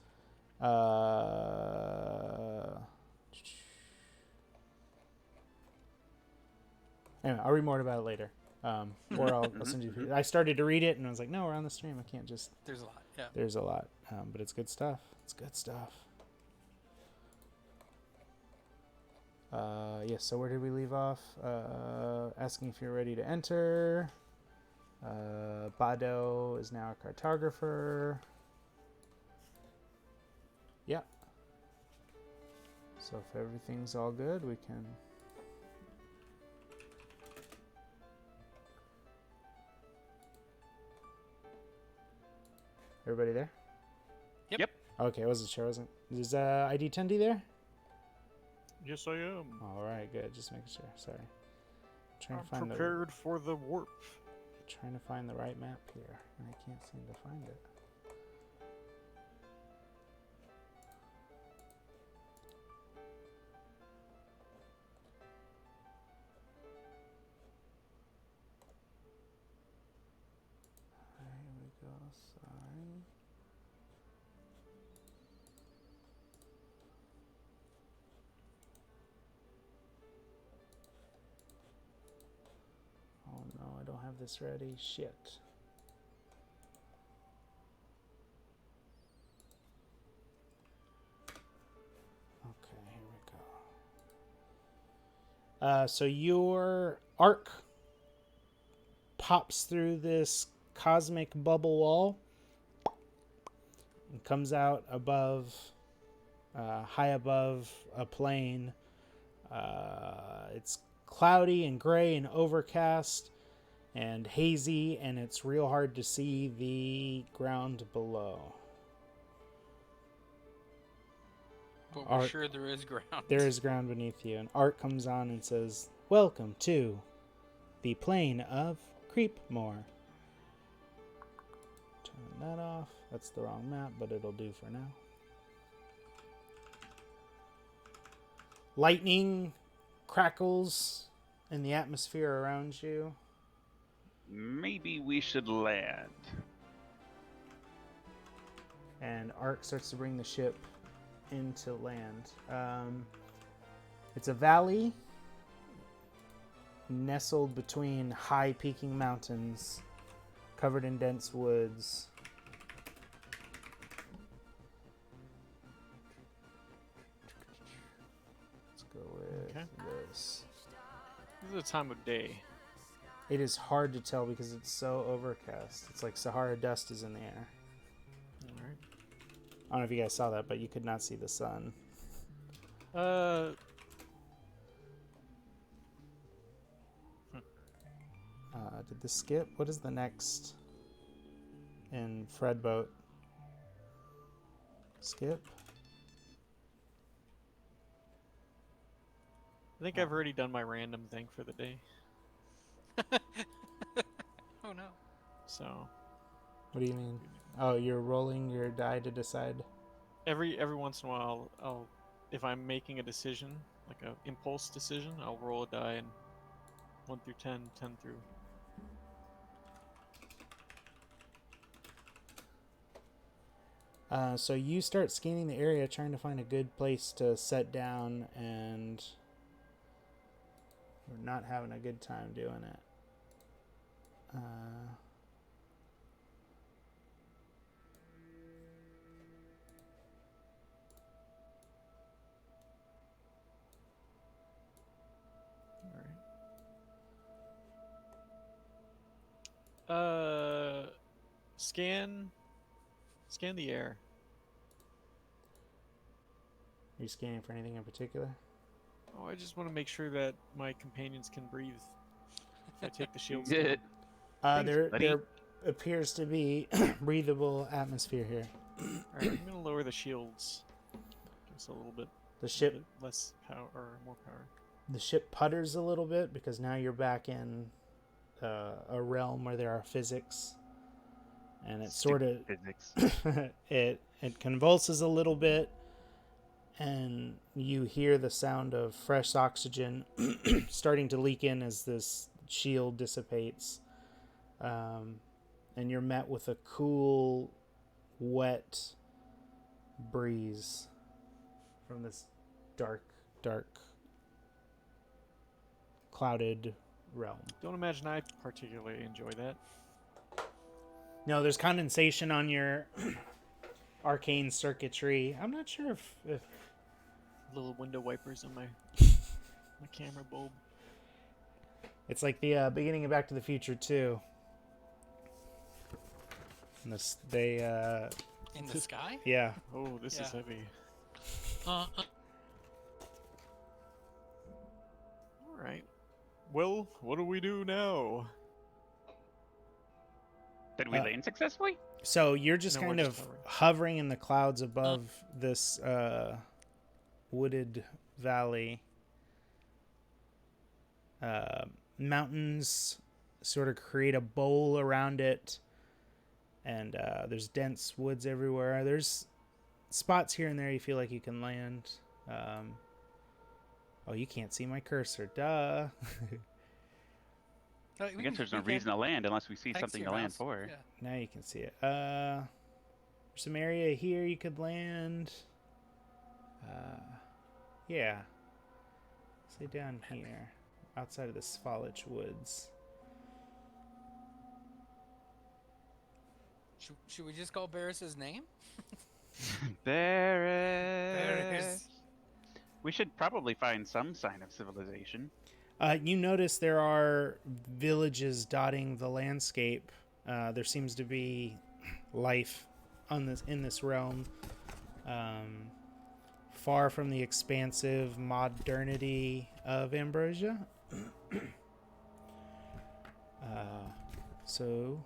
Speaker 1: Anyway, I'll read more about it later. Or I'll send you... I started to read it, and I was like, no, we're on the stream. I can't just...
Speaker 2: There's a lot, yeah.
Speaker 1: There's a lot. But it's good stuff. It's good stuff. Yes, so where did we leave off? Asking if you're ready to enter. Bado is now a cartographer. Yeah. So if everything's all good, we can... Everybody there?
Speaker 2: Yep.
Speaker 1: Okay, I wasn't sure. Is ID Tendi there?
Speaker 4: Yes, I am.
Speaker 1: All right, good. Just making sure. Sorry.
Speaker 4: I'm prepared for the warp.
Speaker 1: Trying to find the right map here, and I can't seem to find it. Here we go. Sorry. have this ready. Shit. Okay, here we go. So your arc pops through this cosmic bubble wall and comes out above, high above a plane. It's cloudy and gray and overcast and hazy, and it's real hard to see the ground below.
Speaker 2: But we're sure there is ground.
Speaker 1: There is ground beneath you. And Art comes on and says, "Welcome to the plane of Creepmore." Turn that off. That's the wrong map, but it'll do for now. Lightning crackles in the atmosphere around you.
Speaker 3: Maybe we should land.
Speaker 1: And Art starts to bring the ship into land. It's a valley nestled between high peaking mountains covered in dense woods. Let's go with this.
Speaker 4: This is a time of day.
Speaker 1: It is hard to tell because it's so overcast. It's like Sahara dust is in the air.
Speaker 4: Alright.
Speaker 1: I don't know if you guys saw that, but you could not see the sun. Did this skip? What is the next in Fred boat? Skip?
Speaker 4: I think I've already done my random thing for the day.
Speaker 2: Oh no.
Speaker 4: So
Speaker 1: What do you mean? Oh, you're rolling your die to decide?
Speaker 4: every once in a while, I'll if I'm making a decision, like a impulse decision, I'll roll a die and 1 through 10, 10 through.
Speaker 1: So you start scanning the area, trying to find a good place to set down, and we're not having a good time doing it.
Speaker 4: Alright. Scan the air.
Speaker 1: Are you scanning for anything in particular?
Speaker 4: Oh, I just want to make sure that my companions can breathe. If I take the shields
Speaker 3: Good.
Speaker 4: down.
Speaker 3: Thanks, buddy.
Speaker 1: There appears to be breathable atmosphere here.
Speaker 4: Alright, I'm gonna lower the shields. Just a little bit.
Speaker 1: The ship
Speaker 4: Less power or more power.
Speaker 1: the ship putters a little bit because now you're back in a realm where there are physics, and it sort of
Speaker 3: Physics.
Speaker 1: it convulses a little bit, and you hear the sound of fresh oxygen starting to leak in as this shield dissipates, and you're met with a cool, wet breeze from this dark, clouded realm.
Speaker 4: Don't imagine I particularly enjoy that.
Speaker 1: No, there's condensation on your arcane circuitry. I'm not sure if
Speaker 4: Little window wipers on my camera bulb.
Speaker 1: it's like the beginning of Back to the Future 2. And this, they,
Speaker 2: In the sky?
Speaker 1: yeah.
Speaker 4: Oh, this is
Speaker 2: Yeah.
Speaker 4: heavy. Alright. Well, what do we do now?
Speaker 3: Did we land successfully?
Speaker 1: So you're just
Speaker 4: No, we're
Speaker 1: kind
Speaker 4: just
Speaker 1: of
Speaker 4: hovering.
Speaker 1: hovering in the clouds above this wooded valley. Mountains sort of create a bowl around it, and there's dense woods everywhere. There's spots here and there you feel like you can land. Oh, you can't see my cursor. Duh.
Speaker 3: I guess there's no reason to land unless we see something to land for.
Speaker 2: Yeah.
Speaker 1: Now you can see it. There's some area here you could land. Yeah. Say down here, outside of this foliage woods.
Speaker 2: Should we just call Barris his name?
Speaker 3: Barris. We should probably find some sign of civilization.
Speaker 1: You notice there are villages dotting the landscape. There seems to be life in this realm. Far from the expansive modernity of Ambrosia. So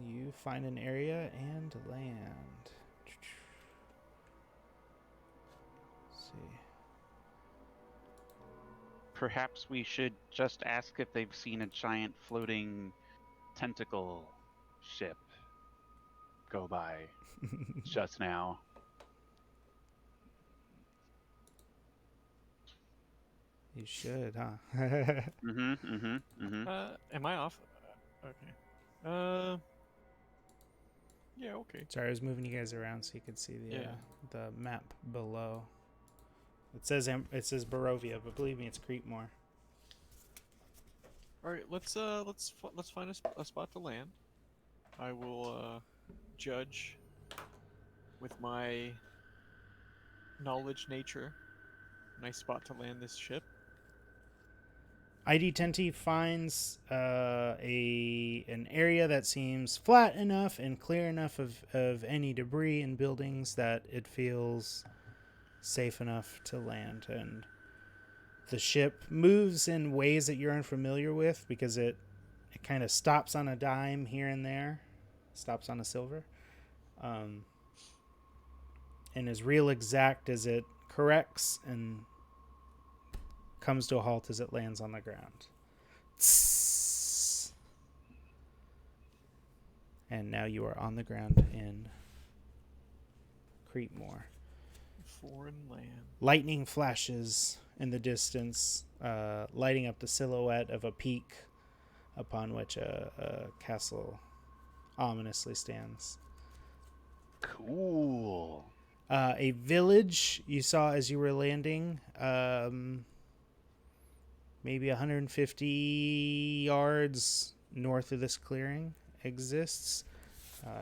Speaker 1: you find an area and land. Let's see.
Speaker 3: Perhaps we should just ask if they've seen a giant floating tentacle ship go by just now.
Speaker 1: You should, huh?
Speaker 4: Am I off? Okay. Yeah, okay.
Speaker 1: Sorry, I was moving you guys around so you could see the map below. It says Barovia, but believe me, it's Creepmore.
Speaker 4: All right, let's find a spot to land. I will judge with my knowledge nature. Nice spot to land this ship.
Speaker 1: ID Tenti finds an area that seems flat enough and clear enough of any debris and buildings that it feels safe enough to land. And the ship moves in ways that you're unfamiliar with because it kind of stops on a dime here and there, stops on a silver, and is real exact as it corrects and comes to a halt as it lands on the ground. And now you are on the ground in Creepmore.
Speaker 4: Foreign land.
Speaker 1: Lightning flashes in the distance, lighting up the silhouette of a peak upon which a castle ominously stands.
Speaker 3: Cool.
Speaker 1: A village you saw as you were landing, maybe 150 yards north of this clearing exists.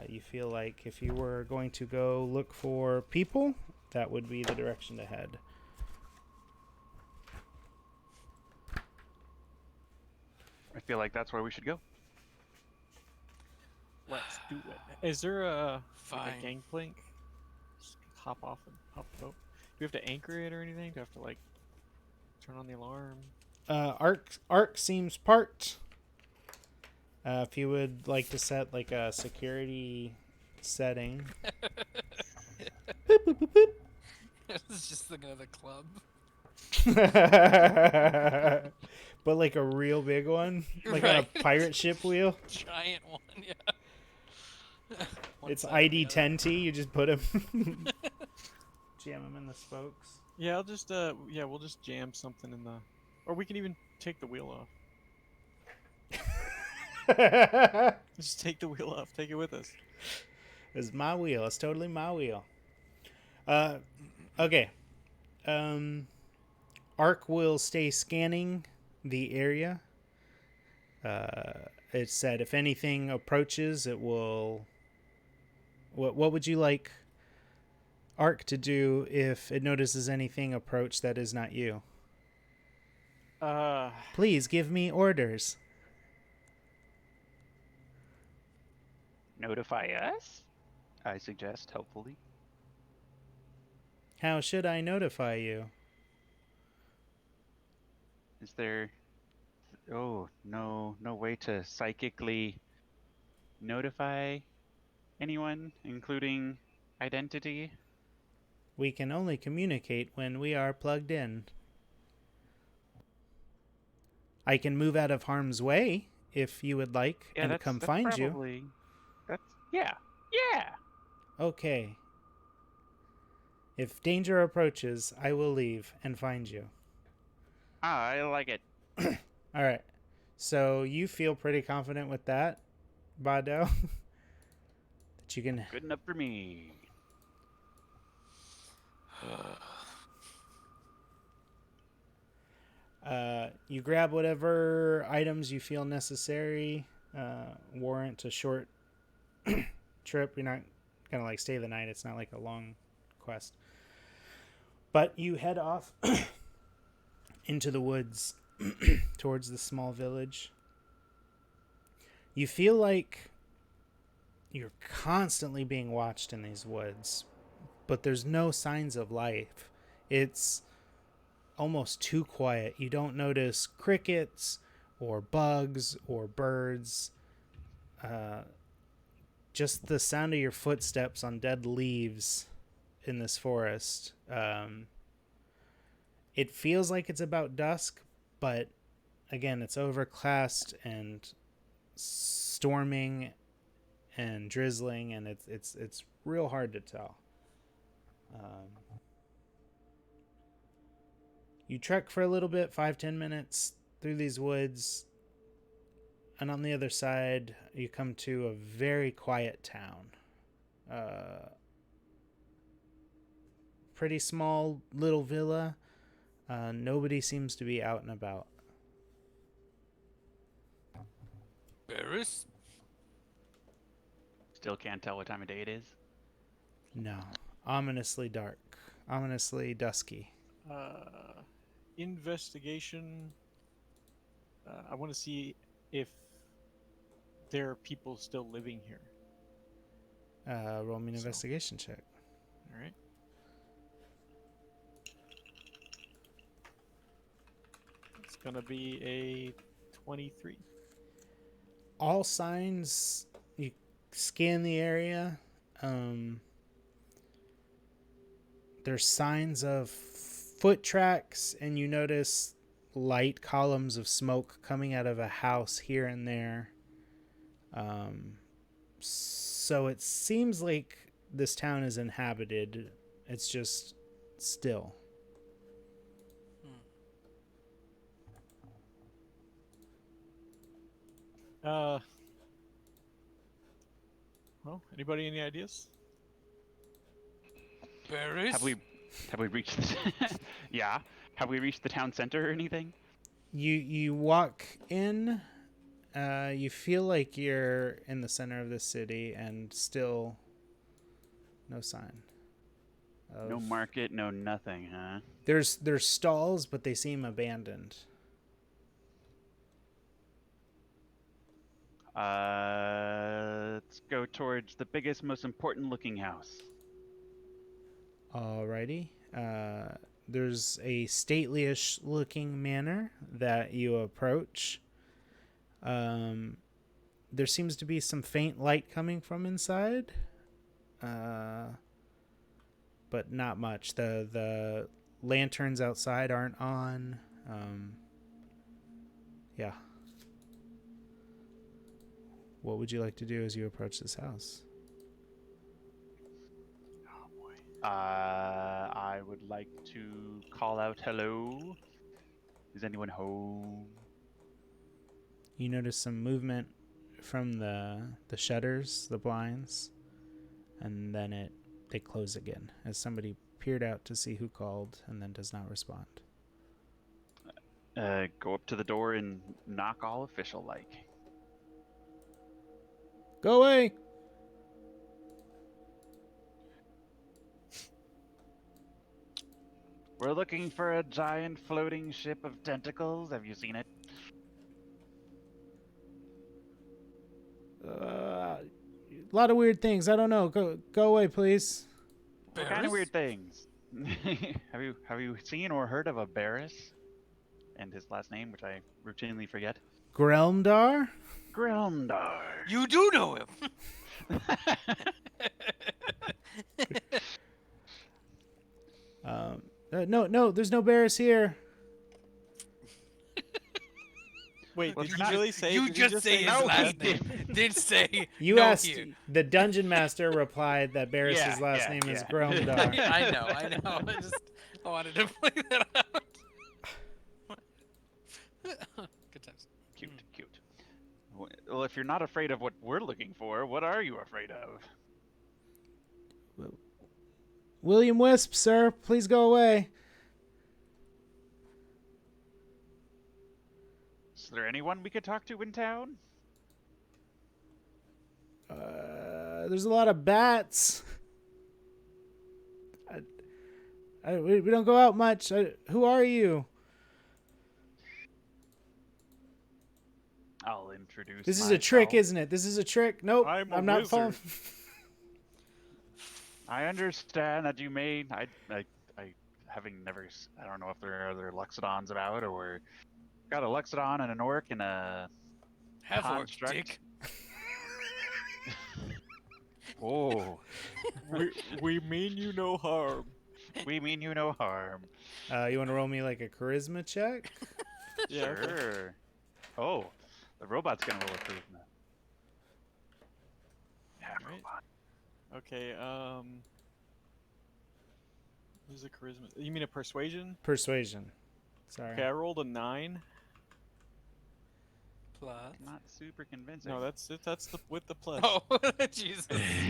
Speaker 1: You feel like if you were going to go look for people, that would be the direction to head.
Speaker 3: I feel like that's where we should go.
Speaker 4: Let's do it. Is there like
Speaker 2: Fine.
Speaker 4: a gangplank? Just hop off and hop the boat. Do we have to anchor it or anything? Do we have to like turn on the alarm?
Speaker 1: Arc seems parked. If you would like to set like a security setting. Boop, boop, boop, boop.
Speaker 2: I was just thinking of the club.
Speaker 1: But like a real big one, like on
Speaker 2: Right.
Speaker 1: a pirate ship wheel.
Speaker 2: Giant one, yeah. One
Speaker 1: It's
Speaker 2: side or
Speaker 1: ID
Speaker 2: the other.
Speaker 1: 10T. You just put them, jam them in the spokes.
Speaker 4: Yeah, I'll just we'll just jam something in the, or we can even take the wheel off. Just take the wheel off. Take it with us.
Speaker 1: It's my wheel. It's totally my wheel. Okay. Arc will stay scanning the area. It said if anything approaches, it will. What would you like Arc to do if it notices anything approach that is not you? Please give me orders.
Speaker 3: Notify us? I suggest, hopefully.
Speaker 1: How should I notify you?
Speaker 3: Is there... Oh, no way to psychically notify anyone, including identity?
Speaker 1: We can only communicate when we are plugged in. I can move out of harm's way if you would like and come
Speaker 3: that's
Speaker 1: find
Speaker 3: probably,
Speaker 1: you.
Speaker 3: That's... Yeah.
Speaker 1: Okay. If danger approaches, I will leave and find you.
Speaker 3: I like it.
Speaker 1: All right. So you feel pretty confident with that, Bado? That you can...
Speaker 3: Good enough for me.
Speaker 1: You grab whatever items you feel necessary, warrant a short trip. You're not gonna like stay the night. It's not like a long quest. But you head off into the woods towards the small village. You feel like you're constantly being watched in these woods, but there's no signs of life. It's almost too quiet. You don't notice crickets or bugs or birds. Just the sound of your footsteps on dead leaves in this forest. It feels like it's about dusk, but again, it's overcast and storming and drizzling, and it's real hard to tell. You trek for a little bit, 5-10 minutes through these woods, and on the other side, you come to a very quiet town. Pretty small little villa. Nobody seems to be out and about.
Speaker 2: Barris?
Speaker 3: Still can't tell what time of day it is.
Speaker 1: No. Ominously dark. Ominously dusky.
Speaker 4: Investigation. I want to see if there are people still living here.
Speaker 1: Roll me an investigation check.
Speaker 4: All right. It's gonna be a 23.
Speaker 1: All signs, you scan the area. There's signs of foot tracks, and you notice light columns of smoke coming out of a house here and there. So it seems like this town is inhabited. It's just still.
Speaker 4: Well, anybody any ideas?
Speaker 2: Barris?
Speaker 3: Have we reached the yeah? Have we reached the town center or anything?
Speaker 1: You walk in. You feel like you're in the center of the city, and still no sign.
Speaker 3: No market, no nothing, huh?
Speaker 1: There's stalls, but they seem abandoned.
Speaker 3: Let's go towards the biggest, most important looking house.
Speaker 1: Alrighty. There's a stately-ish looking manor that you approach. There seems to be some faint light coming from inside, but not much. The lanterns outside aren't on. Yeah. What would you like to do as you approach this house?
Speaker 4: Oh boy.
Speaker 3: I would like to call out hello. Is anyone home?
Speaker 1: You notice some movement from the shutters, the blinds, and then they close again as somebody peered out to see who called and then does not respond.
Speaker 3: Go up to the door and knock all official like.
Speaker 1: Go away!
Speaker 3: We're looking for a giant floating ship of tentacles. Have you seen it?
Speaker 1: A lot of weird things. I don't know. Go away, please.
Speaker 3: What kind of weird things? Have you seen or heard of a Barris? And his last name, which I routinely forget.
Speaker 1: Grelmdar?
Speaker 3: Grelmdar.
Speaker 2: You do know him.
Speaker 1: No, there's no bears here.
Speaker 4: Wait,
Speaker 3: Well,
Speaker 4: did
Speaker 3: it's
Speaker 4: you
Speaker 3: not-
Speaker 4: really say?
Speaker 2: You
Speaker 4: did
Speaker 2: just say his
Speaker 3: no, he
Speaker 2: last name.
Speaker 3: didn't.
Speaker 2: Did say
Speaker 1: You
Speaker 2: no
Speaker 1: asked.
Speaker 2: here.
Speaker 1: The dungeon master replied that Barris's last name is Grelmdar.
Speaker 2: I know. I wanted to point that out. Good times.
Speaker 3: Cute. Well, if you're not afraid of what we're looking for, what are you afraid of?
Speaker 1: William Wisp, sir, please go away.
Speaker 3: Is there anyone we could talk to in town?
Speaker 1: There's a lot of bats. We don't go out much. Who are you?
Speaker 3: I'll introduce
Speaker 1: This is a trick,
Speaker 3: myself.
Speaker 1: isn't it? This is a trick. Nope,
Speaker 4: I'm a
Speaker 1: I'm not falling.
Speaker 4: wizard.
Speaker 3: I understand that you may. Having never. I don't know if there are other Luxodons about, or got a Luxodon and an orc and a
Speaker 2: Have orc
Speaker 3: construct.
Speaker 2: dick.
Speaker 3: Oh,
Speaker 4: We mean you no harm.
Speaker 3: we mean you no harm.
Speaker 1: You want to roll me like a charisma check?
Speaker 4: Yeah. okay.
Speaker 3: Sure. Oh, the robot's gonna roll a charisma. Yeah,
Speaker 4: Right.
Speaker 3: robot.
Speaker 4: Okay. Who's a charisma? You mean a persuasion?
Speaker 1: Persuasion. Sorry.
Speaker 4: Okay, I rolled a 9.
Speaker 2: Plus.
Speaker 3: Not super convincing.
Speaker 4: No, that's it. That's with the plus.
Speaker 2: Oh, Jesus.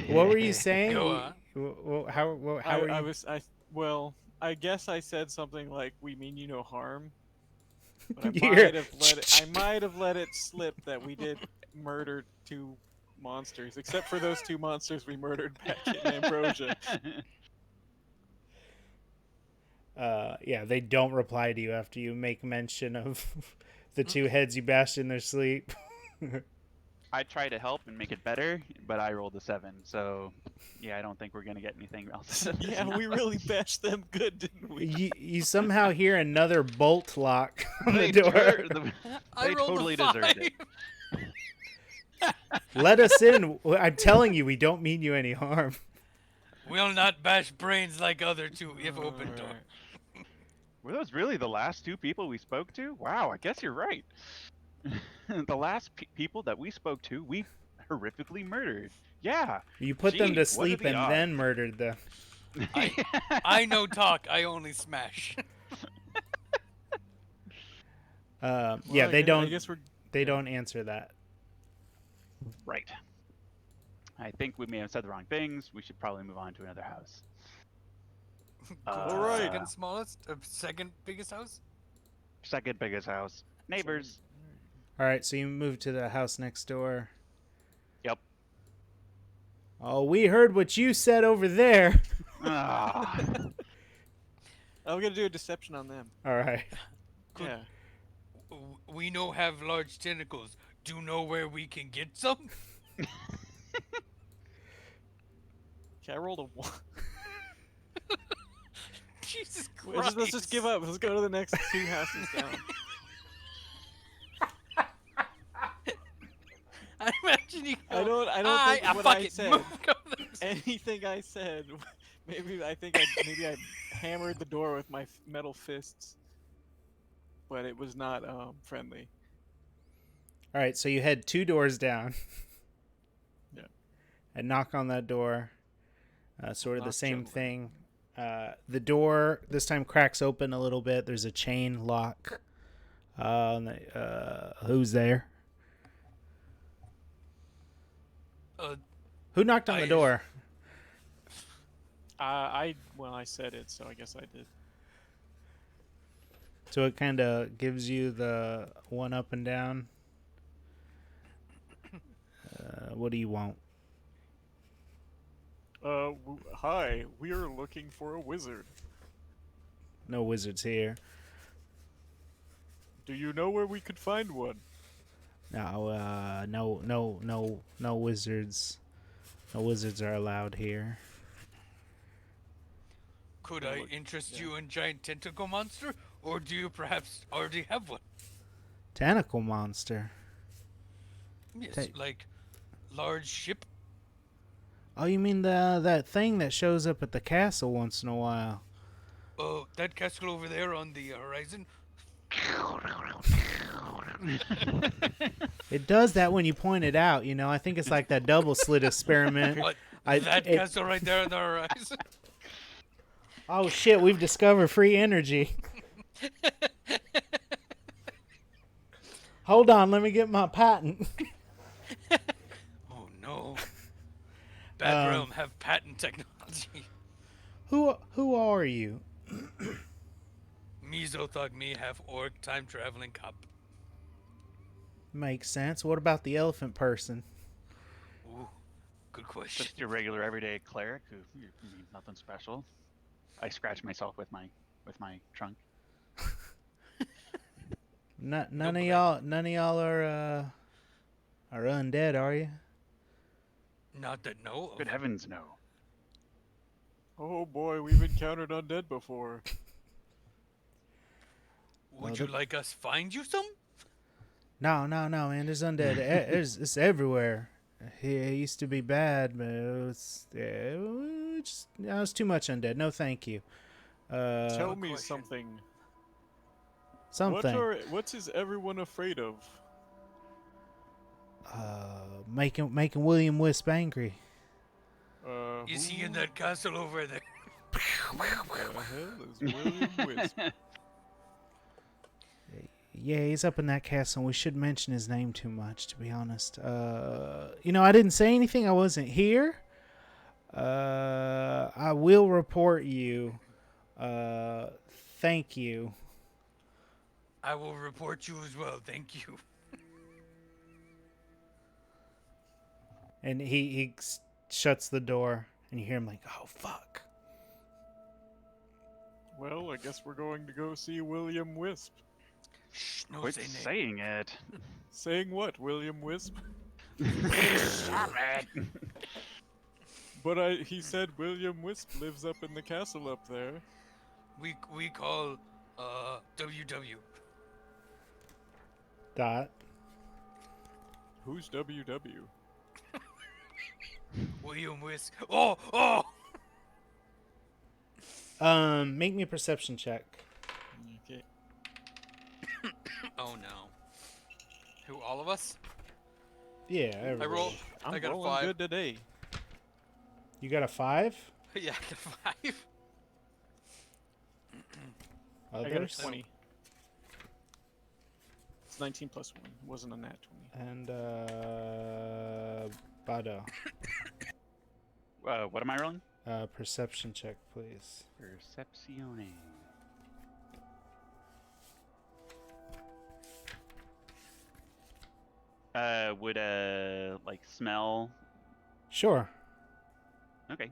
Speaker 1: What were you saying?
Speaker 2: Go on.
Speaker 1: How were you?
Speaker 4: Well, I guess I said something like "We mean you no harm," but I
Speaker 1: You're-
Speaker 4: might have let it slip that we did murder 2 monsters, except for those 2 monsters we murdered back in Ambrosia.
Speaker 1: Yeah, they don't reply to you after you make mention of the 2 heads you bashed in their sleep.
Speaker 3: I try to help and make it better, but I rolled a 7, so yeah, I don't think we're gonna get anything else.
Speaker 4: Yeah, we really bashed them good, didn't we?
Speaker 1: You somehow hear another bolt lock on the
Speaker 3: They
Speaker 1: door.
Speaker 2: I
Speaker 3: They
Speaker 2: rolled
Speaker 3: totally
Speaker 2: a 5.
Speaker 3: deserved it.
Speaker 1: Let us in. I'm telling you, we don't mean you any harm.
Speaker 2: We'll not bash brains like other 2 if open door.
Speaker 4: Alright.
Speaker 3: Were those really the last 2 people we spoke to? Wow, I guess you're right. The last people that we spoke to, we horrifically murdered. Yeah.
Speaker 1: You put them
Speaker 3: Gee,
Speaker 1: to
Speaker 3: what are
Speaker 1: sleep
Speaker 3: the
Speaker 1: and
Speaker 3: odds?
Speaker 1: then murdered them.
Speaker 2: I no talk. I only smash.
Speaker 1: Yeah,
Speaker 4: Well,
Speaker 1: they
Speaker 4: I
Speaker 1: don't.
Speaker 4: guess we're.
Speaker 1: They don't answer that.
Speaker 3: Right. I think we may have said the wrong things. We should probably move on to another house.
Speaker 4: Alright.
Speaker 2: Second smallest, second biggest house.
Speaker 3: Second biggest house. Neighbors.
Speaker 1: All right, so you move to the house next door.
Speaker 3: Yep.
Speaker 1: Oh, we heard what you said over there.
Speaker 3: Ah.
Speaker 4: I'm gonna do a deception on them.
Speaker 1: All right.
Speaker 2: Good.
Speaker 4: Yeah.
Speaker 2: We know have large tentacles. Do you know where we can get some?
Speaker 4: Okay, I rolled a 1.
Speaker 2: Jesus
Speaker 4: Let's
Speaker 2: Christ.
Speaker 4: let's just give up. Let's go to the next 2 houses down.
Speaker 2: I imagine you.
Speaker 4: I don't think what
Speaker 2: fuck
Speaker 4: I
Speaker 2: it.
Speaker 4: said.
Speaker 2: Go next.
Speaker 4: Anything I said, maybe I hammered the door with my metal fists, but it was not friendly.
Speaker 1: All right, so you head 2 doors down.
Speaker 4: Yeah.
Speaker 1: And knock on that door. Sort of the
Speaker 4: Knock
Speaker 1: same
Speaker 4: gently.
Speaker 1: thing. The door this time cracks open a little bit. There's a chain lock. Who's there? Who knocked on the door?
Speaker 4: I said it, so I guess I did.
Speaker 1: So it kind of gives you the one up and down. What do you want?
Speaker 4: Hi, we are looking for a wizard.
Speaker 1: No wizards here.
Speaker 4: Do you know where we could find one?
Speaker 1: No, no wizards. No wizards are allowed here.
Speaker 2: Could
Speaker 4: Yeah,
Speaker 2: I
Speaker 4: look-
Speaker 2: interest
Speaker 4: yeah.
Speaker 2: you in giant tentacle monster, or do you perhaps already have one?
Speaker 1: Tentacle monster.
Speaker 2: Yes,
Speaker 1: Hey.
Speaker 2: like large ship.
Speaker 1: Oh, you mean that thing that shows up at the castle once in a while?
Speaker 2: Oh, that castle over there on the horizon.
Speaker 1: It does that when you point it out, you know. I think it's like that double slit experiment.
Speaker 2: What?
Speaker 1: I-
Speaker 2: That
Speaker 1: it-
Speaker 2: castle right there on the horizon.
Speaker 1: Oh shit, we've discovered free energy. Hold on, let me get my patent.
Speaker 2: Oh no. Bad
Speaker 1: Um,
Speaker 2: Realm have patent technology.
Speaker 1: Who are you?
Speaker 2: Mesothog me have orc time traveling cop.
Speaker 1: Makes sense. What about the elephant person?
Speaker 2: Ooh, Good question.
Speaker 3: Just your regular everyday cleric who means nothing special. I scratch myself with my trunk.
Speaker 1: None of y'all are undead, are you?
Speaker 2: Not that no.
Speaker 3: Good heavens, no.
Speaker 4: Oh boy, we've encountered undead before.
Speaker 2: Would you like us find you some?
Speaker 1: No, man. There's undead. It's everywhere. It used to be bad, but it's too much undead. No, thank you.
Speaker 4: Tell me
Speaker 2: question.
Speaker 4: something. What is everyone afraid of?
Speaker 1: Making William Wisp angry.
Speaker 2: Is he in that castle over there?
Speaker 4: Who the hell is William Wisp?
Speaker 1: Yeah, he's up in that castle. We shouldn't mention his name too much, to be honest. I didn't say anything. I wasn't here. I will report you. Thank you.
Speaker 2: I will report you as well. Thank you.
Speaker 1: And he shuts the door, and you hear him like, "Oh fuck."
Speaker 4: Well, I guess we're going to go see William Wisp.
Speaker 2: Shh, no
Speaker 3: Quit
Speaker 2: say name.
Speaker 3: saying it.
Speaker 4: Saying what, William Wisp?
Speaker 3: Stop it.
Speaker 4: But he said William Wisp lives up in the castle up there.
Speaker 2: We call WW.
Speaker 1: Dot.
Speaker 4: Who's WW?
Speaker 2: William Whisk. Oh!
Speaker 1: Make me a perception check.
Speaker 4: Okay.
Speaker 2: Oh no. Who? All of us?
Speaker 1: Yeah, everybody.
Speaker 2: I roll.
Speaker 4: I'm
Speaker 2: I got a
Speaker 4: rolling
Speaker 2: 5.
Speaker 4: good today.
Speaker 1: You got a 5?
Speaker 2: Yeah, I got a 5.
Speaker 1: Others?
Speaker 4: I got a 20. It's 19 plus 1. Wasn't a nat 20.
Speaker 1: And Bado.
Speaker 3: What am I rolling?
Speaker 1: Perception check, please.
Speaker 3: Percepcione. Would like smell?
Speaker 1: Sure.
Speaker 3: Okay.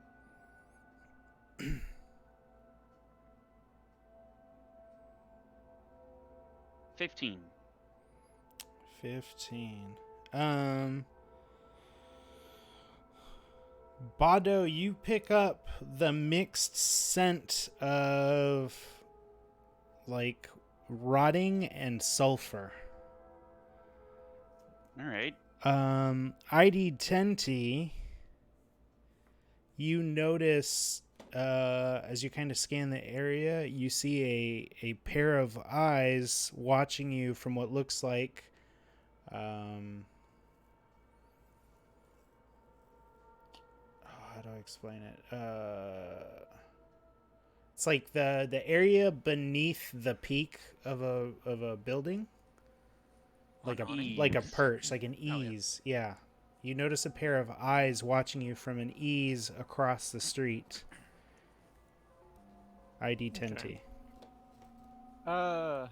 Speaker 3: 15.
Speaker 1: 15. Bado, you pick up the mixed scent of like rotting and sulfur.
Speaker 3: All right.
Speaker 1: ID Tenti, you notice as you kind of scan the area, you see a pair of eyes watching you from what looks like how do I explain it? It's like the area beneath the peak of a building. Like a perch, like an ease. Oh, yeah. You notice a pair of eyes watching you from an ease across the street. ID Tenti.
Speaker 4: Okay.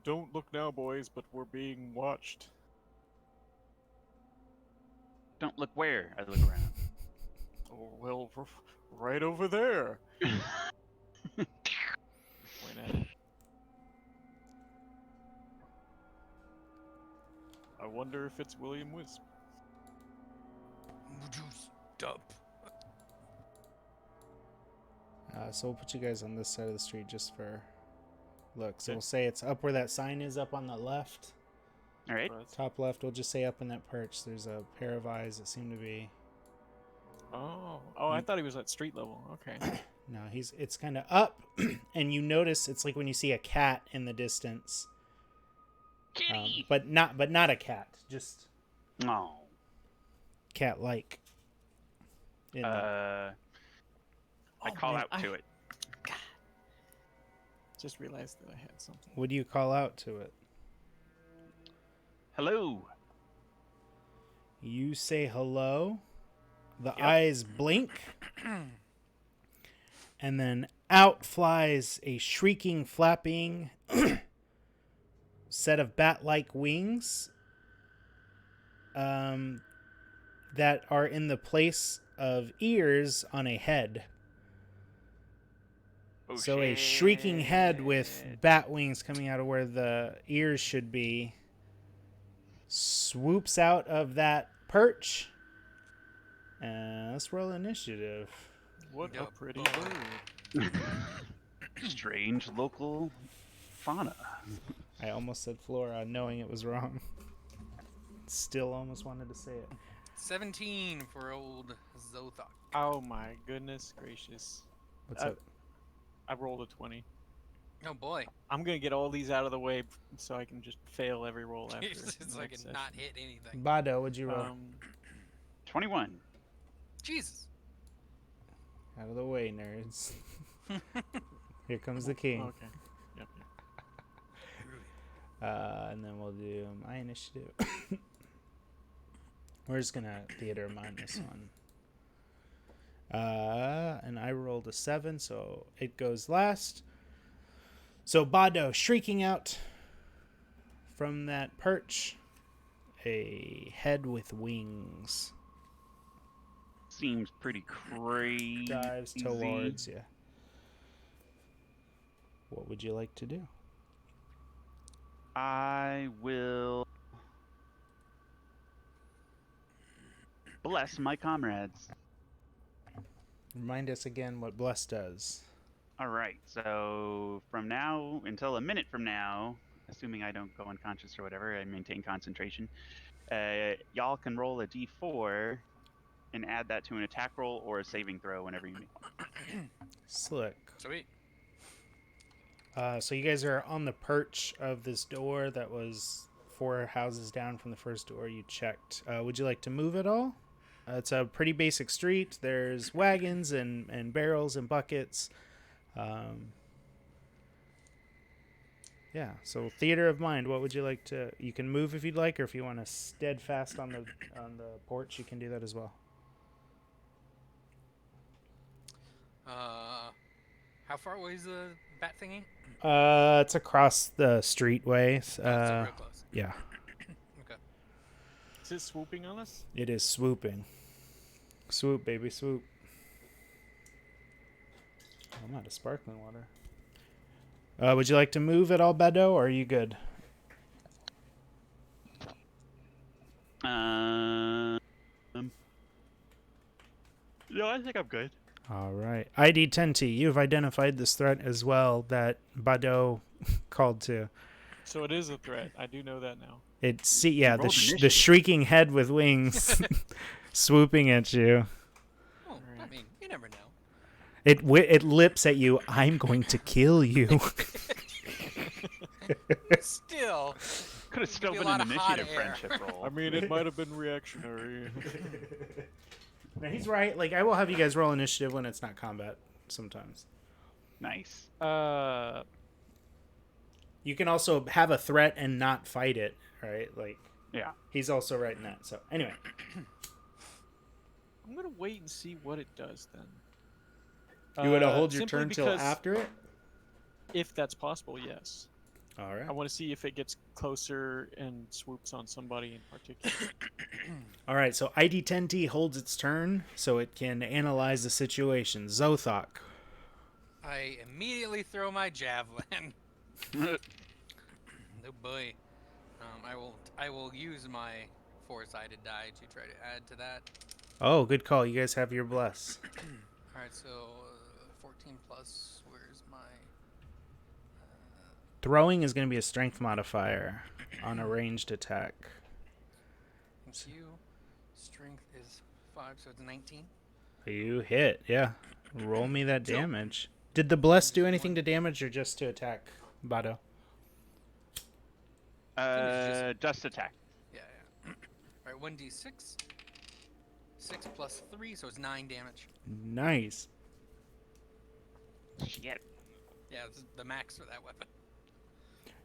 Speaker 4: Don't look now, boys, but we're being watched.
Speaker 3: Don't look where? I look around.
Speaker 4: Oh, well, right over there. Point at it. I wonder if it's William Wisp.
Speaker 2: Would you stop?
Speaker 1: So we'll put you guys on this side of the street just for look. So we'll say it's up where that sign is up on the left.
Speaker 3: All right.
Speaker 1: Top left, we'll just say up in that perch. There's a pair of eyes that seem to be...
Speaker 4: Oh, I thought he was at street level. Okay.
Speaker 1: No, it's kind of up, and you notice it's like when you see a cat in the distance.
Speaker 3: Kitty.
Speaker 1: But not a cat, just
Speaker 3: Oh.
Speaker 1: cat-like.
Speaker 3: I call out to it.
Speaker 4: God. Just realized that I had something.
Speaker 1: What do you call out to it?
Speaker 3: Hello.
Speaker 1: You say hello. The
Speaker 3: Yep.
Speaker 1: eyes blink. And then out flies a shrieking, flapping set of bat-like wings that are in the place of ears on a head.
Speaker 3: Oh,
Speaker 1: So a shrieking head with
Speaker 3: shit.
Speaker 1: bat wings coming out of where the ears should be swoops out of that perch. Let's roll initiative.
Speaker 4: What a
Speaker 2: Yup.
Speaker 4: pretty bird.
Speaker 3: Strange local fauna.
Speaker 1: I almost said flora, knowing it was wrong. Still almost wanted to say it.
Speaker 2: 17 for old Zothok.
Speaker 4: Oh my goodness gracious.
Speaker 1: What's up?
Speaker 4: I rolled a 20.
Speaker 2: Oh boy.
Speaker 4: I'm gonna get all these out of the way so I can just fail every roll after.
Speaker 2: It's
Speaker 4: the
Speaker 2: like
Speaker 4: next
Speaker 2: it not hit anything.
Speaker 1: Bado, what'd you roll?
Speaker 4: session.
Speaker 3: 21.
Speaker 2: Jesus.
Speaker 1: Out of the way, nerds. Here comes the king.
Speaker 4: Okay. Yep.
Speaker 1: And then we'll do my initiative. We're just gonna theater mine this one. And I rolled a 7, so it goes last. So Bado shrieking out from that perch, a head with wings
Speaker 3: Seems pretty crazy.
Speaker 1: dives towards you. What would you like to do?
Speaker 3: I will bless my comrades.
Speaker 1: Remind us again what Bless does.
Speaker 3: All right, so from now until a minute from now, assuming I don't go unconscious or whatever, I maintain concentration. Y'all can roll a d4 and add that to an attack roll or a saving throw whenever you make one.
Speaker 1: Slick.
Speaker 2: Sweet.
Speaker 1: So you guys are on the perch of this door that was 4 houses down from the first door you checked. Would you like to move at all? It's a pretty basic street. There's wagons and barrels and buckets. Yeah, so theater of mind. What would you like to? You can move if you'd like, or if you want to steadfast on the porch, you can do that as well.
Speaker 2: How far away is the bat thingy?
Speaker 1: It's across the street way.
Speaker 2: So real close.
Speaker 1: Yeah,
Speaker 2: Okay.
Speaker 4: Is it swooping on us?
Speaker 1: it is swooping. Swoop, baby, swoop. I'm out of sparkling water. Would you like to move at all, Bedo, or are you good?
Speaker 3: No, I think I'm good.
Speaker 1: All right. ID 10T, you've identified this threat as well that Bado called to.
Speaker 4: So it is a threat. I do know that now.
Speaker 1: It's the
Speaker 3: rolled
Speaker 1: the
Speaker 3: initiative.
Speaker 1: shrieking head with wings swooping at you.
Speaker 2: Oh, I mean, you never know.
Speaker 1: It lips at you. I'm going to kill you.
Speaker 2: Still.
Speaker 3: Could have still
Speaker 2: be a
Speaker 3: been
Speaker 2: lot
Speaker 3: an
Speaker 2: of hot
Speaker 3: initiative
Speaker 2: air.
Speaker 3: friendship roll.
Speaker 4: I mean, it might have been reactionary.
Speaker 1: No, he's right. Like, I will have you guys roll initiative when it's not combat sometimes.
Speaker 3: Nice.
Speaker 1: You can also have a threat and not fight it, right? Like,
Speaker 3: Yeah.
Speaker 1: he's also right in that. So, anyway.
Speaker 4: I'm gonna wait and see what it does then.
Speaker 1: You want to hold your
Speaker 4: simply
Speaker 1: turn till
Speaker 4: because
Speaker 1: after it?
Speaker 4: If that's possible, yes.
Speaker 1: All right.
Speaker 4: I want to see if it gets closer and swoops on somebody in particular.
Speaker 1: All right, so ID10T holds its turn so it can analyze the situation. Zothok.
Speaker 2: I immediately throw my javelin. Oh boy. I will use my 4-sided die to try to add to that.
Speaker 1: Oh, good call. You guys have your bless.
Speaker 2: Alright, so 14 plus, where's my...
Speaker 1: Throwing is going to be a strength modifier on a ranged attack.
Speaker 2: Thank you. Strength is 5, so it's 19.
Speaker 1: You hit, yeah. Roll me that
Speaker 2: So-
Speaker 1: damage. Did the bless do anything to damage or just to attack, Bado?
Speaker 3: Just attack.
Speaker 2: Yeah. Alright, 1d6. 6 plus 3, so it's 9 damage.
Speaker 1: Nice.
Speaker 3: Shit.
Speaker 2: Yeah, this is the max for that weapon.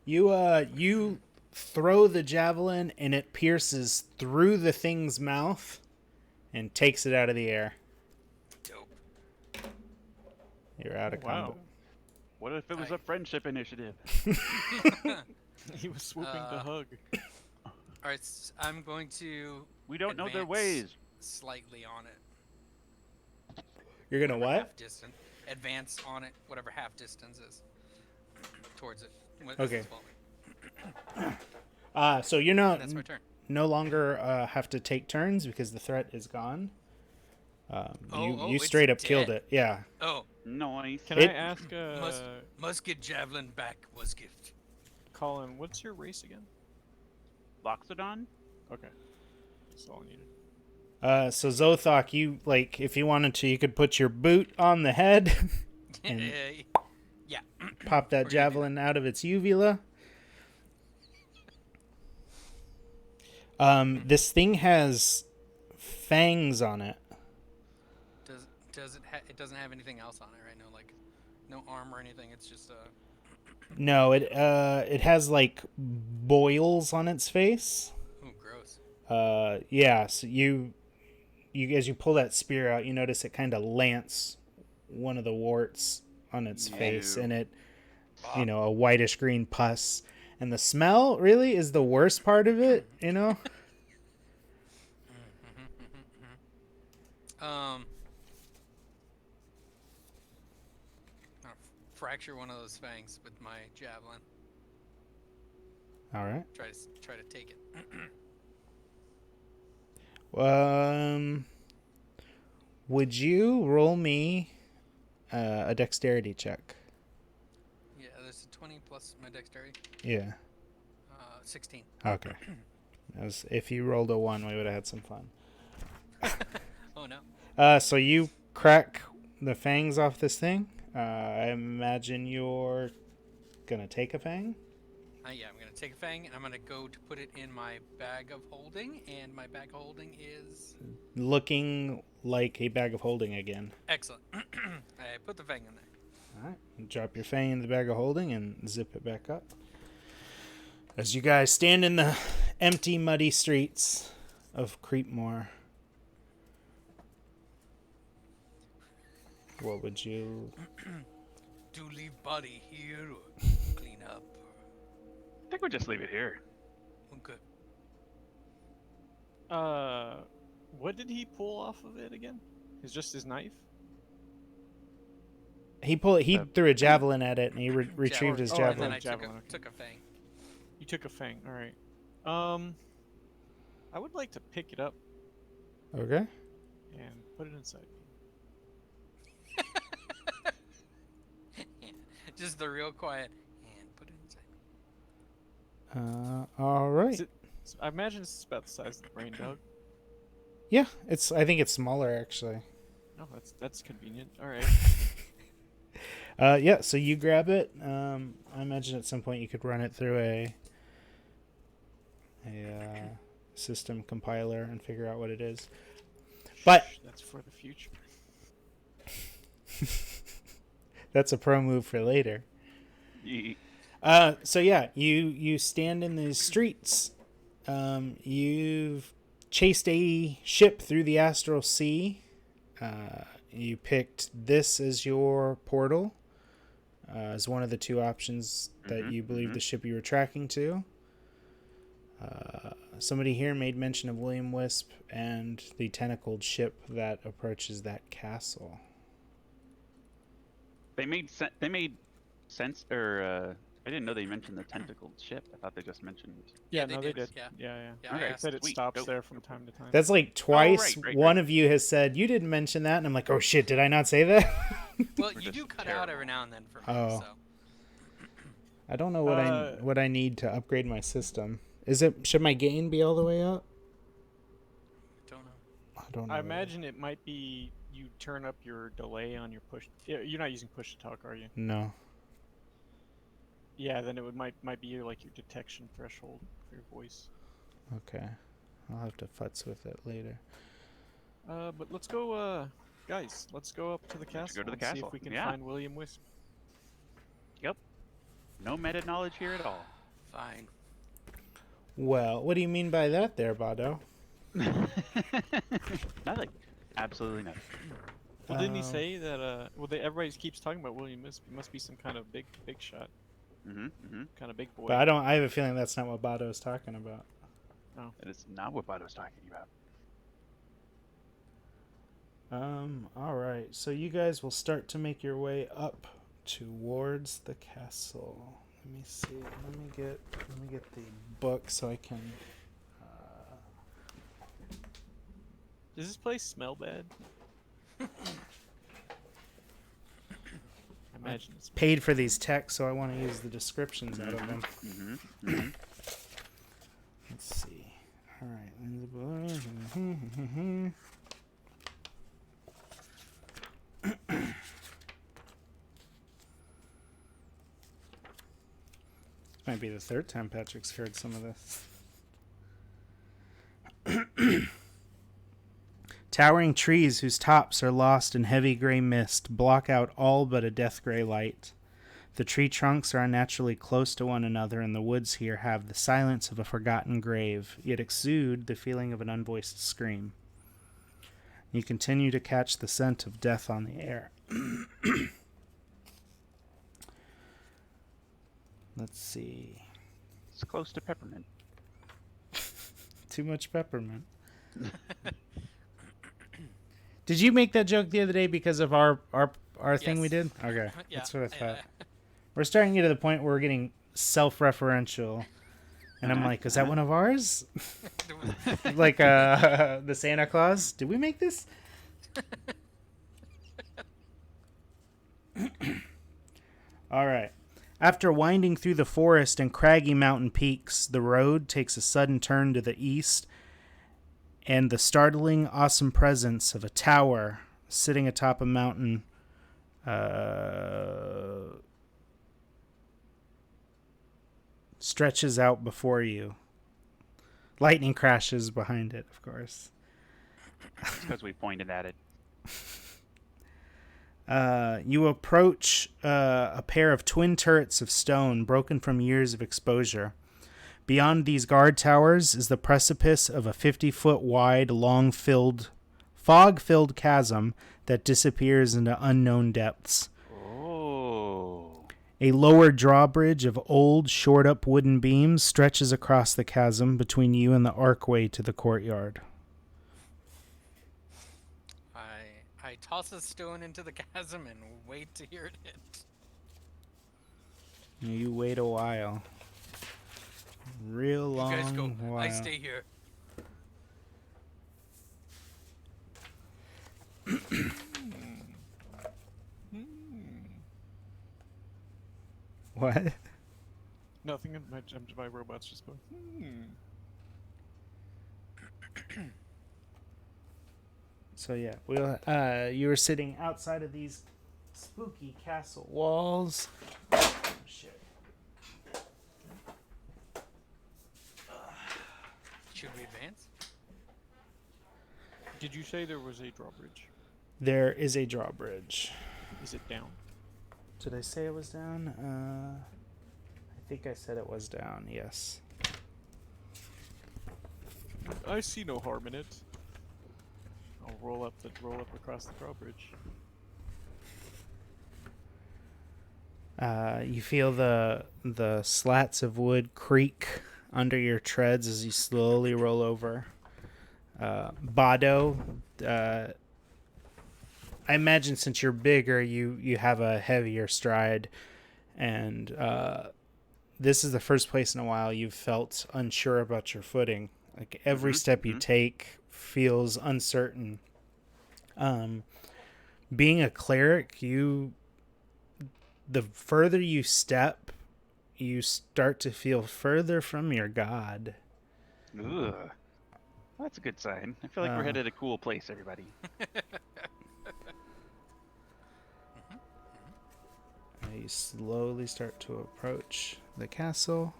Speaker 1: You throw the javelin and it pierces through the thing's mouth and takes it out of the air.
Speaker 2: Dope.
Speaker 1: You're out of
Speaker 4: Wow.
Speaker 1: combat.
Speaker 3: What if it was a friendship initiative?
Speaker 4: He was swooping to hug.
Speaker 2: Alright, I'm going to...
Speaker 3: We don't know their
Speaker 2: Advance.
Speaker 3: ways.
Speaker 2: slightly on it.
Speaker 1: You're gonna
Speaker 2: Whatever
Speaker 1: what?
Speaker 2: half distance. Advance on it, whatever half distance is towards it. As
Speaker 1: Okay.
Speaker 2: it's falling.
Speaker 1: So you're
Speaker 2: And that's my turn.
Speaker 1: no longer have to take turns because the threat is gone. You
Speaker 2: it's
Speaker 1: straight up killed
Speaker 2: dead.
Speaker 1: it. Yeah.
Speaker 2: Oh,
Speaker 3: Nice.
Speaker 4: Can
Speaker 1: It-
Speaker 4: I ask,
Speaker 2: musket javelin back was gift.
Speaker 4: Colin, what's your race again?
Speaker 3: Loxodon?
Speaker 4: Okay. That's all I needed.
Speaker 1: So Zothok, you like if you wanted to, you could put your boot on the head and
Speaker 2: Yeah.
Speaker 1: pop that
Speaker 2: We're gonna do
Speaker 1: javelin out of its uvula. This thing has fangs on it.
Speaker 2: It doesn't have anything else on it, right? No, like, no arm or anything. It's just
Speaker 1: No, it has like boils on its face.
Speaker 2: Ooh, gross.
Speaker 1: Yeah. So you as you pull that spear out, you notice it kind of lance one of the warts on its face, and it, a whitish green pus. And the smell really is the worst part of it,
Speaker 2: I'll fracture one of those fangs with my javelin.
Speaker 1: All right.
Speaker 2: Try to take it.
Speaker 1: Would you roll me a dexterity check?
Speaker 2: Yeah, there's a 20 plus my dexterity.
Speaker 1: Yeah.
Speaker 2: 16.
Speaker 1: Okay. If you rolled a 1, we would have had some fun.
Speaker 2: Oh no.
Speaker 1: So you crack the fangs off this thing. I imagine you're gonna take a fang.
Speaker 2: Yeah, I'm gonna take a fang and I'm gonna go to put it in my bag of holding, and my bag of holding is
Speaker 1: Looking like a bag of holding again.
Speaker 2: excellent. I put the fang in there.
Speaker 1: All right. Drop your fang in the bag of holding and zip it back up. As you guys stand in the empty, muddy streets of Creepmore, what would you...
Speaker 2: Do leave body here or clean up?
Speaker 3: I think we'll just leave it here.
Speaker 2: Okay.
Speaker 4: What did he pull off of it again? Is just his knife?
Speaker 1: He threw a javelin at it, and he retrieved his
Speaker 4: Oh,
Speaker 2: And
Speaker 1: javelin.
Speaker 2: then I
Speaker 4: Javelin,
Speaker 2: took a fang.
Speaker 4: You took a fang. All right. I would like to pick it up
Speaker 1: Okay.
Speaker 4: and put it inside me.
Speaker 2: Just the real quiet and put it inside.
Speaker 1: All right.
Speaker 4: So I imagine it's about the size of the brain dog.
Speaker 1: Yeah, I think it's smaller actually.
Speaker 4: Oh, that's convenient. All right.
Speaker 1: Yeah. So you grab it. I imagine at some point you could run it through a system compiler and figure out what it is. But
Speaker 4: That's for the future.
Speaker 1: that's a pro move for later. So yeah, you stand in the streets. You've chased a ship through the astral sea. You picked this as your portal, as one of the two options that you believe the ship you were tracking to. Somebody here made mention of William Wisp and the tentacled ship that approaches that castle.
Speaker 3: They made sense, or I didn't know they mentioned the tentacled ship. I thought they just mentioned.
Speaker 4: Yeah,
Speaker 2: they
Speaker 4: no,
Speaker 2: did.
Speaker 4: they did.
Speaker 2: Yeah.
Speaker 4: Yeah.
Speaker 2: Yeah,
Speaker 3: Okay.
Speaker 2: I
Speaker 4: It
Speaker 2: asked.
Speaker 4: said it
Speaker 3: Sweet.
Speaker 4: stops
Speaker 3: Dope.
Speaker 4: there from time to time.
Speaker 1: That's like twice
Speaker 3: right.
Speaker 1: one of you has said, you didn't mention that, and I'm like, oh shit, did I not say that?
Speaker 2: Well,
Speaker 3: We're
Speaker 2: you do
Speaker 3: just
Speaker 2: cut out
Speaker 3: terrible.
Speaker 2: every now and then for me,
Speaker 1: Oh.
Speaker 2: so.
Speaker 1: I don't know what I need to upgrade my system. Should my gain be all the way up?
Speaker 2: Don't know.
Speaker 1: I don't know.
Speaker 4: I imagine it might be you turn up your delay on your push. Yeah, you're not using push to talk, are you?
Speaker 1: No.
Speaker 4: Yeah, then it might be like your detection threshold for your voice.
Speaker 1: Okay. I'll have to futz with it later.
Speaker 4: But let's go, guys. Let's go up to the castle.
Speaker 3: go to the
Speaker 4: and see
Speaker 3: castle,
Speaker 4: if we can
Speaker 3: yeah.
Speaker 4: find William Wisp.
Speaker 3: Yep. No meta knowledge here at all.
Speaker 2: Fine.
Speaker 1: Well, what do you mean by that there, Bado?
Speaker 3: Nothing. Absolutely nothing.
Speaker 4: Well, didn't he say that? Everybody keeps talking about William Wisp. He must be some kind of big shot, kind of big boy.
Speaker 1: But I have a feeling that's not what Bado is talking about.
Speaker 3: That is not what Bado's talking about.
Speaker 1: All right. So you guys will start to make your way up towards the castle. Let me see. Let me get the book so I can.
Speaker 4: Does this place smell bad? I imagine it's
Speaker 1: Paid for these texts, so I want to use the descriptions out of them. Let's see. All right. This might be the third time Patrick's heard some of this. Towering trees whose tops are lost in heavy gray mist block out all but a death gray light. The tree trunks are unnaturally close to one another, and the woods here have the silence of a forgotten grave, yet exude the feeling of an unvoiced scream. You continue to catch the scent of death on the air. Let's see.
Speaker 3: It's close to peppermint.
Speaker 1: Too much peppermint. Did you make that joke the other day because of our thing we did? Okay,
Speaker 2: Yeah,
Speaker 1: that's what I thought. We're starting to get to the point where we're getting self-referential, and I'm like, is that one of ours? Like the Santa Claus? Did we make this? All right. After winding through the forest and craggy mountain peaks, the road takes a sudden turn to the east, and the startling, awesome presence of a tower sitting atop a mountain stretches out before you. Lightning crashes behind it, of course.
Speaker 3: It's because we pointed at it.
Speaker 1: You approach a pair of twin turrets of stone broken from years of exposure. Beyond these guard towers is the precipice of a 50-foot wide, fog-filled chasm that disappears into unknown depths.
Speaker 3: Oh.
Speaker 1: A lower drawbridge of old, shored-up wooden beams stretches across the chasm between you and the archway to the courtyard.
Speaker 2: I toss a stone into the chasm and wait to hear it hit.
Speaker 1: You wait a while. Real long
Speaker 2: You guys go.
Speaker 1: while.
Speaker 2: I stay here.
Speaker 1: What?
Speaker 4: nothing. My robot's just going.
Speaker 1: So yeah, you were sitting outside of these spooky castle walls. Oh, shit.
Speaker 2: Should we advance?
Speaker 4: Did you say there was a drawbridge?
Speaker 1: There is a drawbridge.
Speaker 4: Is it down?
Speaker 1: Did I say it was down? I think I said it was down. Yes.
Speaker 4: I see no harm in it. I'll roll up across the drawbridge.
Speaker 1: You feel the slats of wood creak under your treads as you slowly roll over. Bado, I imagine since you're bigger, you have a heavier stride, and this is the first place in a while you've felt unsure about your footing. Like every step you take feels uncertain. Being a cleric, the further you step, you start to feel further from your god.
Speaker 3: Ugh. That's a good sign. I feel like we're headed to a cool place, everybody.
Speaker 1: You slowly start to approach the castle.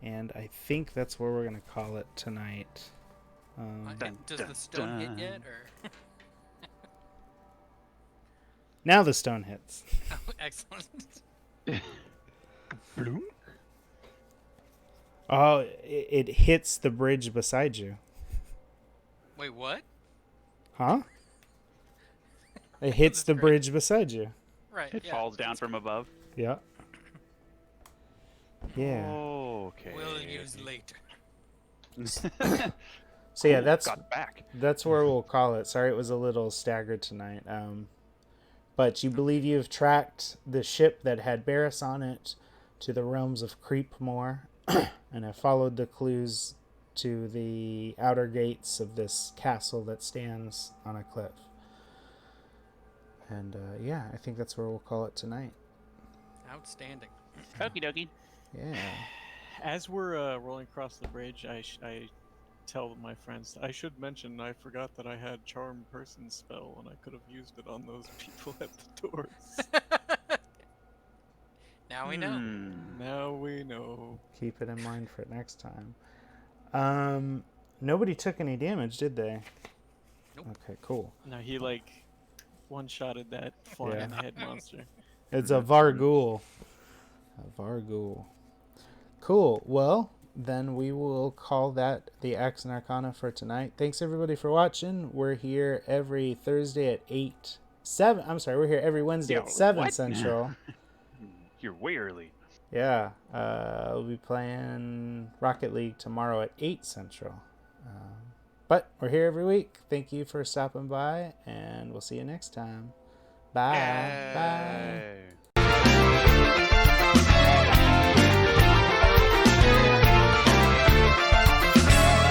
Speaker 1: And I think that's where we're going to call it tonight.
Speaker 2: Does the stone hit yet, or?
Speaker 1: Now the stone hits.
Speaker 2: Oh, excellent.
Speaker 3: Bloom?
Speaker 1: Oh, it hits the bridge beside you.
Speaker 2: Wait, what?
Speaker 1: Huh? It hits the
Speaker 2: great.
Speaker 1: bridge beside you.
Speaker 2: Right.
Speaker 3: It
Speaker 2: yeah.
Speaker 3: falls down from above.
Speaker 1: Yeah. Yeah.
Speaker 3: Oh, okay.
Speaker 2: We'll use later.
Speaker 1: So yeah,
Speaker 3: Cool,
Speaker 1: that's
Speaker 3: got back.
Speaker 1: that's where we'll call it. Sorry, it was a little staggered tonight. But you believe you have tracked the ship that had Barris on it to the realms of Creepmore, and have followed the clues to the outer gates of this castle that stands on a cliff. And yeah, I think that's where we'll call it tonight.
Speaker 2: Outstanding.
Speaker 3: Okie dokie.
Speaker 1: Yeah.
Speaker 4: As we're rolling across the bridge, I tell my friends, I should mention I forgot that I had Charm Person spell and I could have used it on those people at the doors.
Speaker 2: Now we know.
Speaker 4: Now we know.
Speaker 1: Keep it in mind for next time. Nobody took any damage, did they?
Speaker 2: Nope.
Speaker 1: Okay, cool.
Speaker 4: Now he like one-shotted that flying head monster.
Speaker 1: It's a Varghoul. A Varghoul. Cool. Well, then we will call that the Axe+Arcana for tonight. Thanks everybody for watching. We're here every Thursday at 7. I'm sorry, we're here every Wednesday
Speaker 3: Yo,
Speaker 1: at 7
Speaker 3: what?
Speaker 1: Central.
Speaker 3: You're way early.
Speaker 1: Yeah. We'll be playing Rocket League tomorrow at 8 Central. But we're here every week. Thank you for stopping by, and we'll see you next time. Bye. Bye.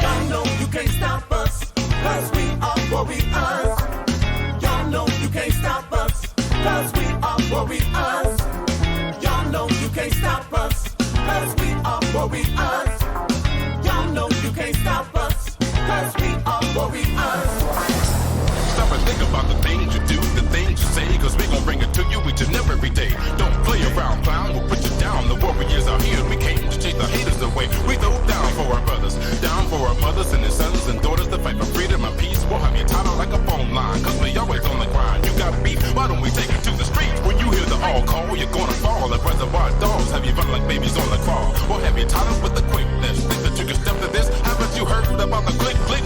Speaker 5: Y'all know you can't stop us, 'cause we are warriors. Y'all know you can't stop us, 'cause we are warriors. Y'all know you can't stop us, 'cause we are warriors. Y'all know you can't stop us, 'cause we are warriors.
Speaker 6: Stop and think about the things you do, the things you say, 'cause we gon' bring it to you each and every day. Don't play around, clown, we'll put you down. The warriors are here, we came to chase the haters away. We throw down for our brothers, down for our mothers and their sons and daughters to fight for freedom and peace. We'll have you tied out like a phone line, 'cause we always on the grind. You got beef, why don't we take it to the street? When you hear the all call, you're gonna fall. Like reservoir dogs, have you run like babies on the crawl? Or have you tied up with the quickness? Think that you can step to this? Haven't you heard about the click, click?